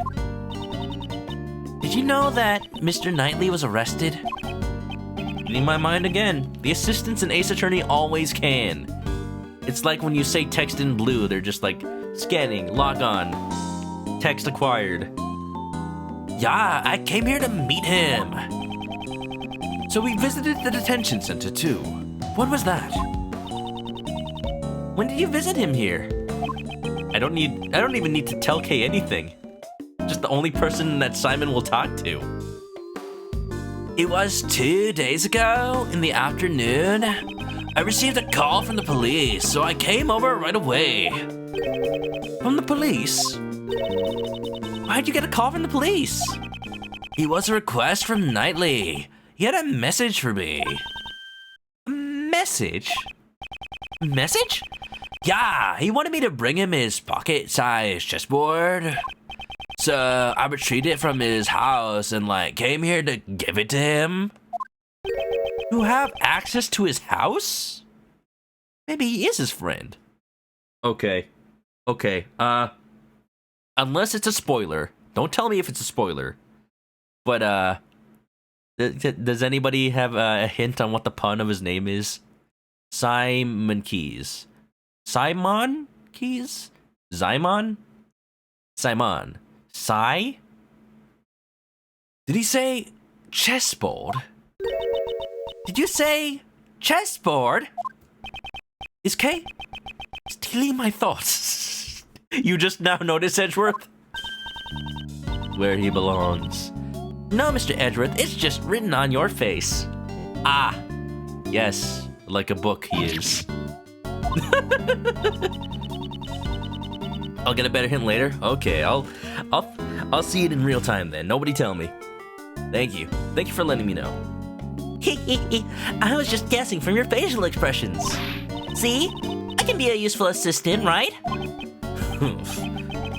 Did you know that Mr. Knightley was arrested? Reading my mind again. The assistants in Ace Attorney always can. It's like when you say text in blue, they're just like, scanning, log on, text acquired. Yeah, I came here to meet him. So we visited the detention center too. What was that? When did you visit him here? I don't even need to tell Kay anything. Just the only person that Simon will talk to. It was 2 days ago in the afternoon. I received a call from the police, so I came over right away. From the police? Why'd you get a call from the police? It was a request from Knightley. He had a message for me. A message? A message? Yeah, he wanted me to bring him his pocket-sized chessboard. So I retrieved it from his house and came here to give it to him. You have access to his house? Maybe he is his friend. Okay. Okay, unless it's a spoiler. Don't tell me if it's a spoiler. But, does anybody have a hint on what the pun of his name is? Simon Keys. Simon Keys? Simon? Simon. Sai? Did he say chessboard? Did you say chessboard? Is Kay stealing my thoughts? You just now notice Edgeworth? Where he belongs. No, Mr. Edgeworth, it's just written on your face. Ah, yes, like a book he is. I'll get a better hint later. Okay, I'll see it in real time then. Nobody tell me. Thank you. Thank you for letting me know. I was just guessing from your facial expressions. See? I can be a useful assistant, right?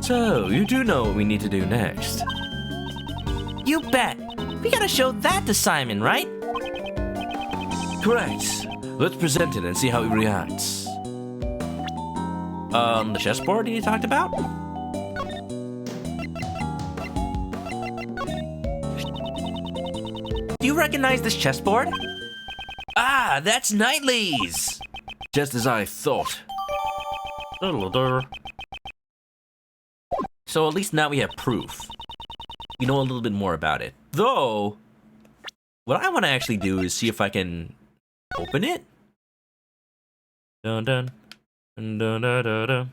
So, you do know what we need to do next. You bet. We gotta show that to Simon, right? Correct. Let's present it and see how he reacts. The chessboard you talked about? Do you recognize this chessboard? Ah, that's Knightley's! Just as I thought. So at least now we have proof. We know a little bit more about it. Though, what I want to actually do is see if I can open it. Dun dun. Dun dun dun dun dun.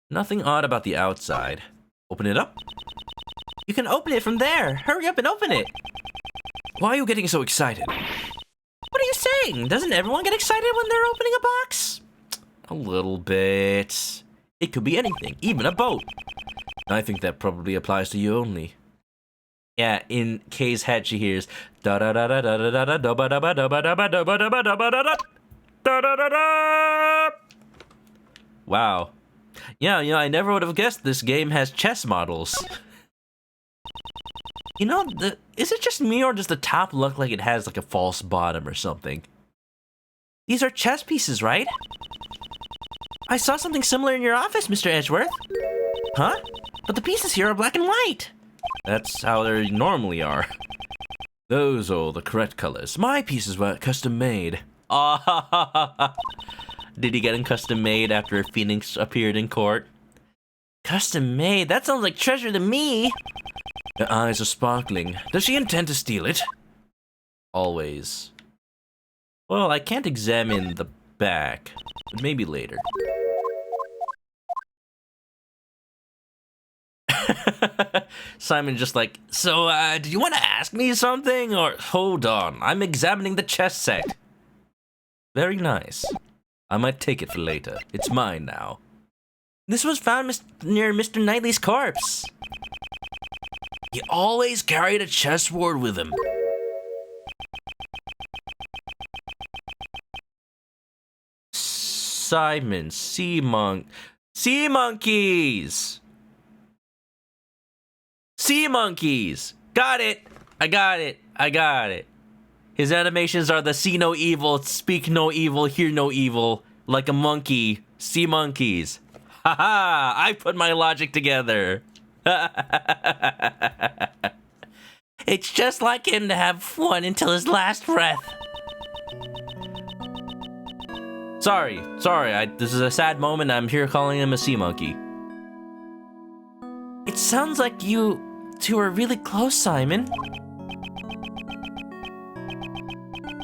Nothing odd about the outside. Open it up. You can open it from there. Hurry up and open it. Why are you getting so excited? What are you saying? Doesn't everyone get excited when they're opening a box? A little bit. It could be anything, even a boat. I think that probably applies to you only. Yeah, in Kay's head she hears da da da da da da da da da da da da da da da da da da da. Wow. Yeah, I never would have guessed this game has chess models. You know, is it just me or does the top look like it has like a false bottom or something? These are chess pieces, right? I saw something similar in your office, Mr. Edgeworth. Huh? But the pieces here are black and white. That's how they normally are. Those are the correct colors. My pieces were custom made. Ah, did he get them custom made after Phoenix appeared in court? Custom made? That sounds like treasure to me. Her eyes are sparkling. Does she intend to steal it? Always. Well, I can't examine the back, but maybe later. Simon just like, so, do you want to ask me something? Or, hold on, I'm examining the chess set. Very nice. I might take it for later. It's mine now. This was found near Mr. Knightley's corpse. He always carried a chessboard with him. Simon, sea monkeys! Sea monkeys! Got it! I got it. His animations are the see no evil, speak no evil, hear no evil. Like a monkey. Sea monkeys. Haha! I put my logic together. It's just like him to have fun until his last breath. Sorry. This is a sad moment. I'm here calling him a sea monkey. It sounds like you two are really close, Simon.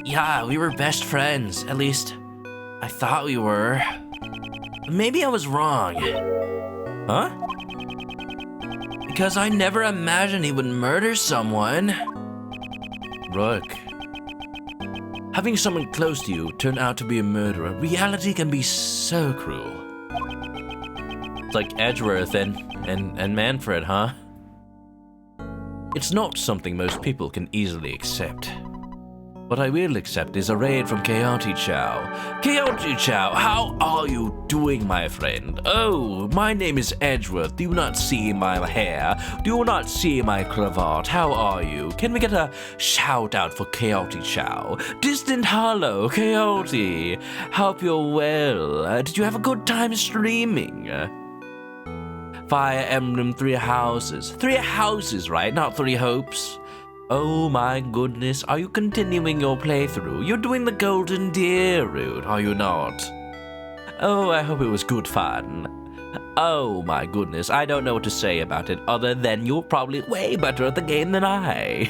Yeah, we were best friends. At least, I thought we were. Maybe I was wrong. Huh? Because I never imagined he would murder someone. Rook. Having someone close to you turn out to be a murderer, reality can be so cruel. It's like Edgeworth and Manfred, huh? It's not something most people can easily accept. What I will accept is a raid from Coyote Chow. Coyote Chow, how are you doing, my friend? Oh, my name is Edgeworth. Do you not see my hair? Do you not see my cravat? How are you? Can we get a shout out for Coyote Chow? Distant hello, Coyote. Hope you're well. Did you have a good time streaming? Fire Emblem 3 Houses. 3 houses, right? Not 3 hopes. Oh my goodness, are you continuing your playthrough? You're doing the Golden Deer route, are you not? Oh, I hope it was good fun. Oh my goodness, I don't know what to say about it other than you're probably way better at the game than I.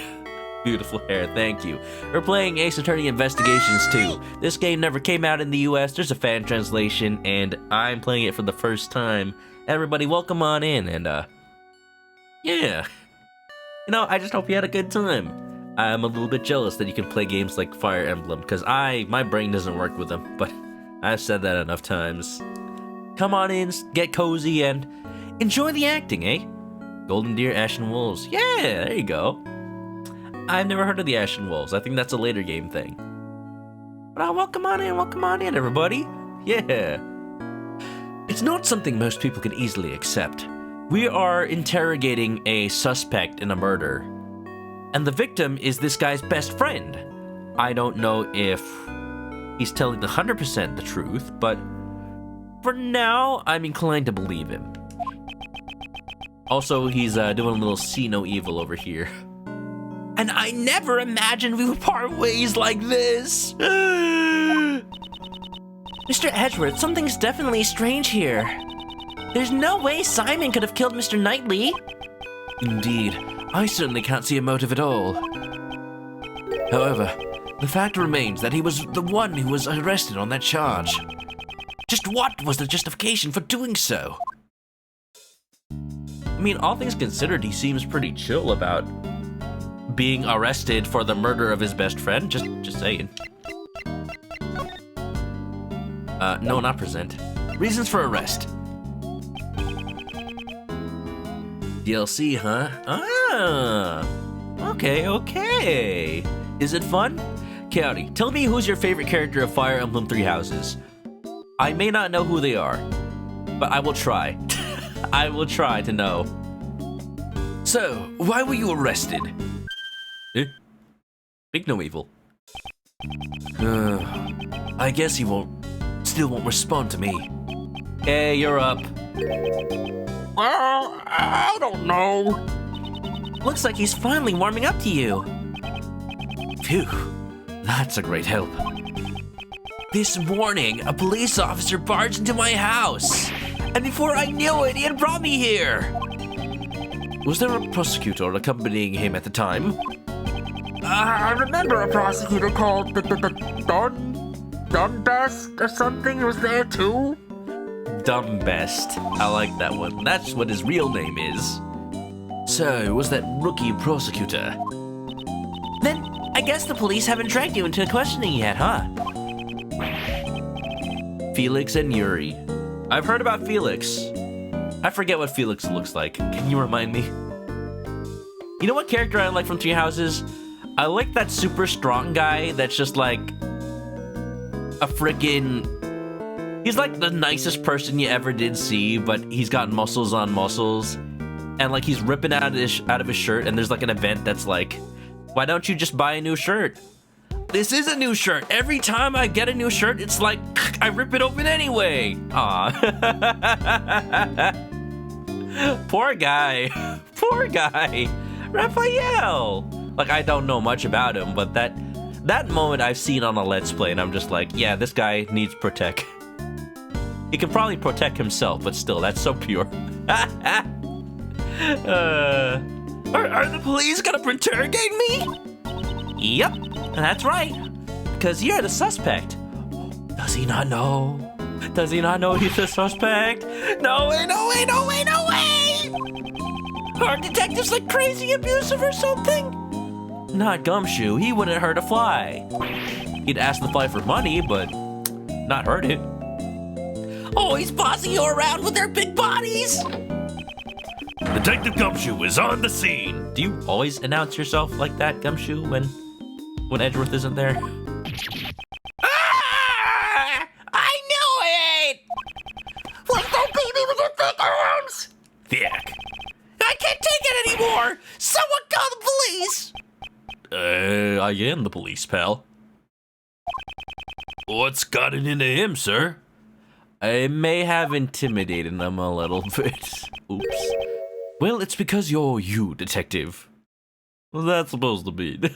Beautiful hair, thank you. We're playing Ace Attorney Investigations 2. This game never came out in the US, there's a fan translation, and I'm playing it for the first time. Everybody, welcome on in, and yeah. You know, I just hope you had a good time. I'm a little bit jealous that you can play games like Fire Emblem, because my brain doesn't work with them, but I've said that enough times. Come on in, get cozy, and enjoy the acting, eh? Golden Deer, Ashen Wolves. Yeah, there you go. I've never heard of the Ashen Wolves. I think that's a later game thing. But welcome on in, everybody. Yeah. It's not something most people can easily accept. We are interrogating a suspect in a murder, and the victim is this guy's best friend. I don't know if he's telling 100% the truth, but For now, I'm inclined to believe him. Also, he's doing a little see no evil over here. And I never imagined we would part ways like this. Mr. Edgeworth, something's definitely strange here. There's no way Simon could have killed Mr. Knightley. Indeed, I certainly can't see a motive at all. However, the fact remains that he was the one who was arrested on that charge. Just what was the justification for doing so? I mean, all things considered, he seems pretty chill about being arrested for the murder of his best friend. Just saying. No, not present. Reasons for arrest. DLC, huh? Ah, okay. Is it fun? Coyote, tell me who's your favorite character of Fire Emblem Three Houses. I may not know who they are, but I will try. I will try to know. So, why were you arrested? Big no evil. I guess he still won't respond to me. Hey, you're up. Well, I don't know. Looks like he's finally warming up to you. Phew, that's a great help. This morning, a police officer barged into my house, and before I knew it, he had brought me here. Was there a prosecutor accompanying him at the time? I remember a prosecutor called Dumbest or something was there too. Dumbest. I like that one. That's what his real name is. So, it was that rookie prosecutor? Then, I guess the police haven't dragged you into questioning yet, huh? Felix and Yuri. I've heard about Felix. I forget what Felix looks like. Can you remind me? You know what character I like from Three Houses? I like that super strong guy that's just like a frickin'... He's like the nicest person you ever did see, but he's got muscles on muscles. And like he's ripping out of his shirt, and there's like an event that's like, why don't you just buy a new shirt? This is a new shirt. Every time I get a new shirt, it's like, I rip it open anyway. Aw. Poor guy. Poor guy. Raphael. Like, I don't know much about him, but that moment I've seen on a Let's Play, and I'm just like, yeah, this guy needs protect. He can probably protect himself, but still, that's so pure. Are the police gonna interrogate me? Yep, that's right. Because you're the suspect. Does he not know? Does he not know he's the suspect? No way, no way, no way, no way! Are detectives like crazy abusive or something? Not Gumshoe, he wouldn't hurt a fly. He'd ask the fly for money, but not hurt it. Oh, he's bossing you around with their big bodies! Detective Gumshoe is on the scene. Do you always announce yourself like that, Gumshoe, when Edgeworth isn't there? Ah! I knew it! Like don't beat me with your thick arms! Thick. I can't take it anymore! Someone call the police! I am the police, pal. What's gotten into him, sir? I may have intimidated him a little bit. Oops. Well, it's because you're you, detective. What's that supposed to mean?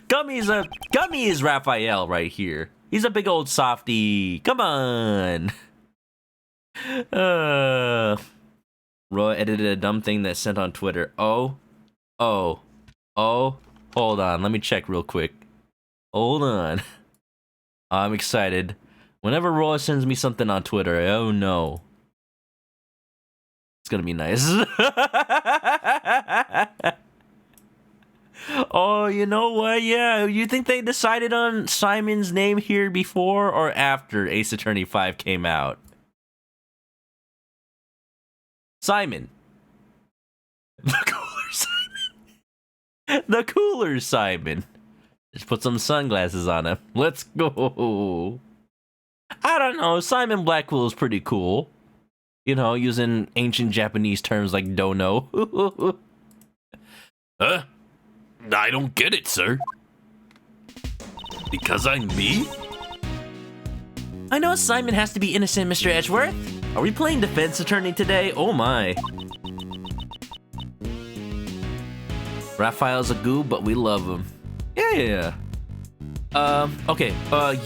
Gummy is Raphael right here. He's a big old softy. Come on. Roy edited a dumb thing that's sent on Twitter. Oh. Hold on. Let me check real quick. Hold on. I'm excited. Whenever Roy sends me something on Twitter, oh no. It's gonna be nice. Oh, you know what? Yeah, you think they decided on Simon's name here before or after Ace Attorney 5 came out? Simon. The cooler Simon. The cooler Simon. Just put some sunglasses on him. Let's go. I don't know. Simon Blackwell is pretty cool. You know, using ancient Japanese terms like dono. Huh? I don't get it, sir. Because I'm me? I know Simon has to be innocent, Mr. Edgeworth. Are we playing defense attorney today? Oh my. Raphael's a goob, but we love him. Yeah. Okay,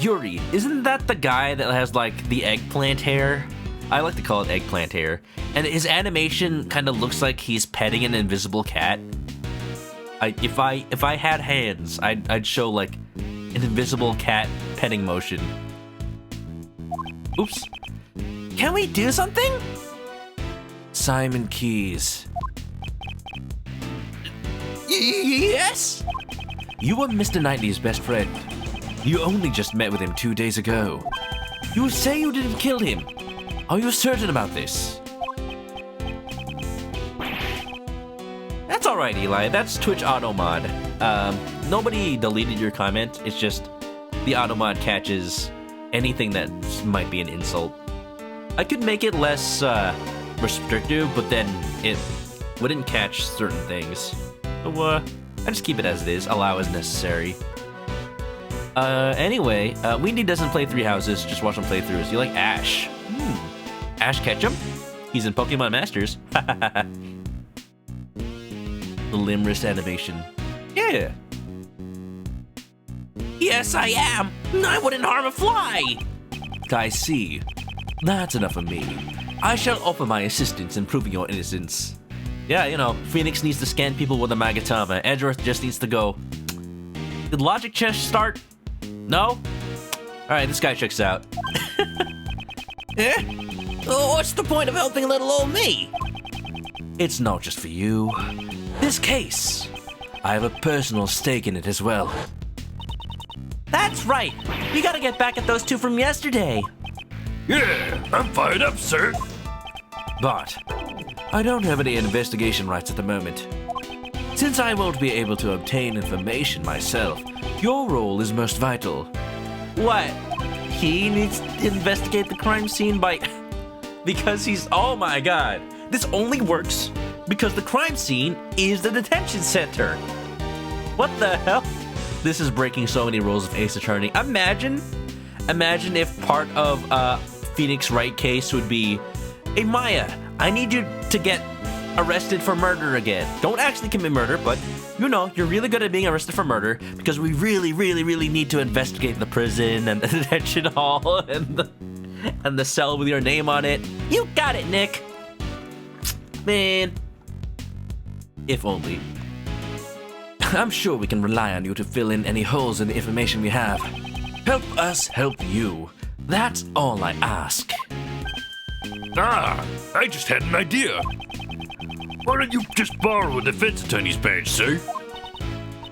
Yuri. Isn't that the guy that has, like, the eggplant hair? I like to call it eggplant hair. And his animation kind of looks like he's petting an invisible cat. If I had hands, I'd show, like, an invisible cat petting motion. Oops. Can we do something? Simon Keys. Yes? You were Mr. Knightley's best friend. You only just met with him 2 days ago. You say you didn't kill him. Are you certain about this? That's alright, Eli. That's Twitch auto mod. Nobody deleted your comment. It's just the auto mod catches anything that might be an insult. I could make it less restrictive, but then it wouldn't catch certain things. So, I just keep it as it is, allow as necessary. Anyway, Weedy doesn't play Three Houses, just watch him play throughs. You like Ash? Ash Ketchum? He's in Pokemon Masters. The limb wrist animation. Yeah. Yes, I am. I wouldn't harm a fly. I see. That's enough of me. I shall offer my assistance in proving your innocence. Yeah, you know, Phoenix needs to scan people with a Magatama. Edgeworth just needs to go. Did logic chess start? No? Alright, this guy checks out. Eh? Oh, what's the point of helping little old me? It's not just for you. This case, I have a personal stake in it as well. That's right. We gotta get back at those two from yesterday. Yeah, I'm fired up, sir. But I don't have any investigation rights at the moment. Since I won't be able to obtain information myself, your role is most vital. What? He needs to investigate the crime scene because he's... Oh my god. This only works because the crime scene is the detention center. What the hell? This is breaking so many rules of Ace Attorney. Imagine if part of Phoenix Wright case would be, hey Maya, I need you to get arrested for murder again. Don't actually commit murder, but you know, you're really good at being arrested for murder because we really, really, really need to investigate the prison and the detention hall and the cell with your name on it. You got it, Nick. Man. If only. I'm sure we can rely on you to fill in any holes in the information we have. Help us help you. That's all I ask. Ah, I just had an idea. Why don't you just borrow a defense attorney's badge, sir?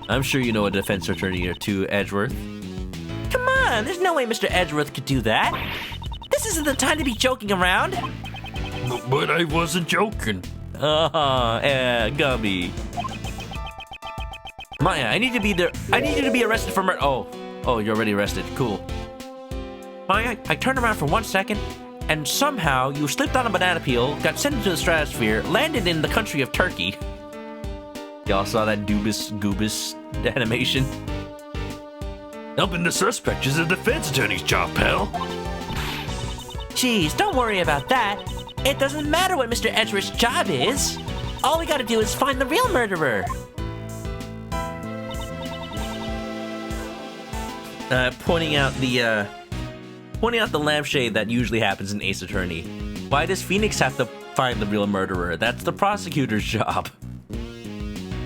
I'm sure you know a defense attorney or two, Edgeworth. Come on, there's no way Mr. Edgeworth could do that. This isn't the time to be joking around. But I wasn't joking. Gummy. Maya, I need you to be arrested for murder. Oh, you're already arrested. Cool. Maya, I turned around for 1 second, and somehow you slipped on a banana peel, got sent into the stratosphere, landed in the country of Turkey. Y'all saw that Goobus animation? Helping the suspect is a defense attorney's job, pal. Jeez, don't worry about that. It doesn't matter what Mr. Edgeworth's job is. All we gotta do is find the real murderer. Pointing out the lampshade that usually happens in Ace Attorney. Why does Phoenix have to find the real murderer? That's the prosecutor's job.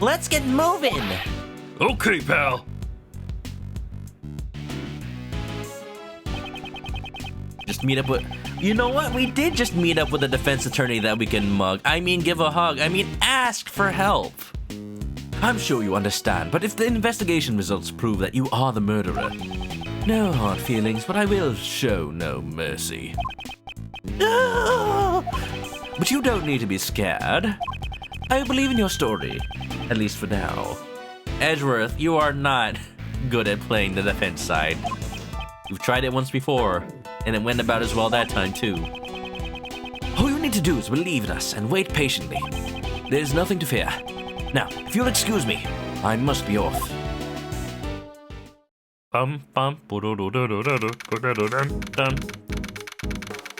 Let's get moving. Okay, pal. Just meet up with... You know what? We did just meet up with a defense attorney that we can mug. I mean, give a hug. I mean, ask for help. I'm sure you understand, but if the investigation results prove that you are the murderer, no hard feelings, but I will show no mercy. But you don't need to be scared. I believe in your story, at least for now. Edgeworth, you are not good at playing the defense side. You've tried it once before, and it went about as well that time too. All you need to do is believe in us and wait patiently. There's nothing to fear. Now, if you'll excuse me, I must be off. Bum bum.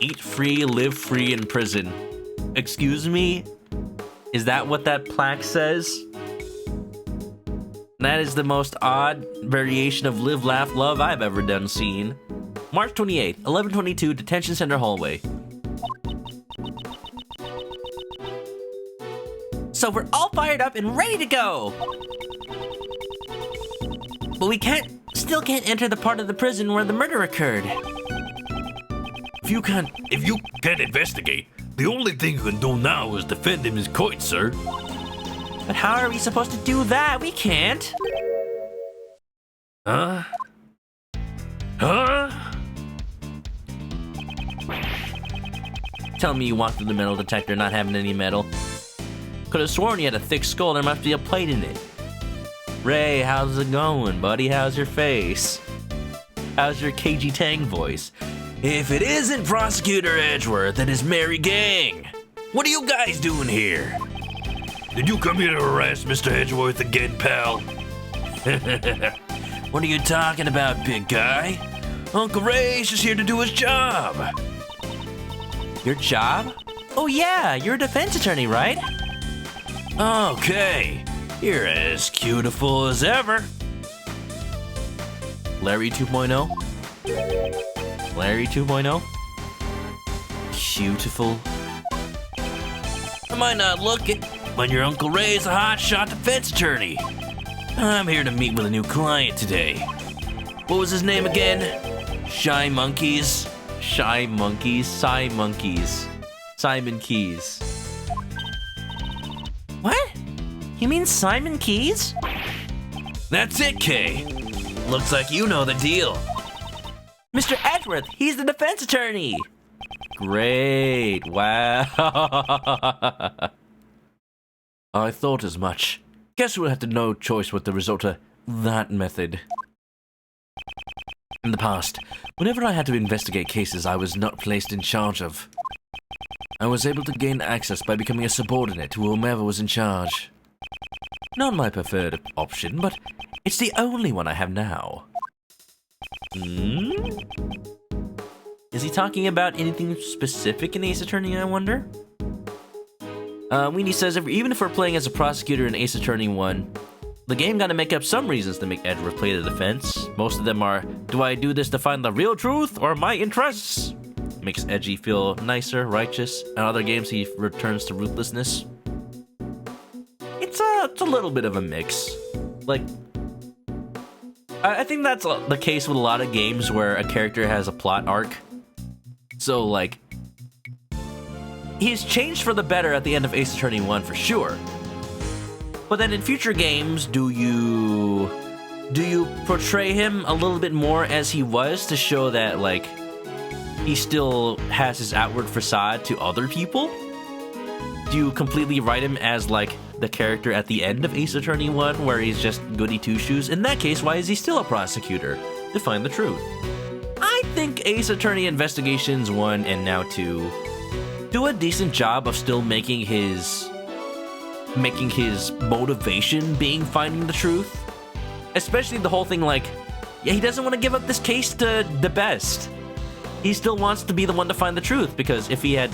Eat free, live free in prison. Excuse me? Is that what that plaque says? That is the most odd variation of live, laugh, love I've ever done seen. March 28th, 1122, Detention Center hallway. So we're all fired up and ready to go! But we still can't enter the part of the prison where the murder occurred. If you can't investigate, the only thing you can do now is defend him in court, sir. But how are we supposed to do that? We can't. Huh? Tell me you walked through the metal detector not having any metal. Could have sworn you had a thick skull. There must be a plate in it. Ray, how's it going, buddy? How's your face? How's your KG Tang voice? If it isn't Prosecutor Edgeworth and his merry gang, what are you guys doing here? Did you come here to arrest Mr. Edgeworth again, pal? What are you talking about, big guy? Uncle Ray's just here to do his job. Your job? Oh yeah, you're a defense attorney, right? Okay, you're as beautiful as ever. Larry 2.0? Larry 2.0? Beautiful. I might not look it, but your Uncle Ray's a hotshot defense attorney. I'm here to meet with a new client today. What was his name again? Shy Monkeys? Shy Monkeys? Psy Monkeys. Simon Keys. What? You mean Simon Keys? That's it, Kay. Looks like you know the deal. Mr. Edgeworth, he's the defense attorney! Great, wow. I thought as much. Guess we'll have to no choice with the result of that method. In the past, whenever I had to investigate cases I was not placed in charge of, I was able to gain access by becoming a subordinate to whomever was in charge. Not my preferred option, but it's the only one I have now. Is he talking about anything specific in Ace Attorney, I wonder? Weenie says, even if we're playing as a prosecutor in Ace Attorney 1, the game gotta make up some reasons to make Edgeworth play the defense. Most of them are, do I do this to find the real truth or my interests? Makes Edgy feel nicer, righteous. In other games, he returns to ruthlessness. It's a little bit of a mix. Like, I think that's the case with a lot of games where a character has a plot arc. So, like, he's changed for the better at the end of Ace Attorney 1 for sure. But then in future games, do you portray him a little bit more as he was to show that, like, he still has his outward facade to other people? Do you completely write him as, like, the character at the end of Ace Attorney 1 where he's just goody two-shoes? In that case, why is he still a prosecutor? To find the truth. I think Ace Attorney Investigations 1 and now 2 do a decent job of still making his motivation being finding the truth. Especially the whole thing, like, yeah, he doesn't want to give up this case to the best. He still wants to be the one to find the truth, because if he had,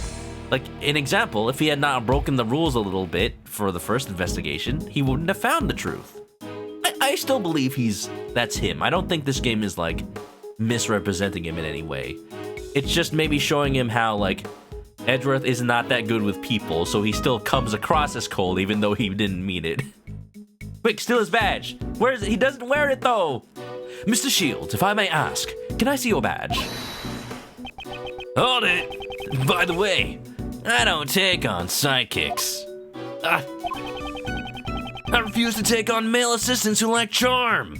like, an example, if he had not broken the rules a little bit for the first investigation, he wouldn't have found the truth. I still believe that's him. I don't think this game is, like, misrepresenting him in any way. It's just maybe showing him how, like, Edgeworth is not that good with people, so he still comes across as cold even though he didn't mean it. Quick, steal his badge. Where is it? He doesn't wear it though. Mr. Shields, if I may ask, can I see your badge? Hold it. By the way, I don't take on sidekicks. I refuse to take on male assistants who lack charm.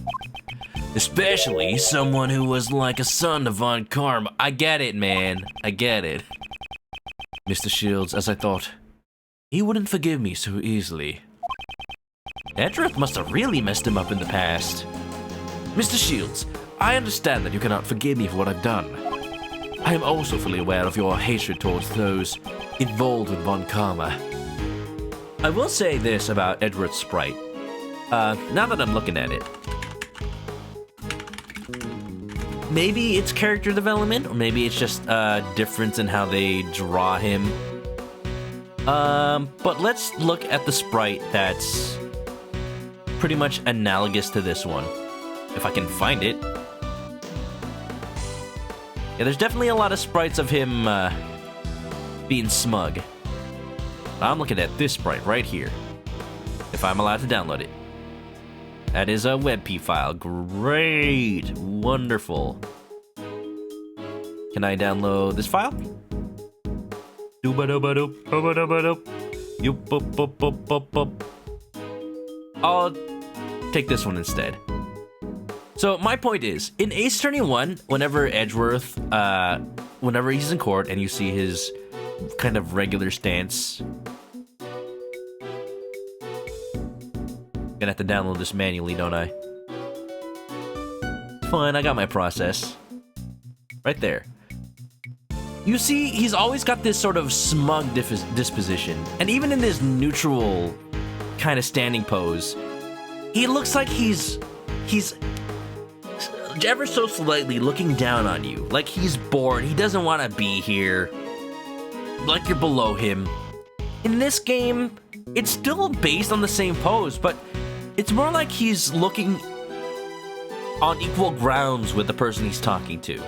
Especially someone who was like a son to Von Karma. I get it, man. I get it. Mr. Shields, as I thought, he wouldn't forgive me so easily. Edgeworth must have really messed him up in the past. Mr. Shields, I understand that you cannot forgive me for what I've done. I am also fully aware of your hatred towards those involved with Von Karma. I will say this about Edgeworth's sprite. Now that I'm looking at it, maybe it's character development, or maybe it's just a difference in how they draw him. But let's look at the sprite that's pretty much analogous to this one, if I can find it. Yeah, there's definitely a lot of sprites of him being smug. I'm looking at this sprite right here, if I'm allowed to download it. That is a WebP file. Great. Wonderful. Can I download this file? I'll take this one instead. So my point is, in Ace Attorney 1, whenever Edgeworth, whenever he's in court and you see his kind of regular stance, gonna have to download this manually, don't I? Fine, I got my process. Right there. You see, he's always got this sort of smug disposition. And even in this neutral kind of standing pose, he looks like he's ever so slightly looking down on you. Like he's bored, he doesn't want to be here. Like you're below him. In this game, it's still based on the same pose, but it's more like he's looking on equal grounds with the person he's talking to.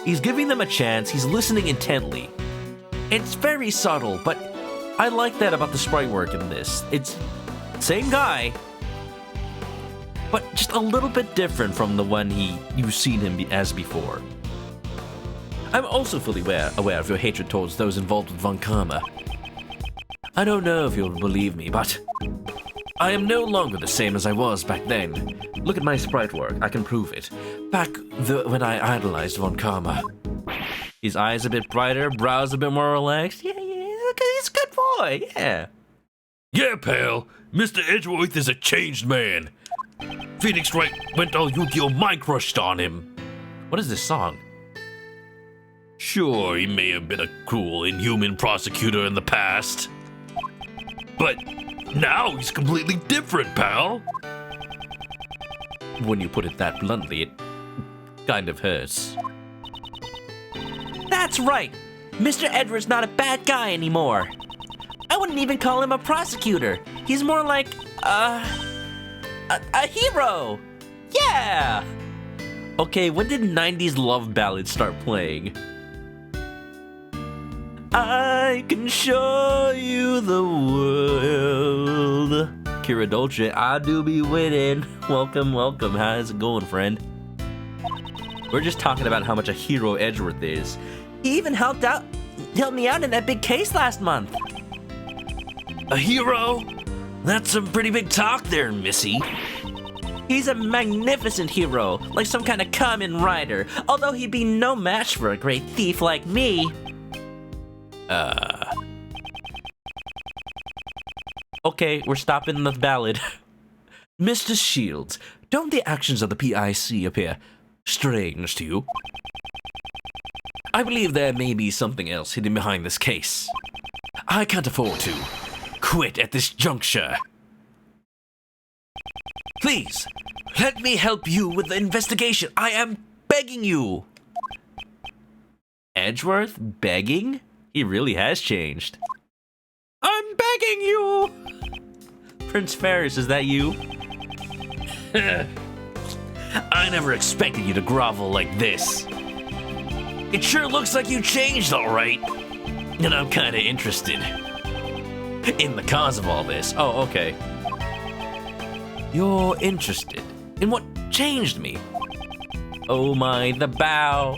He's giving them a chance, he's listening intently. It's very subtle, but I like that about the sprite work in this. It's same guy, but just a little bit different from the one you've seen him as before. I'm also fully aware of your hatred towards those involved with Von Karma. I don't know if you'll believe me, but I am no longer the same as I was back then. Look at my sprite work, I can prove it. Back when I idolized Von Karma. His eyes a bit brighter, brows a bit more relaxed. Yeah, he's a good boy, yeah. Yeah, pal. Mr. Edgeworth is a changed man. Phoenix Wright went all Yu-Gi-Oh! Mind crushed on him. What is this song? Sure, he may have been a cruel, inhuman prosecutor in the past. But now he's completely different, pal. When you put it that bluntly, it kind of hurts. That's right! Mr. Edward's not a bad guy anymore. I wouldn't even call him a prosecutor. He's more like a hero. Yeah! Okay, when did 90s love ballads start playing? I can show you the world. Kira Dolce, I do be winning. Welcome, welcome. How's it going, friend? We're just talking about how much a hero Edgeworth is. He even helped me out in that big case last month. A hero? That's some pretty big talk there, Missy. He's a magnificent hero, like some kind of Kamen Rider, although he'd be no match for a great thief like me. Okay, we're stopping the ballad. Mr. Shields, don't the actions of the PIC appear strange to you? I believe there may be something else hidden behind this case. I can't afford to quit at this juncture. Please, let me help you with the investigation. I am begging you. Edgeworth begging? He really has changed. I'm begging you! Prince Ferris, is that you? I never expected you to grovel like this. It sure looks like you changed, all right. And I'm kind of interested in the cause of all this. Oh, okay. You're interested in what changed me? Oh my, the bow,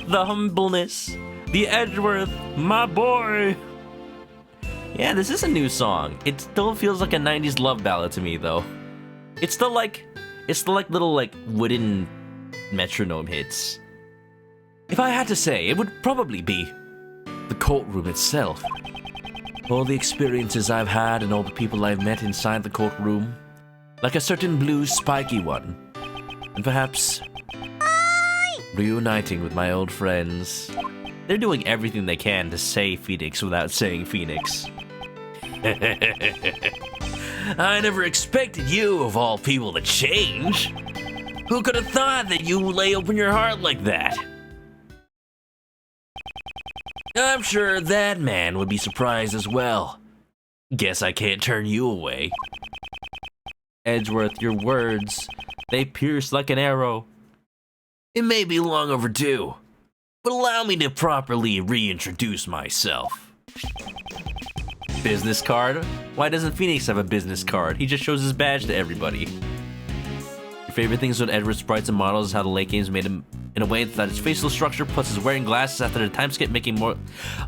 the humbleness, the Edgeworth, my boy. Yeah, this is a new song. It still feels like a 90s love ballad to me, though. It's the little wooden metronome hits. If I had to say, it would probably be the courtroom itself. All the experiences I've had and all the people I've met inside the courtroom. Like a certain blue spiky one. And perhaps reuniting with my old friends. They're doing everything they can to say Phoenix without saying Phoenix. I never expected you, of all people, to change. Who could have thought that you would lay open your heart like that? I'm sure that man would be surprised as well. Guess I can't turn you away. Edgeworth, your words, they pierce like an arrow. It may be long overdue, but allow me to properly reintroduce myself. Business card? Why doesn't Phoenix have a business card? He just shows his badge to everybody. Your favorite things with Edward's sprites and models is how the late games made him in a way that his facial structure plus his wearing glasses after the time skip making more.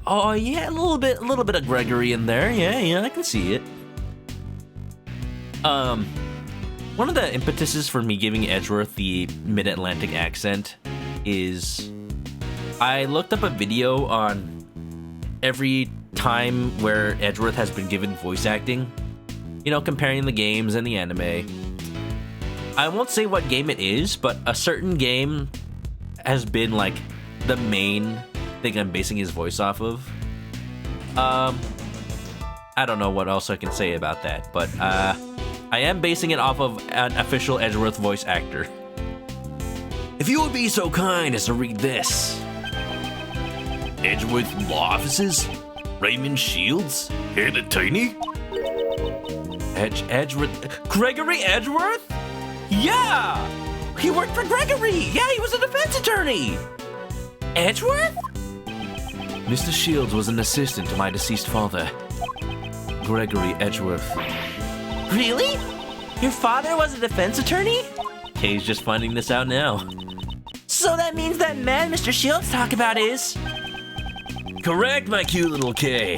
Oh yeah, a little bit of Gregory in there. Yeah, I can see it. One of the impetuses for me giving Edgeworth the mid-Atlantic accent is I looked up a video on every time where Edgeworth has been given voice acting, you know, comparing the games and the anime. I won't say what game it is, but a certain game has been like the main thing I'm basing his voice off of. I don't know what else I can say about that, but I am basing it off of an official Edgeworth voice actor. If you would be so kind as to read this. Edgeworth Law Offices? Raymond Shields? Hannah Tiny? Edgeworth? Gregory Edgeworth? Yeah! He worked for Gregory! Yeah, he was a defense attorney! Edgeworth? Mr. Shields was an assistant to my deceased father, Gregory Edgeworth. Really? Your father was a defense attorney? Kay's just finding this out now. So that means that man Mr. Shields talk about is... Correct, my cute little Kay.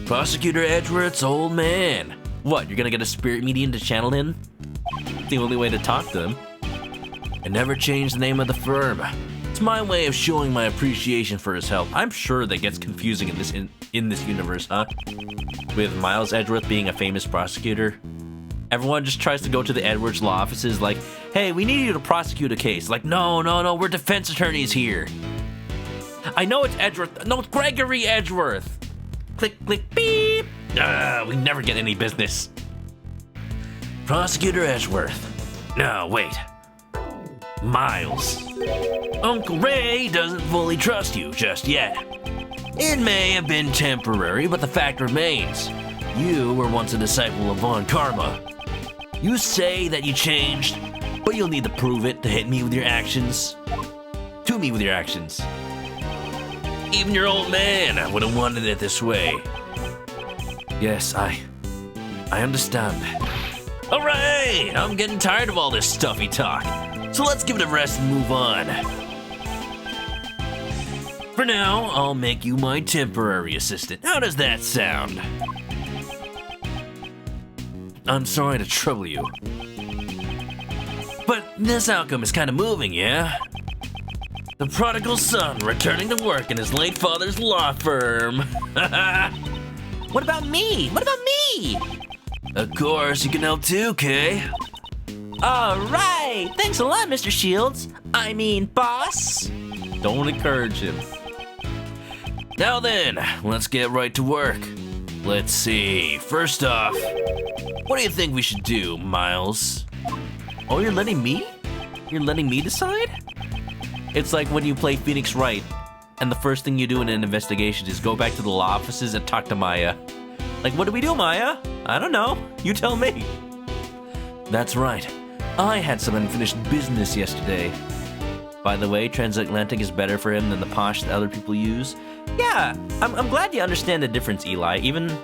Prosecutor Edgeworth's old man. What, you're gonna get a spirit medium to channel him? It's the only way to talk to him. I never changed the name of the firm. It's my way of showing my appreciation for his help. I'm sure that gets confusing in this universe, huh? With Miles Edgeworth being a famous prosecutor. Everyone just tries to go to the Edwards law offices like, hey, we need you to prosecute a case. Like, no, we're defense attorneys here. I know it's Edgeworth. No, it's Gregory Edgeworth. Click, click, beep. We never get any business. Prosecutor Edgeworth. No, wait. Miles. Uncle Ray doesn't fully trust you just yet. It may have been temporary, but the fact remains. You were once a disciple of Von Karma. You say that you changed, but you'll need to prove it to hit me with your actions. To me with your actions. Even your old man would have wanted it this way. Yes, I understand. All right, I'm getting tired of all this stuffy talk. So let's give it a rest and move on. For now, I'll make you my temporary assistant. How does that sound? I'm sorry to trouble you. But this outcome is kind of moving, yeah? The prodigal son returning to work in his late father's law firm. What about me? What about me? Of course, you can help too, Kay. All right. Thanks a lot, Mr. Shields. I mean, boss. Don't encourage him. Now then, let's get right to work. Let's see. First off, what do you think we should do, Miles? Oh, you're letting me? You're letting me decide? It's like when you play Phoenix Wright, and the first thing you do in an investigation is go back to the law offices and talk to Maya. Like, what do we do, Maya? I don't know. You tell me. That's right. I had some unfinished business yesterday. By the way, transatlantic is better for him than the posh that other people use. Yeah, I'm glad you understand the difference, Eli. Even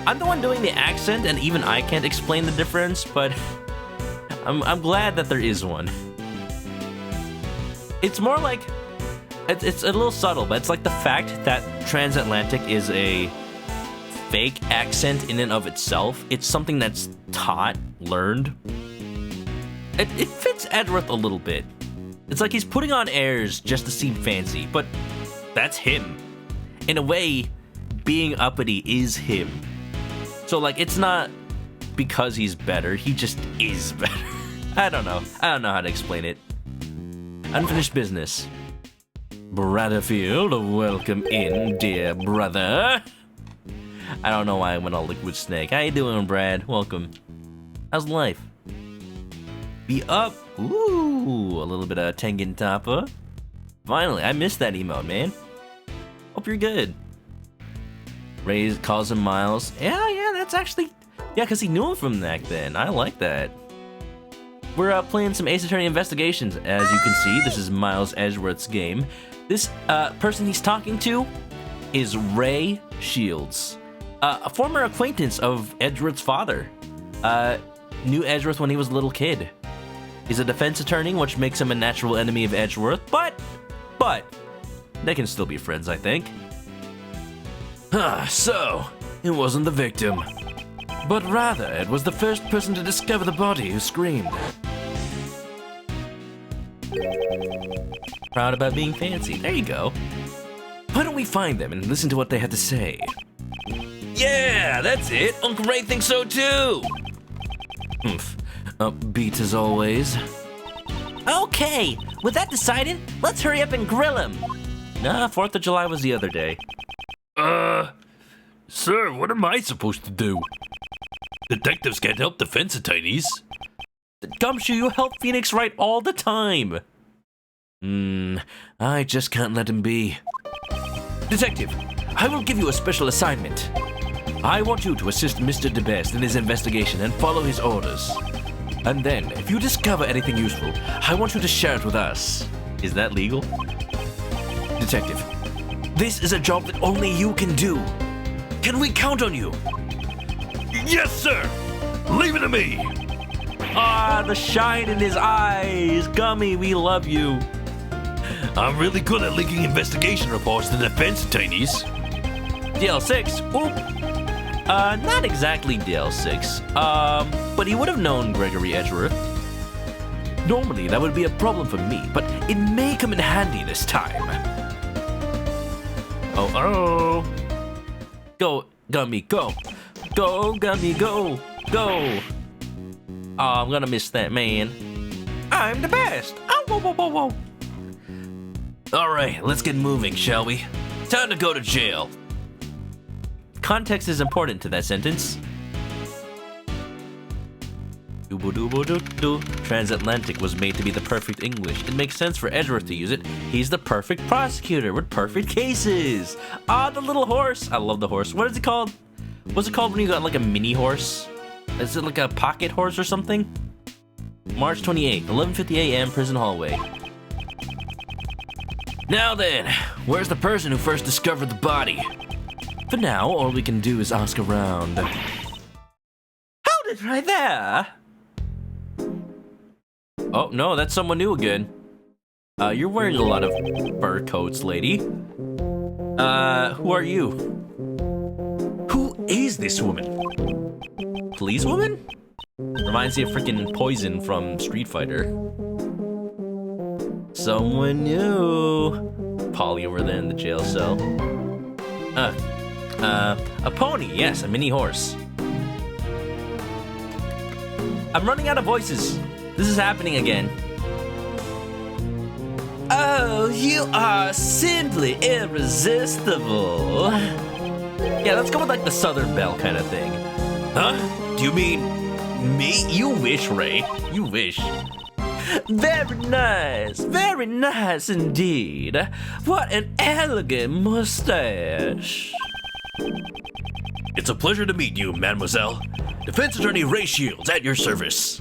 I'm the one doing the accent, and even I can't explain the difference, but I'm glad that there is one. It's more like it's a little subtle, but it's like the fact that transatlantic is a fake accent in and of itself. It's something that's taught, learned. It fits Edgeworth a little bit. It's like he's putting on airs just to seem fancy, but that's him. In a way, being uppity is him. So like, it's not because he's better, he just is better. I don't know how to explain it. Unfinished business. Bradfield, welcome in, dear brother. I don't know why I went all liquid snake. How you doing, Brad? Welcome. How's life? Be up, Ooh, a little bit of Tengen Toppa. Finally, I missed that emote, man. Hope you're good. Ray calls him Miles. Yeah, that's actually... Yeah, because he knew him from back then. I like that. We're playing some Ace Attorney Investigations. As you can see, this is Miles Edgeworth's game. This person he's talking to is Ray Shields, a former acquaintance of Edgeworth's father. Knew Edgeworth when he was a little kid. He's a defense attorney, which makes him a natural enemy of Edgeworth, but they can still be friends, I think. So, it wasn't the victim, but rather it was the first person to discover the body who screamed. Proud about being fancy. There you go. Why don't we find them and listen to what they had to say? Yeah, that's it. Uncle Ray thinks so too. Oomph. Upbeat as always. Okay, with that decided, let's hurry up and grill him. Nah, 4th of July was the other day. Sir, what am I supposed to do? Detectives can't help defense attorneys. Gumshoe, you help Phoenix Wright all the time. I just can't let him be. Detective, I will give you a special assignment. I want you to assist Mr. DeBest in his investigation and follow his orders. And then, if you discover anything useful, I want you to share it with us. Is that legal? Detective, this is a job that only you can do. Can we count on you? Yes, sir. Leave it to me. Ah, the shine in his eyes. Gummy, we love you. I'm really good at leaking investigation reports to defense attorneys. DL6. Oop. Not exactly DL6. But he would have known Gregory Edgeworth. Normally, that would be a problem for me, but it may come in handy this time. Oh. Go, Gummy, go. Go, Gummy, go. Go. Oh, I'm gonna miss that, man. I'm the best. Oh, whoa, whoa, whoa, whoa. All right, let's get moving, shall we? Time to go to jail. Context is important to that sentence. Transatlantic was made to be the perfect English. It makes sense for Edgeworth to use it. He's the perfect prosecutor with perfect cases. Ah, the little horse. I love the horse. What is it called? What's it called when you got like a mini horse? Is it like a pocket horse or something? March 28th, 11:50 a.m. prison hallway. Now then, where's the person who first discovered the body? For now, all we can do is ask around. Hold it right there. Oh, no, that's someone new again. You're wearing a lot of fur coats, lady. Who are you? Who is this woman? Police woman? Reminds me of freaking Poison from Street Fighter. Someone new. Polly over there in the jail cell. A pony, yes, a mini horse. I'm running out of voices. This is happening again. Oh, you are simply irresistible. Yeah, let's go with like the Southern Belle kind of thing. Huh? Do you mean me? You wish, Ray. You wish. Very nice indeed. What an elegant mustache. It's a pleasure to meet you, mademoiselle. Defense Attorney Ray Shields at your service.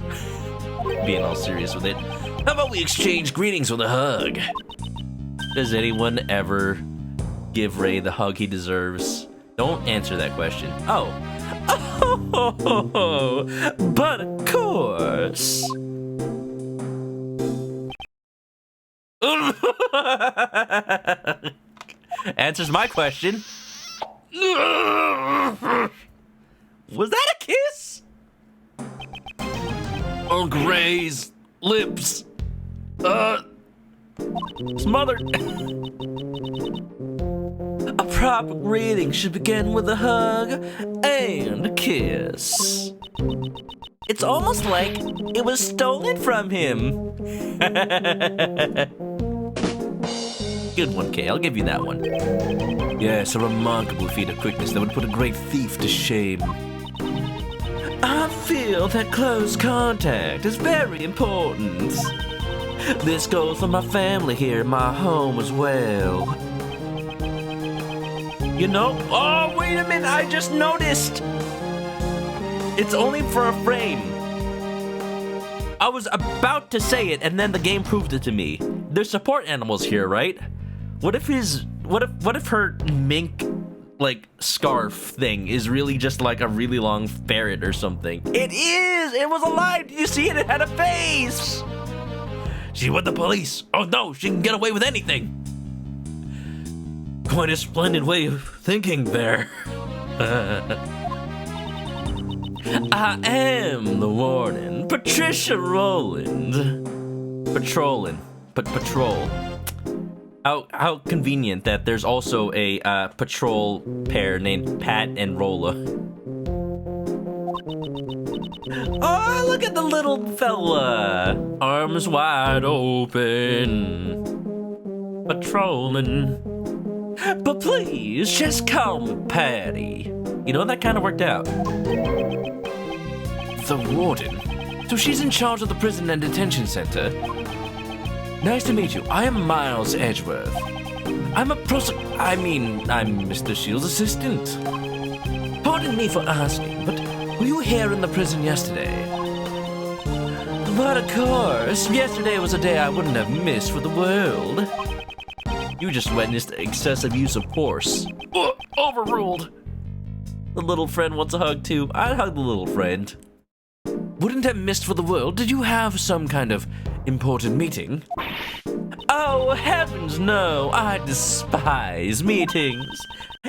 Being all serious with it. How about we exchange greetings with a hug? Does anyone ever give Ray the hug he deserves? Don't answer that question. Oh, but of course. Answers my question. Was that a kiss? Uncle Ray's lips. Smothered. A proper greeting should begin with a hug and a kiss. It's almost like it was stolen from him. Good one, Kay. I'll give you that one. Yes, a remarkable feat of quickness that would put a great thief to shame. feel that close contact is very important. This goes for my family here in my home as well. You know, oh, wait a minute, I just noticed. It's only for a frame. I was about to say it, and then the game proved it to me. There's support animals here, right? What if her mink, like, scarf thing is really just like a really long ferret or something? It is! It was alive! Did you see it? It had a face! She with the police. Oh no, she can get away with anything. Quite a splendid way of thinking there. I am the warden, Patricia Rowland. Patrol. How convenient that there's also a patrol pair named Pat and Rolla. Oh, look at the little fella. Arms wide open. Patrolling. But please, just call me Patty. You know, that kind of worked out. The warden. So she's in charge of the prison and detention center. Nice to meet you. I am Miles Edgeworth. I'm Mr. Shields' assistant. Pardon me for asking, but were you here in the prison yesterday? But of course, yesterday was a day I wouldn't have missed for the world. You just witnessed excessive use of force. Overruled. The little friend wants a hug too. I'd hug the little friend. Wouldn't have missed for the world. Did you have some kind of important meeting? Oh, heavens no. I despise meetings.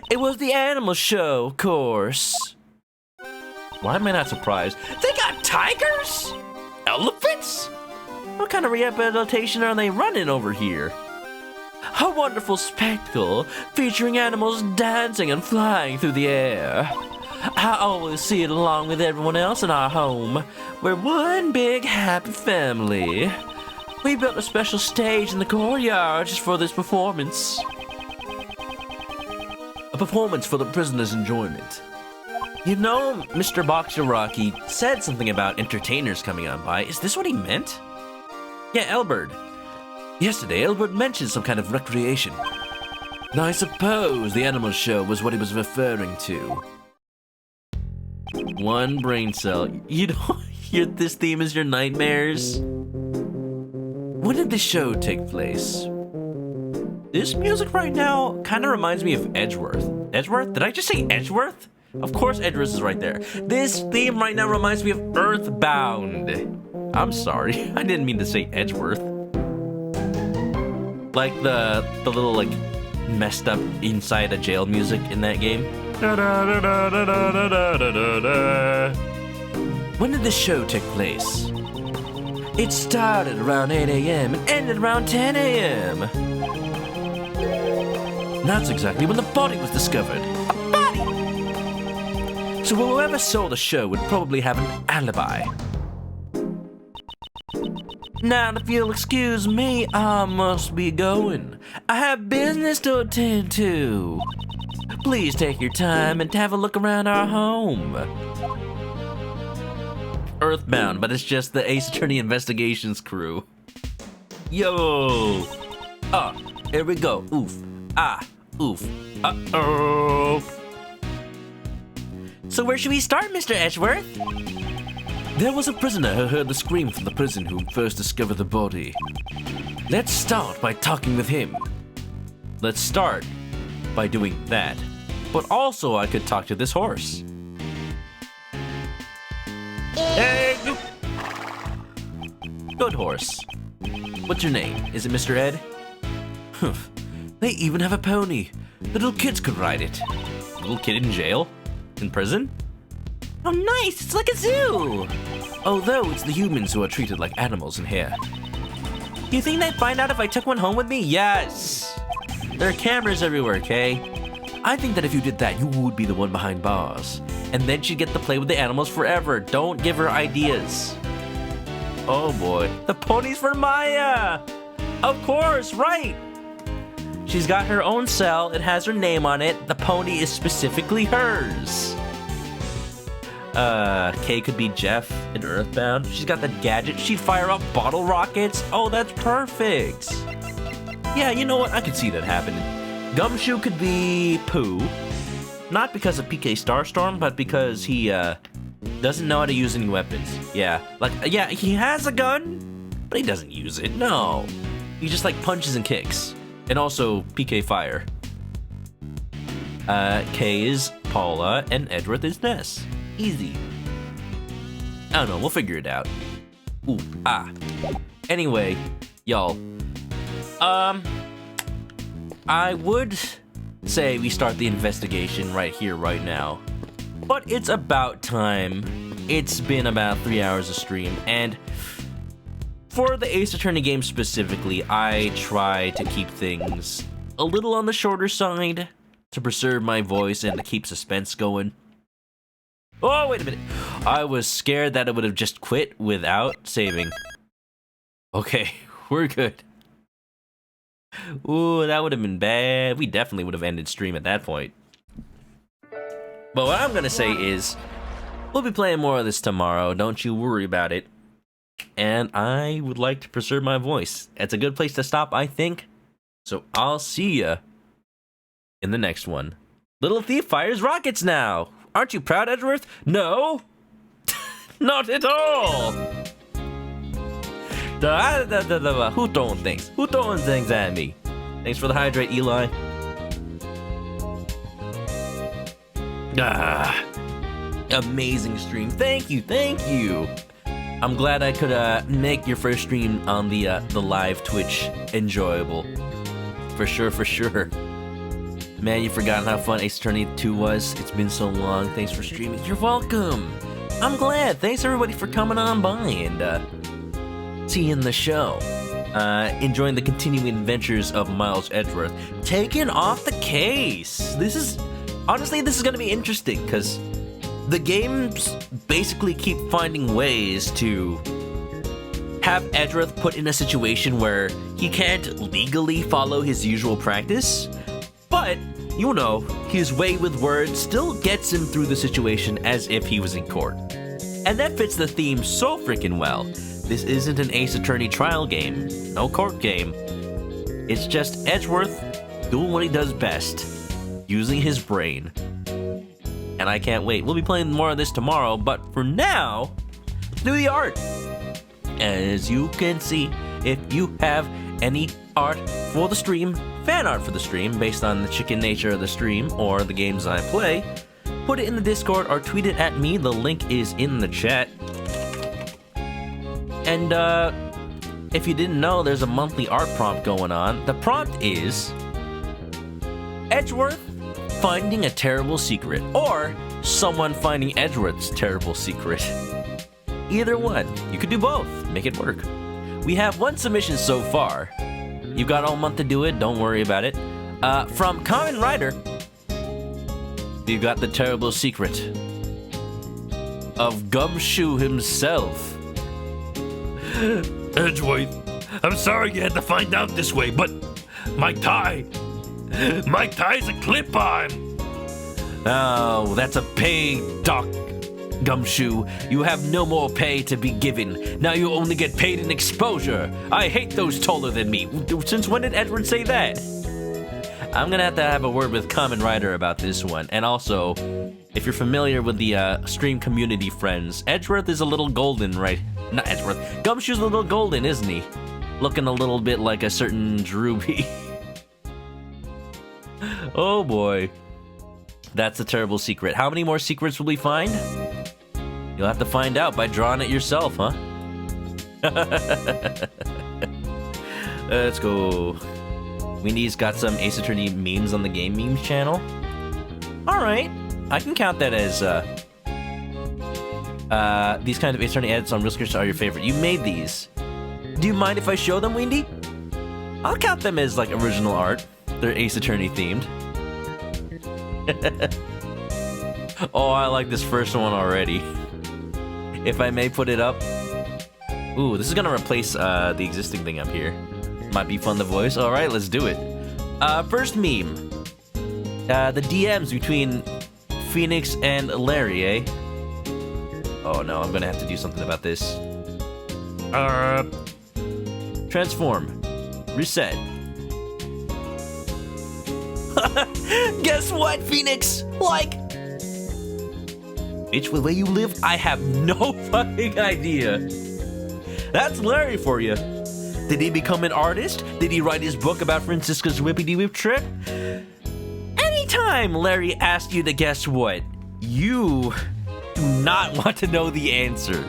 It was the animal show, of course. Why am I not surprised? They got tigers? Elephants? What kind of rehabilitation are they running over here? A wonderful spectacle featuring animals dancing and flying through the air. I always see it along with everyone else in our home. We're one big happy family. We built a special stage in the courtyard just for this performance. A performance for the prisoners' enjoyment. You know, Mr. Boxer Rocky said something about entertainers coming on by. Is this what he meant? Yeah, Elbert. Yesterday, Elbert mentioned some kind of recreation. Now, I suppose the animal show was what he was referring to. One brain cell. You don't hear this theme as your nightmares? When did the show take place? This music right now kind of reminds me of Edgeworth. Edgeworth? Did I just say Edgeworth? Of course Edgeworth is right there. This theme right now reminds me of Earthbound. I'm sorry, I didn't mean to say Edgeworth. Like the little like messed up inside a jail music in that game. When did this show take place? It started around 8 a.m. and ended around 10 a.m. That's exactly when the body was discovered. A body! So whoever saw the show would probably have an alibi. Now, if you'll excuse me, I must be going. I have business to attend to. Please take your time and have a look around our home. Earthbound, but it's just the Ace Attorney Investigations crew. Yo! Ah, here we go. Oof. Ah, oof. Uh-oh. So where should we start, Mr. Edgeworth? There was a prisoner who heard the scream from the prison who first discovered the body. Let's start by talking with him. Let's start by doing that. But also I could talk to this horse. Hey, you... Good horse. What's your name? Is it Mr. Ed? Humph. They even have a pony. Little kids could ride it. Little kid in jail? In prison? Oh, nice! It's like a zoo! Although it's the humans who are treated like animals in here. Do you think they'd find out if I took one home with me? Yes! There are cameras everywhere, Kay. I think that if you did that, you would be the one behind bars. And then she'd get to play with the animals forever. Don't give her ideas. Oh boy. The pony's for Maya! Of course, right! She's got her own cell. It has her name on it. The pony is specifically hers. K could be Jeff in Earthbound. She's got the gadget. She'd fire up bottle rockets. Oh, that's perfect. Yeah, you know what? I could see that happening. Gumshoe could be Pooh. Not because of PK Starstorm, but because he, doesn't know how to use any weapons. Yeah, yeah, he has a gun, but he doesn't use it. No. He just, punches and kicks. And also PK Fire. K is Paula, and Edgeworth is Ness. Easy. I don't know, we'll figure it out. Ooh, Anyway, y'all. I would say we start the investigation right here, right now. But it's about time. It's been about 3 hours of stream, and for the Ace Attorney game specifically, I try to keep things a little on the shorter side to preserve my voice and to keep suspense going. Oh, wait a minute. I was scared that it would have just quit without saving. Okay, we're good. Ooh, that would have been bad. We definitely would have ended stream at that point. But what I'm gonna say is, we'll be playing more of this tomorrow, don't you worry about it. And I would like to preserve my voice. It's a good place to stop, I think. So I'll see ya in the next one. Little Thief fires rockets now. Aren't you proud, Edgeworth? No! Not at all! Who throwing things? Who throwing things at me? Thanks for the hydrate, Eli. Amazing stream. Thank you, thank you. I'm glad I could make your first stream on the live Twitch enjoyable. For sure, for sure. Man, you've forgotten how fun Ace Attorney 2 was. It's been so long. Thanks for streaming. You're welcome. I'm glad. Thanks everybody for coming on by and seeing the show. Enjoying the continuing adventures of Miles Edgeworth. Taking off the case. Honestly, this is going to be interesting because the games basically keep finding ways to have Edgeworth put in a situation where he can't legally follow his usual practice, but, you know, his way with words still gets him through the situation as if he was in court. And that fits the theme so freaking well. This isn't an Ace Attorney trial game, no court game. It's just Edgeworth doing what he does best, using his brain. And I can't wait. We'll be playing more of this tomorrow, but for now, let's do the art. As you can see, if you have any art for the stream, fan art for the stream, based on the chicken nature of the stream or the games I play, put it in the Discord or tweet it at me. The link is in the chat. And if you didn't know, there's a monthly art prompt going on. The prompt is Edgeworth finding a terrible secret, or someone finding Edgeworth's terrible secret. Either one. You could do both. Make it work. We have one submission so far. You've got all month to do it. Don't worry about it. From Common Rider, you've got the terrible secret of Gumshoe himself. Edgeworth, I'm sorry you had to find out this way, but my tie's a clip-on. Oh, that's a pay, Doc Gumshoe. You have no more pay to be given. Now you only get paid in exposure. I hate those taller than me. Since when did Edward say that? I'm gonna have a word with Common Rider about this one. And also, if you're familiar with the stream community friends, Edgeworth is a little golden, right? Not Edgeworth. Gumshoe's a little golden, isn't he? Looking a little bit like a certain Drooby. Oh boy. That's a terrible secret. How many more secrets will we find? You'll have to find out by drawing it yourself, huh? Let's go. Windy's got some Ace Attorney memes on the Game Memes channel. Alright. I can count that as, these kind of Ace Attorney edits on Real Scripts are your favorite. You made these. Do you mind if I show them, Windy? I'll count them as, like, original art. They're Ace Attorney themed. Oh, I like this first one already. If I may put it up. Ooh, this is gonna replace the existing thing up here. Might be fun to voice. Alright, let's do it. First meme. The DMs between Phoenix and Larry, eh? Oh no, I'm gonna have to do something about this. Transform. Reset. Guess what, Phoenix? Like, Bitch, with where you live, I have no fucking idea. That's Larry for you. Did he become an artist? Did he write his book about Francisca's whippity-whip trip? Anytime Larry asks you to guess what, you do not want to know the answer.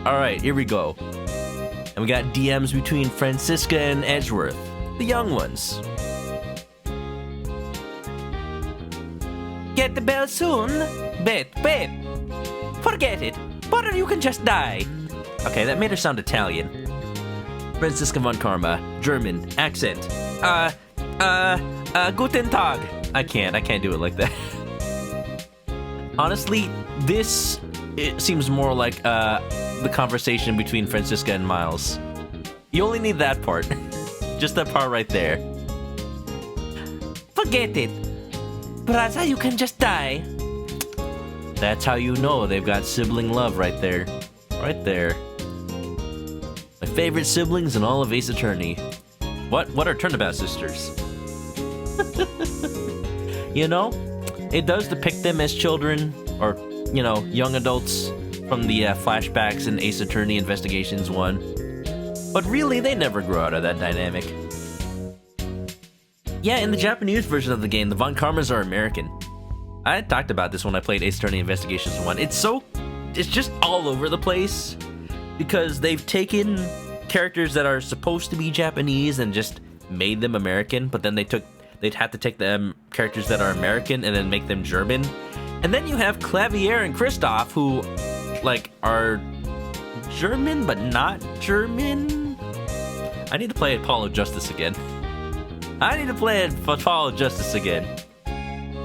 Alright, here we go. And we got DMs between Francisca and Edgeworth, the young ones. Get the bell soon? Bet. Forget it. Or you can just die. Okay, that made her sound Italian. Franziska von Karma, German, accent. Guten Tag. I can't do it like that. Honestly, it seems more like the conversation between Franziska and Miles. You only need that part. Just that part right there. Forget it. Brother, you can just die. That's how you know they've got sibling love right there. Right there. My favorite siblings in all of Ace Attorney. What are Turnabout sisters? You know, it does depict them as children, or, you know, young adults from the flashbacks in Ace Attorney Investigations 1. But really, they never grow out of that dynamic. Yeah, in the Japanese version of the game, the Von Karmas are American. I had talked about this when I played Ace Attorney Investigations 1. It's just all over the place, because they've taken characters that are supposed to be Japanese and just made them American, but then they'd have to take the characters that are American and then make them German. And then you have Clavier and Kristoff, who, like, are German, but not German? I need to play Apollo Justice again.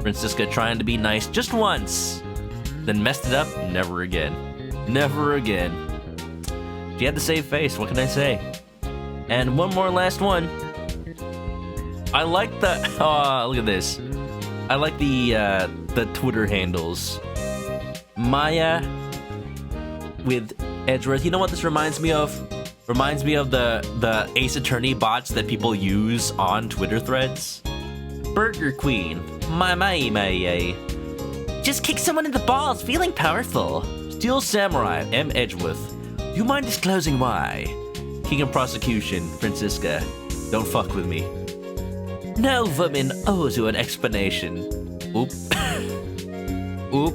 Franziska trying to be nice just once, then messed it up, never again. Never again. She had the save face, what can I say? And one more last one. I like the, look at this. I like the Twitter handles. Maya with Edgeworth. You know what this reminds me of? Reminds me of the Ace Attorney bots that people use on Twitter threads. Burger Queen. My. Just kick someone in the balls, feeling powerful. Steel Samurai, M. Edgeworth. Do you mind disclosing why? King of Prosecution, Franziska. Don't fuck with me. No woman owes you an explanation. Oop. Oop.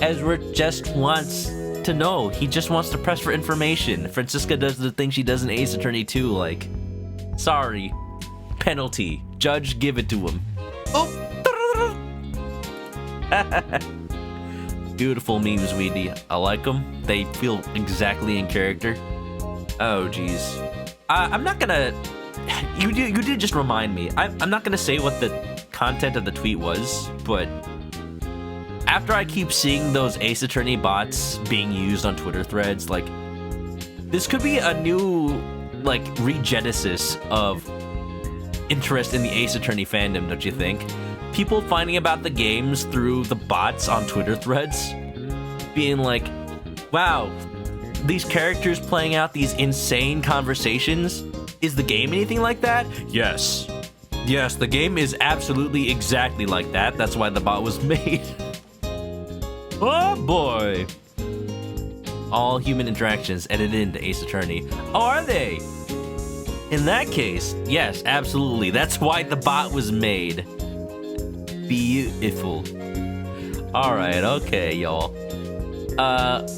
Edgeworth just wants to know. He just wants to press for information. Franziska does the thing she does in Ace Attorney 2, like, sorry. Penalty. Judge, give it to him. Oh. Beautiful memes, Weedy. I like them. They feel exactly in character. Oh, jeez. I'm not gonna... You did just remind me. I'm not gonna say what the content of the tweet was, but after I keep seeing those Ace Attorney bots being used on Twitter threads, like, this could be a new, like, regenesis of interest in the Ace Attorney fandom, don't you think? People finding about the games through the bots on Twitter threads, being like, wow, these characters playing out these insane conversations. Is the game anything like that? Yes. Yes, the game is absolutely exactly like that. That's why the bot was made. Oh boy. All human interactions edited into Ace Attorney. Oh, are they? In that case, yes, absolutely. That's why the bot was made. Beautiful. Alright, okay, y'all.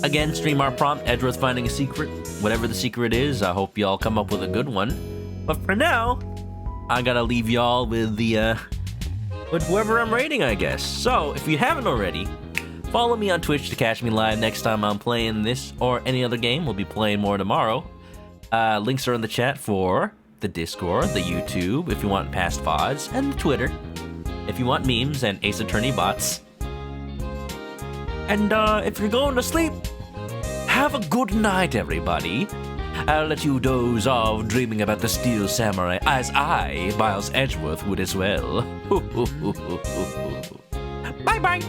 Again, stream our prompt, Edgeworth finding a secret. Whatever the secret is, I hope y'all come up with a good one. But for now, I gotta leave y'all with with whoever I'm rating, I guess. So, if you haven't already, follow me on Twitch to catch me live next time I'm playing this or any other game. We'll be playing more tomorrow. Links are in the chat for the Discord, the YouTube, if you want past VODs, and the Twitter, if you want memes and Ace Attorney bots. And if you're going to sleep, have a good night, everybody. I'll let you doze off dreaming about the Steel Samurai, as I, Miles Edgeworth, would as well. Bye-bye.